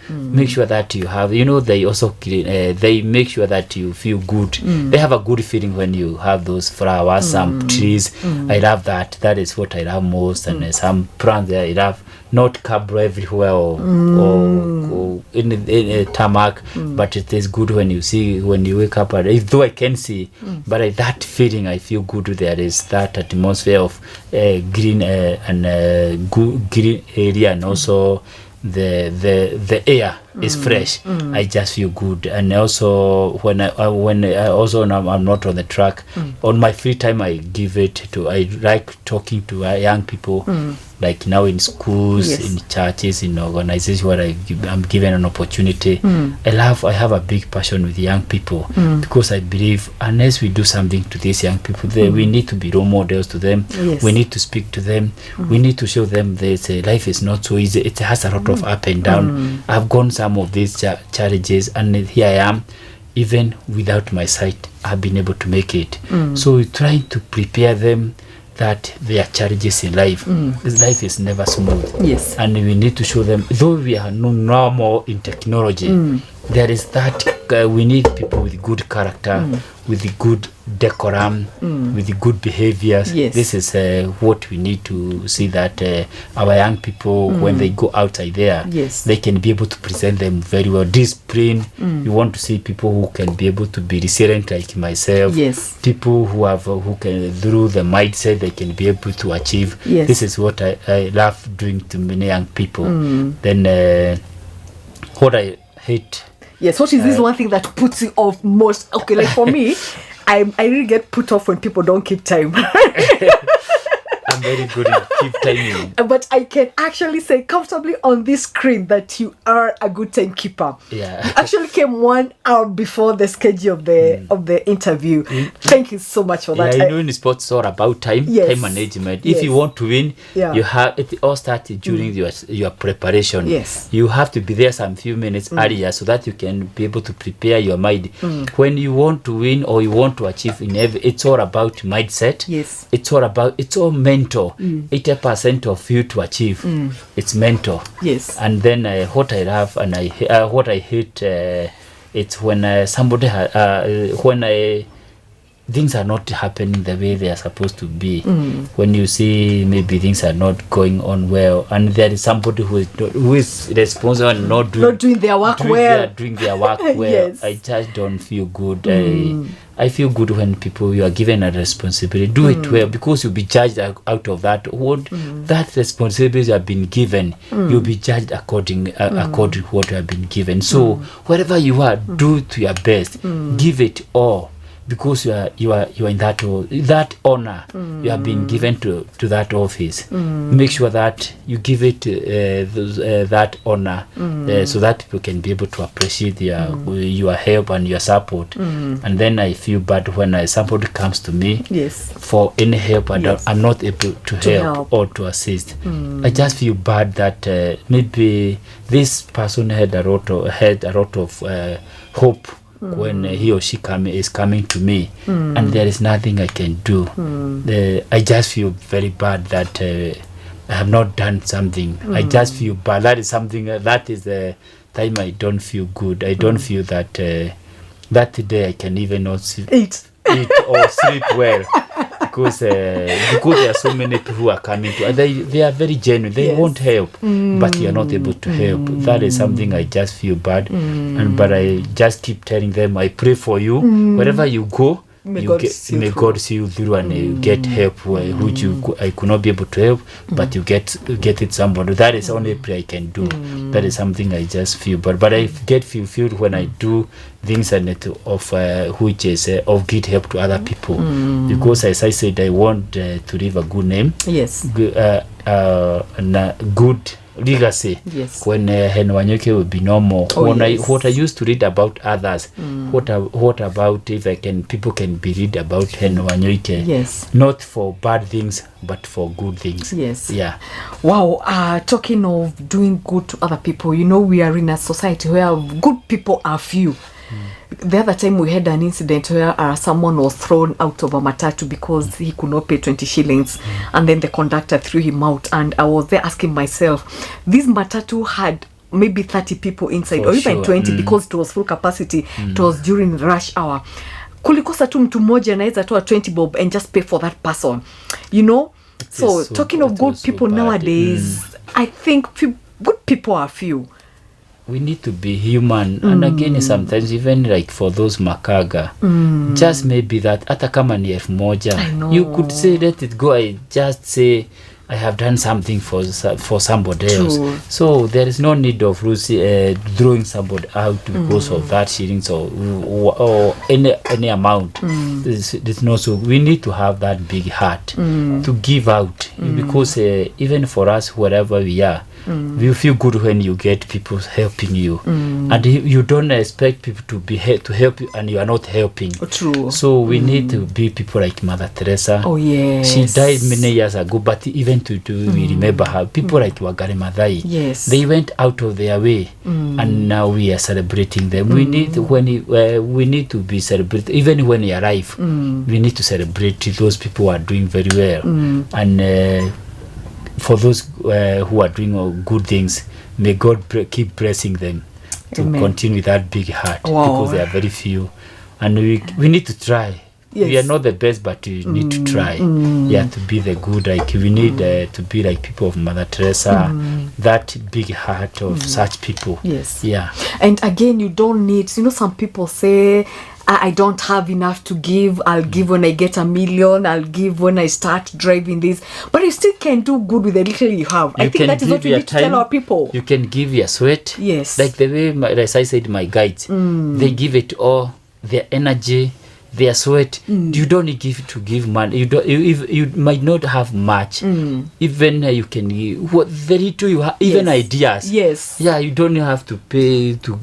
make sure that you have, they also they make sure that you feel good. They have a good feeling when you have those flowers, some trees. I love that. That is what I love most. And some plants there, I love not cover everywhere or in a tarmac, but it is good when you wake up, though I can see, but that feeling, I feel good. There is that atmosphere of green and good green area, and also the air is fresh. I just feel good. And also when I'm not on the track, on my free time I like talking to young people, like now in schools, in churches, in organizations where I'm given an opportunity. I have a big passion with young people, because I believe unless we do something to these young people, we need to be role models to them. We need to speak to them. We need to show them that life is not so easy. It has a lot of up and down. I've gone some of these challenges, and here I am. Even without my sight, I've been able to make it. So we're trying to prepare them that there are challenges in life. Life is never smooth. Yes. And we need to show them, though we are no normal in technology, there is that we need people with good character, with the good decorum, with the good behaviors. This is what we need to see, that our young people, when they go outside there, they can be able to present them very well. Discipline. You want to see people who can be able to be resilient like myself. People who can, through the mindset, they can be able to achieve. This is what I love doing to many young people. Then what I hate. Yes, what is this one thing that puts you off most? Okay, like for me, I really get put off when people don't keep time. I'm very good at keep timing. But I can actually say comfortably on this screen that you are a good timekeeper. Yeah. You actually came 1 hour before the schedule of the interview. Thank you so much for that. Yeah, in sports, it's all about time, time management. If you want to win, you have it all started during your preparation. Yes. You have to be there some few minutes earlier so that you can be able to prepare your mind. When you want to win or you want to achieve it's all about mindset. Yes. It's all mental. 80% of you to achieve. It's mental. Yes. And then what I love and what I hate, it's when somebody when things are not happening the way they are supposed to be. When you see maybe things are not going on well, and there is somebody who is responsible and not doing their work doing their work well. Yes. I just don't feel good. I feel good when you are given a responsibility, do it well, because you'll be judged out of that. That responsibility you have been given, you'll be judged according to what you have been given. So wherever you are, do to your best, give it all. Because you are in that honor you have been given to that office. Make sure that you give it that honor so that people can be able to appreciate your help and your support. And then I feel bad when somebody comes to me for any help and I'm not able to help or to assist. I just feel bad that maybe this person had a lot of hope when he or she is coming to me, and there is nothing I can do. I just feel very bad that I have not done something. I just feel bad. That is something that is the time I don't feel good. I don't feel that that day I can even not eat or sleep well. Because there are so many people who are coming to they are very genuine. They want help, but you are not able to help. That is something I just feel bad. But I just keep telling them, I pray for you. Wherever you go, may God see you through and you get help which I could not be able to help, but you get it somebody. That is only prayer I can do. That is something I just feel. But I get fulfilled when I do things which is of good help to other people, because as I said, I want to leave a good name. Yes. And a good legacy. Yes. When Henry Wanyoike will be no more. What I used to read about others, what about if people can be read about Henry Wanyoike? Yes. Not for bad things, but for good things. Yes. Yeah. Wow. Talking of doing good to other people, we are in a society where good people are few. The other time we had an incident where someone was thrown out of a matatu because he could not pay 20 shillings, and then the conductor threw him out. And I was there asking myself, this matatu had maybe 30 people inside, or even 20 because it was full capacity. It was during rush hour. Kulikosa tu mtu mmoja anaweza toa 20 bob and just pay for that person, So talking of good people nowadays, I think good people are few. We need to be human. And again, sometimes even like for those makaga, just maybe that hata kama ni 1,000, you could say let it go. I just say I have done something for somebody else. So there is no need of throwing somebody out because of that shillings or any amount. There's no, so we need to have that big heart to give out, because even for us, wherever we are, you feel good when you get people helping you, and you don't expect people to help you, and you are not helping. True. So we need to be people like Mother Teresa. Oh yes. She died many years ago, but even we remember her. People like Wangari Maathai. Yes. They went out of their way, and now we are celebrating them. We need we need to be celebrated even when they arrive. We need to celebrate those people who are doing very well, and. For those who are doing good things, may God keep blessing them to continue with that big heart, because they are very few, and we need to try. Yes. We are not the best, but we need to try. To be the good. Like we need to be like people of Mother Teresa, that big heart of such people. Yes. Yeah. And again, you don't need. Some people say, I don't have enough to give. I'll give when I get 1 million. I'll give when I start driving this. But you still can do good with the little you have. I think that is what we need to tell our people. You can give your sweat. Yes. Like the way, as I said, my guides, they give it all, their energy, their sweat. You don't need give money. You might not have much. Even you can give what the little you have, even ideas. Yes. Yeah, you don't have to pay to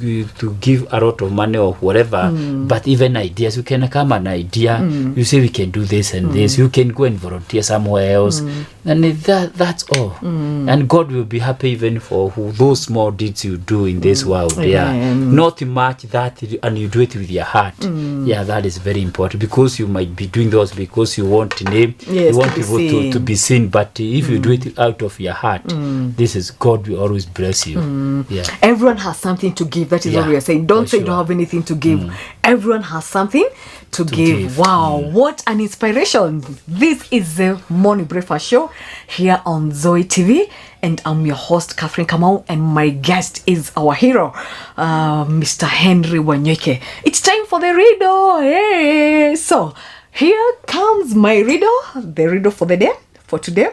give a lot of money or whatever. But even ideas, you can come an idea. You say we can do this and this. You can go and volunteer somewhere else, and that's all. And God will be happy even for those small deeds you do in this world. Yeah, not much that, and you do it with your heart. Yeah, that is very important, because you might be doing those because you want to name, you want people to be seen. But if you do it out of your heart, this is God will always bless you. Yeah, everyone has something to give. That is what we are saying. Don't say you don't have anything to give. Everyone has something to give. Wow, what an inspiration. This is the Morning Breakfast Show here on Zoe TV, and I'm your host, Catherine Kamau, and my guest is our hero, Mr. Henry Wanyoike. It's time for the riddle. Hey. So here comes my riddle, the riddle for the day, for today.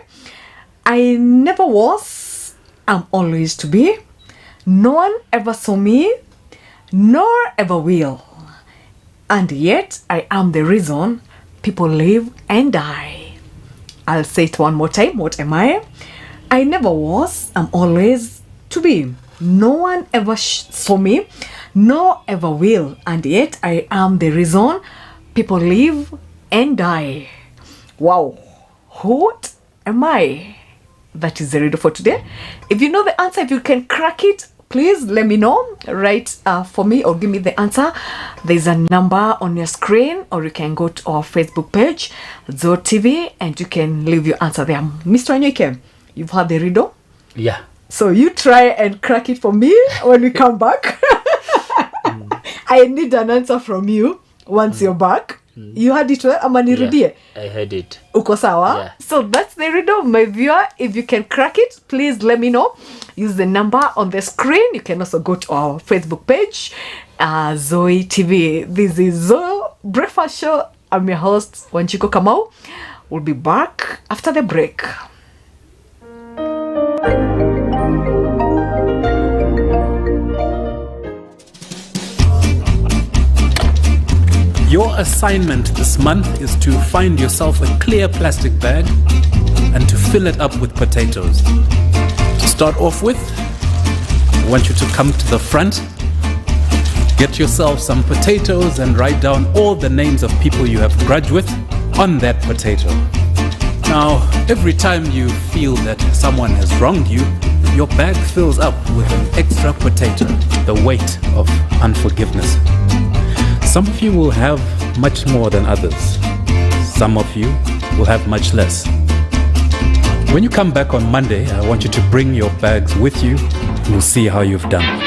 I never was, I'm always to be. No one ever saw me, nor ever will. And yet I am the reason people live and die. I'll say it one more time. What am I? I never was, I'm always to be. No one ever saw me, nor ever will. And yet I am the reason people live and die. Wow. What am I? That is the riddle for today. If you know the answer, if you can crack it, please let me know. Write for me or give me the answer. There's a number on your screen, or you can go to our Facebook page, Zoe TV, and you can leave your answer there. Mr. Wanyoike, you've heard the riddle? Yeah. So you try and crack it for me when we come back. I need an answer from you once you're back. You heard it well? Yeah, I heard it. Uko sawa? Yeah. So that's the riddle, my viewer. If you can crack it, please let me know. Use the number on the screen. You can also go to our Facebook page, Zoe TV. This is Zoe Breakfast Show. I'm your host, Wanjiku Kamau. We'll be back after the break. Your assignment this month is to find yourself a clear plastic bag and to fill it up with potatoes. To start off with, I want you to come to the front, get yourself some potatoes and write down all the names of people you have grudged with on that potato. Now, every time you feel that someone has wronged you, your bag fills up with an extra potato, the weight of unforgiveness. Some of you will have much more than others. Some of you will have much less. When you come back on Monday, I want you to bring your bags with you. We'll see how you've done.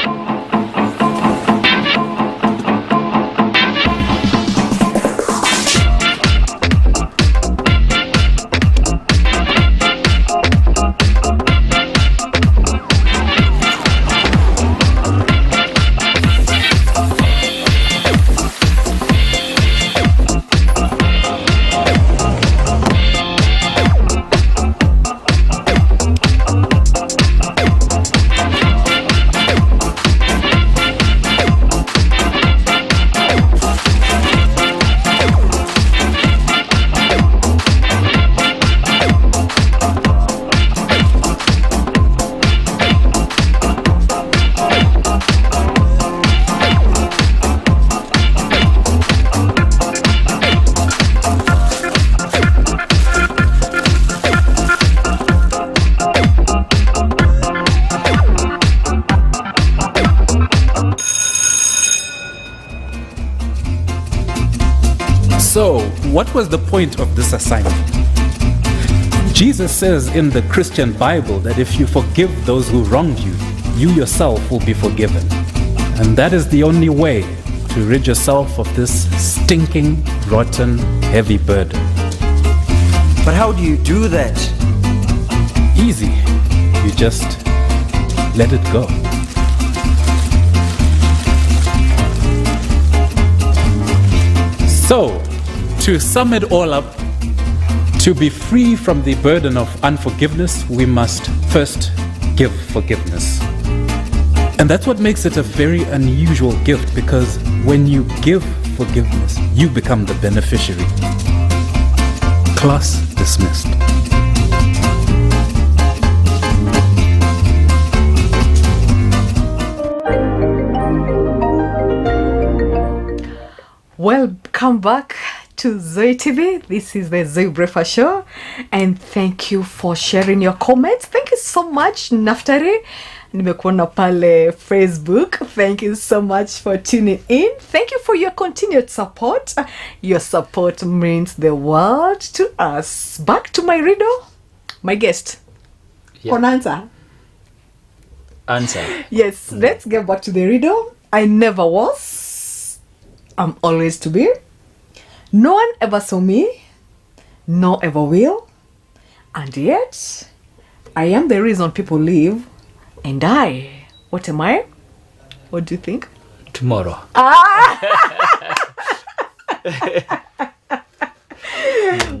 So, what was the point of this assignment? Jesus says in the Christian Bible that if you forgive those who wronged you, you yourself will be forgiven. And that is the only way to rid yourself of this stinking, rotten, heavy burden. But how do you do that? Easy. You just let it go. So, to sum it all up, to be free from the burden of unforgiveness, we must first give forgiveness. And that's what makes it a very unusual gift, because when you give forgiveness, you become the beneficiary. Class dismissed. Welcome back to Zoe TV. This is the Zoe Breakfast show, and thank you for sharing your comments. Thank you so much, Naftari. Nimekuona pale Facebook. Thank you so much for tuning in. Thank you for your continued support. Your support means the world to us. Back to my riddle. My guest. Yeah. Answer. Answer. Yes, let's get back to the riddle. I never was. I'm always to be. No one ever saw me. No ever will. And yet, I am the reason people live. And I, what am I? What do you think? Tomorrow.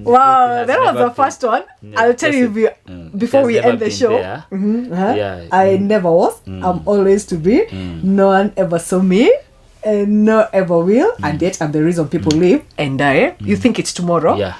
Wow, that was the first one. I'll tell you before we end the show. Yeah. I never was. I'm always to be. No one ever saw me. And no ever will. And yet I'm the reason people live. And I, you think it's tomorrow? Yeah.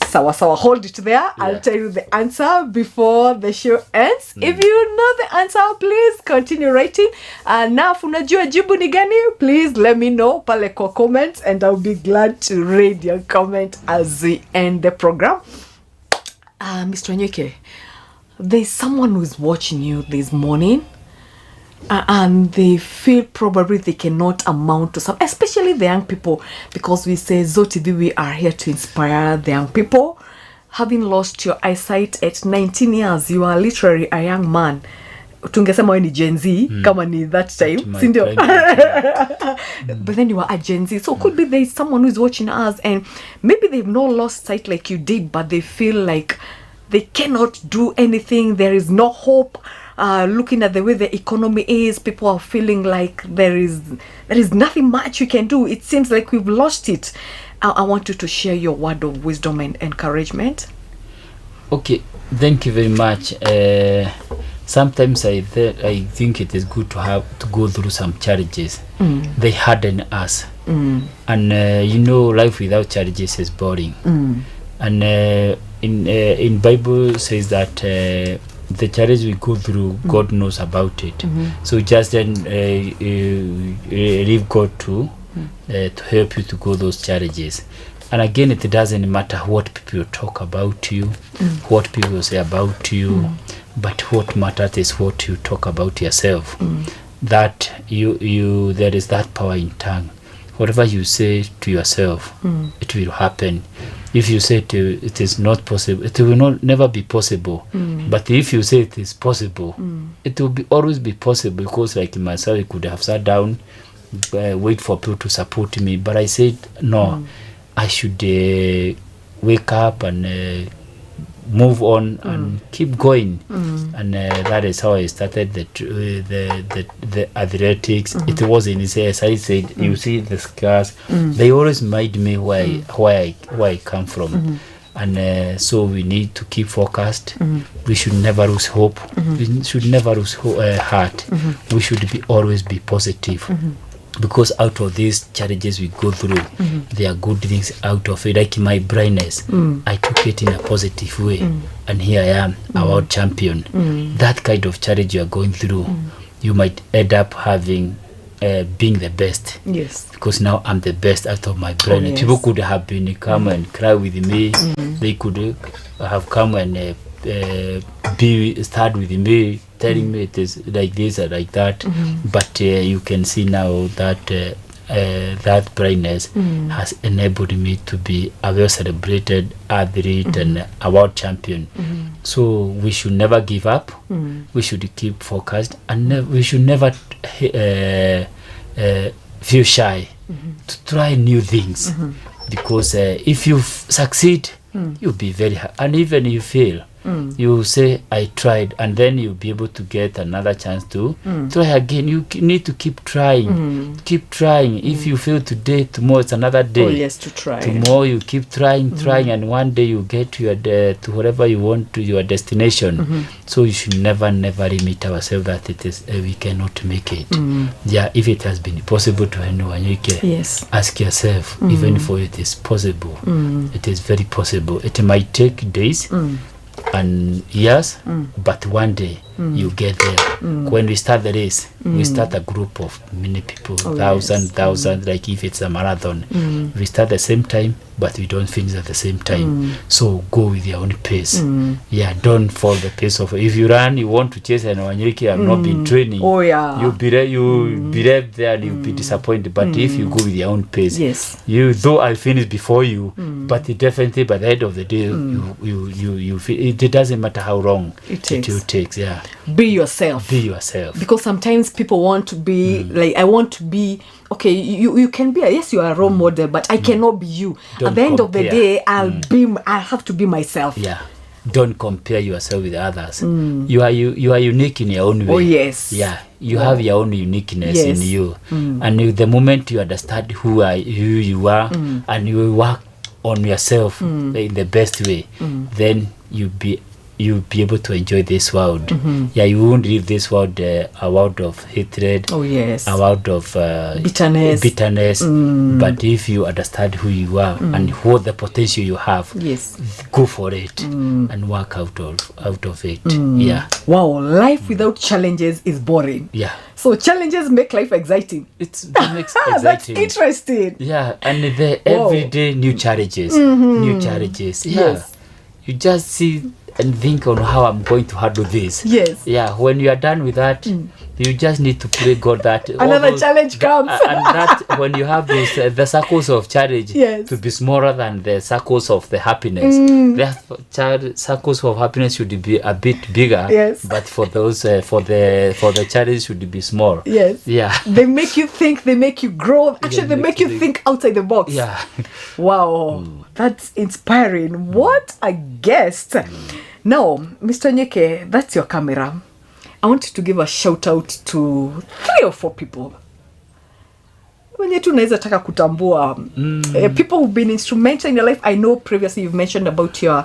Sawa, hold it there. I'll tell you the answer before the show ends. If you know the answer, please continue writing. Na unajua jibu ni gani? Please let me know pale kwa comments, and I'll be glad to read your comment as we end the program. Mr. Wanyoike, there's someone who's watching you this morning, and they feel probably they cannot amount to some, especially the young people, because we say Zoe TV, we are here to inspire the young people. Having lost your eyesight at 19 years, you are literally a young man. Tungesema wewe ni Gen Z, kama ni that time, sindio? But then you are a Gen Z, so could be there is someone who's watching us, and maybe they've not lost sight like you did, but they feel like they cannot do anything. There is no hope. Looking at the way the economy is, people are feeling like there is nothing much you can do. It seems like we've lost it. I want you to share your word of wisdom and encouragement. Okay, thank you very much. Sometimes I think it is good to go through some challenges. They harden us, and life without challenges is boring. And in Bible says that. The challenge we go through, God knows about it. So just then leave God to help you to go those challenges. And again, it doesn't matter what people talk about you, what people say about you, but what matters is what you talk about yourself. That there is that power in tongue. Whatever you say to yourself, it will happen. If you say it is not possible, it will never be possible. But if you say it is possible, it will always be possible, because like myself, I could have sat down, wait for people to support me. But I said, no, I should wake up and move on and keep going. And that is how I started the athletics. It was in his, as I said, you see the scars, they always remind me where I come from. And so we need to keep focused. We should never lose hope. We should never lose heart. We should always be positive. Because out of these challenges we go through, there are good things out of it. Like my blindness, I took it in a positive way, and here I am, a world champion. That kind of challenge you are going through, you might end up having being the best. Yes. Because now I'm the best out of my blindness. People could have been come and cry with me. They could have come and start with me, telling me it is like this or like that. But you can see now that that blindness has enabled me to be a well celebrated athlete and a world champion. So we should never give up. We should keep focused, and we should never feel shy to try new things. Because if you succeed, you'll be very happy. And even if you fail, You say, I tried, and then you'll be able to get another chance to try again. You need to keep trying. Keep trying. If you fail today, tomorrow it's another day. Oh, yes, to try. Tomorrow you keep trying, and one day you get to to wherever you want, to your destination. So you should never limit ourselves that it is we cannot make it. Yeah, if it has been possible to Henry Wanyoike, yes, ask yourself, even for it is possible. It is very possible. It might take days and years, but one day you get there. When we start the race, we start a group of many people, thousands, like if it's a marathon. We start the same time, but we don't finish at the same time. So go with your own pace. Yeah, don't follow the pace of. If you run, you want to chase, and Wanyoike have not been training. Oh yeah, you'll be left there and you'll be disappointed. But if you go with your own pace, yes, though I'll finish before you, but definitely by the end of the day, you it doesn't matter how long it takes. Yeah, be yourself. Be yourself. Because sometimes people want to be like, I want to be. Okay, you can be yes, you are a role model, but I cannot be you. At the end of the day, I'll have to be myself. Yeah, don't compare yourself with others. You are unique in your own way. Oh yes. Yeah, you have your own uniqueness in you, and the moment you understand who you are, and you work on yourself in the best way, then you'll be able to enjoy this world. Yeah, you won't leave this world a world of hatred. Oh yes, a world of bitterness. But if you understand who you are and what the potential you have, yes, go for it and work out of it. Yeah. Wow, life without challenges is boring. Yeah. So challenges make life exciting. It makes exciting. That's interesting. Yeah, and the everyday new challenges. New challenges. Yeah. Yes. You just see and think on how I'm going to handle this. Yes. Yeah, when you are done with that, you just need to pray God that another challenge comes. And that when you have those the circles of challenge to be smaller than the circles of the happiness. The circles of happiness should be a bit bigger. Yes. But for those for the challenge should be small. Yes. Yeah. They make you think. They make you grow. Actually, they make you think outside the box. Yeah. Wow, that's inspiring. What a guest. Now, Mr. Wanyoike, that's your camera. I want you to give a shout out to 3 or 4 people. Wenye tu unaweza taka kutambua people who've been instrumental in your life. I know previously you've mentioned about your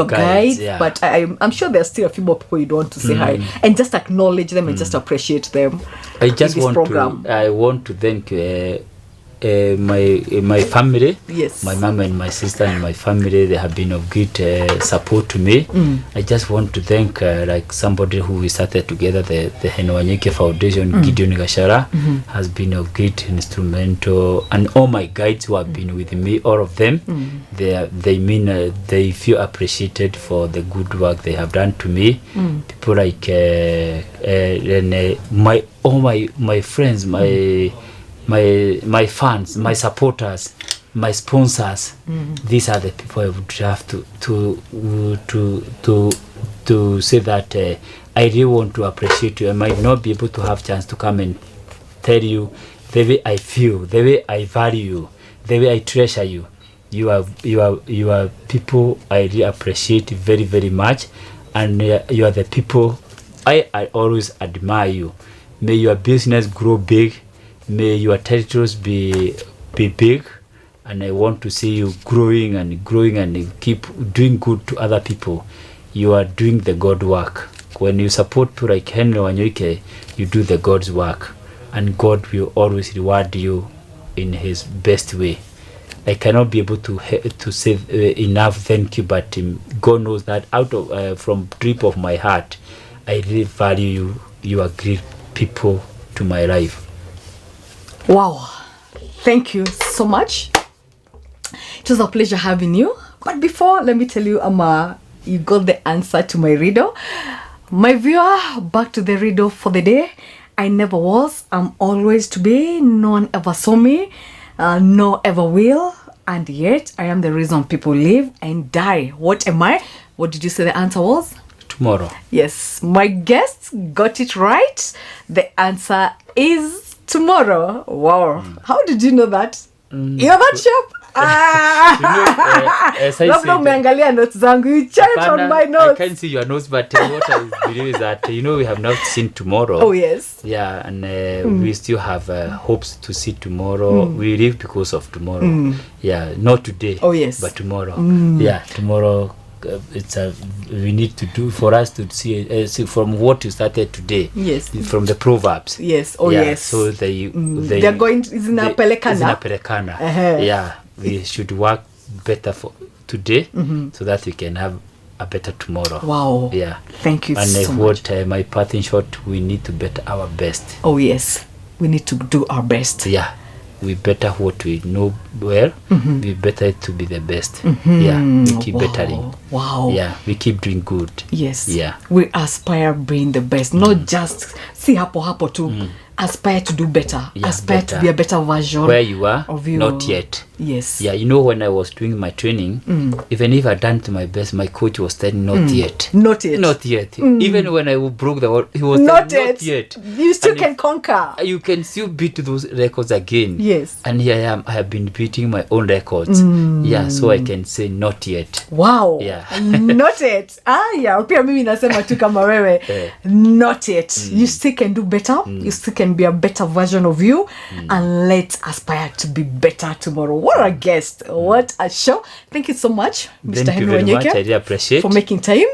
guides, but I'm sure there's still a few more people you don't want to say hi and just acknowledge them and just appreciate them. I want to thank my family, yes, my mom and my sister and my family. They have been of great support to me. I just want to thank like somebody who we started together, the Henry Wanyoike Foundation. Gideon Gashara has been of great instrumental, and all my guides who have been with me, all of them, they feel appreciated for the good work they have done to me. People like my friends, my fans, my supporters, my sponsors. These are the people I would have to say that I really want to appreciate you. I might not be able to have chance to come and tell you the way I feel, the way I value you, the way I treasure you. You are people I really appreciate very, very much, and you are the people I always admire you. May your business grow big. May your territories be big, and I want to see you growing and keep doing good to other people. You are doing the God work. When you support people like Henry Wanyoike, you do the God's work, and God will always reward you in His best way. I cannot be able to say enough thank you, but God knows that out of from deep of my heart, I really value you. You are great people to my life. Wow, thank you so much. It was a pleasure having you. But before, let me tell you, you got the answer to my riddle. My viewer, back to the riddle for the day. I never was, I'm always to be. No one ever saw me, no ever will. And yet, I am the reason people live and die. What am I? What did you say the answer was? Tomorrow. Yes, my guests got it right. The answer is tomorrow. Wow. How did you know that? You're that sharp. Labda umeangalia notes zangu. You checked on my notes. I can't see your notes, but what I believe is that, we have not seen tomorrow. Oh, yes. Yeah, and we still have hopes to see tomorrow. We live because of tomorrow. Yeah, not today. Oh, yes. But tomorrow. Yeah, tomorrow. We need to do for us to see from what you started today. Yes. From the Proverbs. Yes. Oh, yes. So they're going to Pelekana. Yeah. We should work better for today so that we can have a better tomorrow. Wow. Yeah. Thank you so much. My part in short, we need to better our best. Oh, yes. We need to do our best. Yeah. We better what we know well. We better to be the best. Yeah, we keep bettering. Wow. Yeah, we keep doing good. Yes. Yeah. We aspire being the best, not just see hapo to aspire to do better. Yeah, aspire to be a better version. Where you are, of you. not yet. Yes. Yeah, when I was doing my training, even if I done to my best, my coach was telling not yet. Not yet. Not yet. Even when I broke the world, he was telling not yet. You still can conquer. You can still beat those records again. Yes. And here I am. I have been beating my own records. Yeah, so I can say not yet. Wow. Yeah. Not yet. Yeah. Pia mimi nasema tu kama wewe. Not yet. You still can do better. You still can be a better version of you. And let's aspire to be better tomorrow. What a guest. What a show. Thank you so much, Mr. Henry Wanyoike. I really appreciate for making time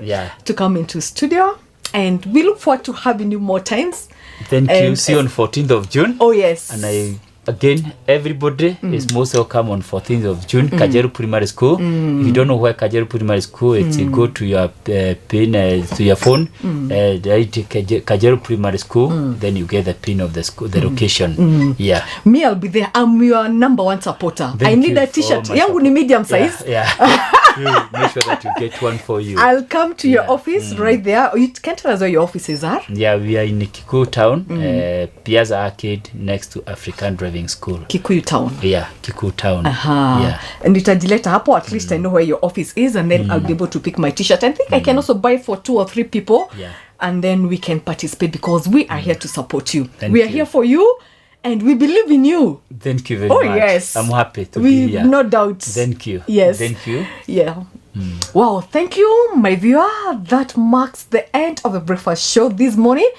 to come into studio. And we look forward to having you more times. Thank you. See you on 14th of June. Oh, yes. And again, everybody is most welcome on 14th of June, Kajeru Primary School. If you don't know where Kajeru Primary School is, go to your pin, to your phone, Kajeru Primary School, then you get the pin of the school, the location. Yeah. Me, I'll be there. I'm your number one supporter. I need a t-shirt. Yangu ni medium size. Yeah. Make sure that you get one for you. I'll come to your office right there. You can tell us where your offices are. Yeah, we are in Kikuyu Town, Piazza Arcade, next to African Driving School. Kikuyu Town. Yeah, Kikuyu Town. Yeah. And itajileta hapo, at least I know where your office is, and then I'll be able to pick my t-shirt. I think I can also buy for 2 or 3 people. Yeah. And then we can participate because we are here to support you. Thank we are here for you. And we believe in you. Thank you very much. Oh, yes. I'm happy to be here. No doubt. Thank you. Yes. Thank you. Yeah. Wow. Thank you, my viewer. That marks the end of the breakfast show this morning.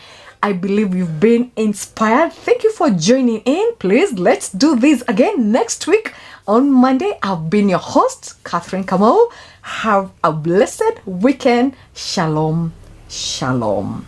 I believe you've been inspired. Thank you for joining in. Please, let's do this again next week on Monday. I've been your host, Catherine Kamau. Have a blessed weekend. Shalom. Shalom.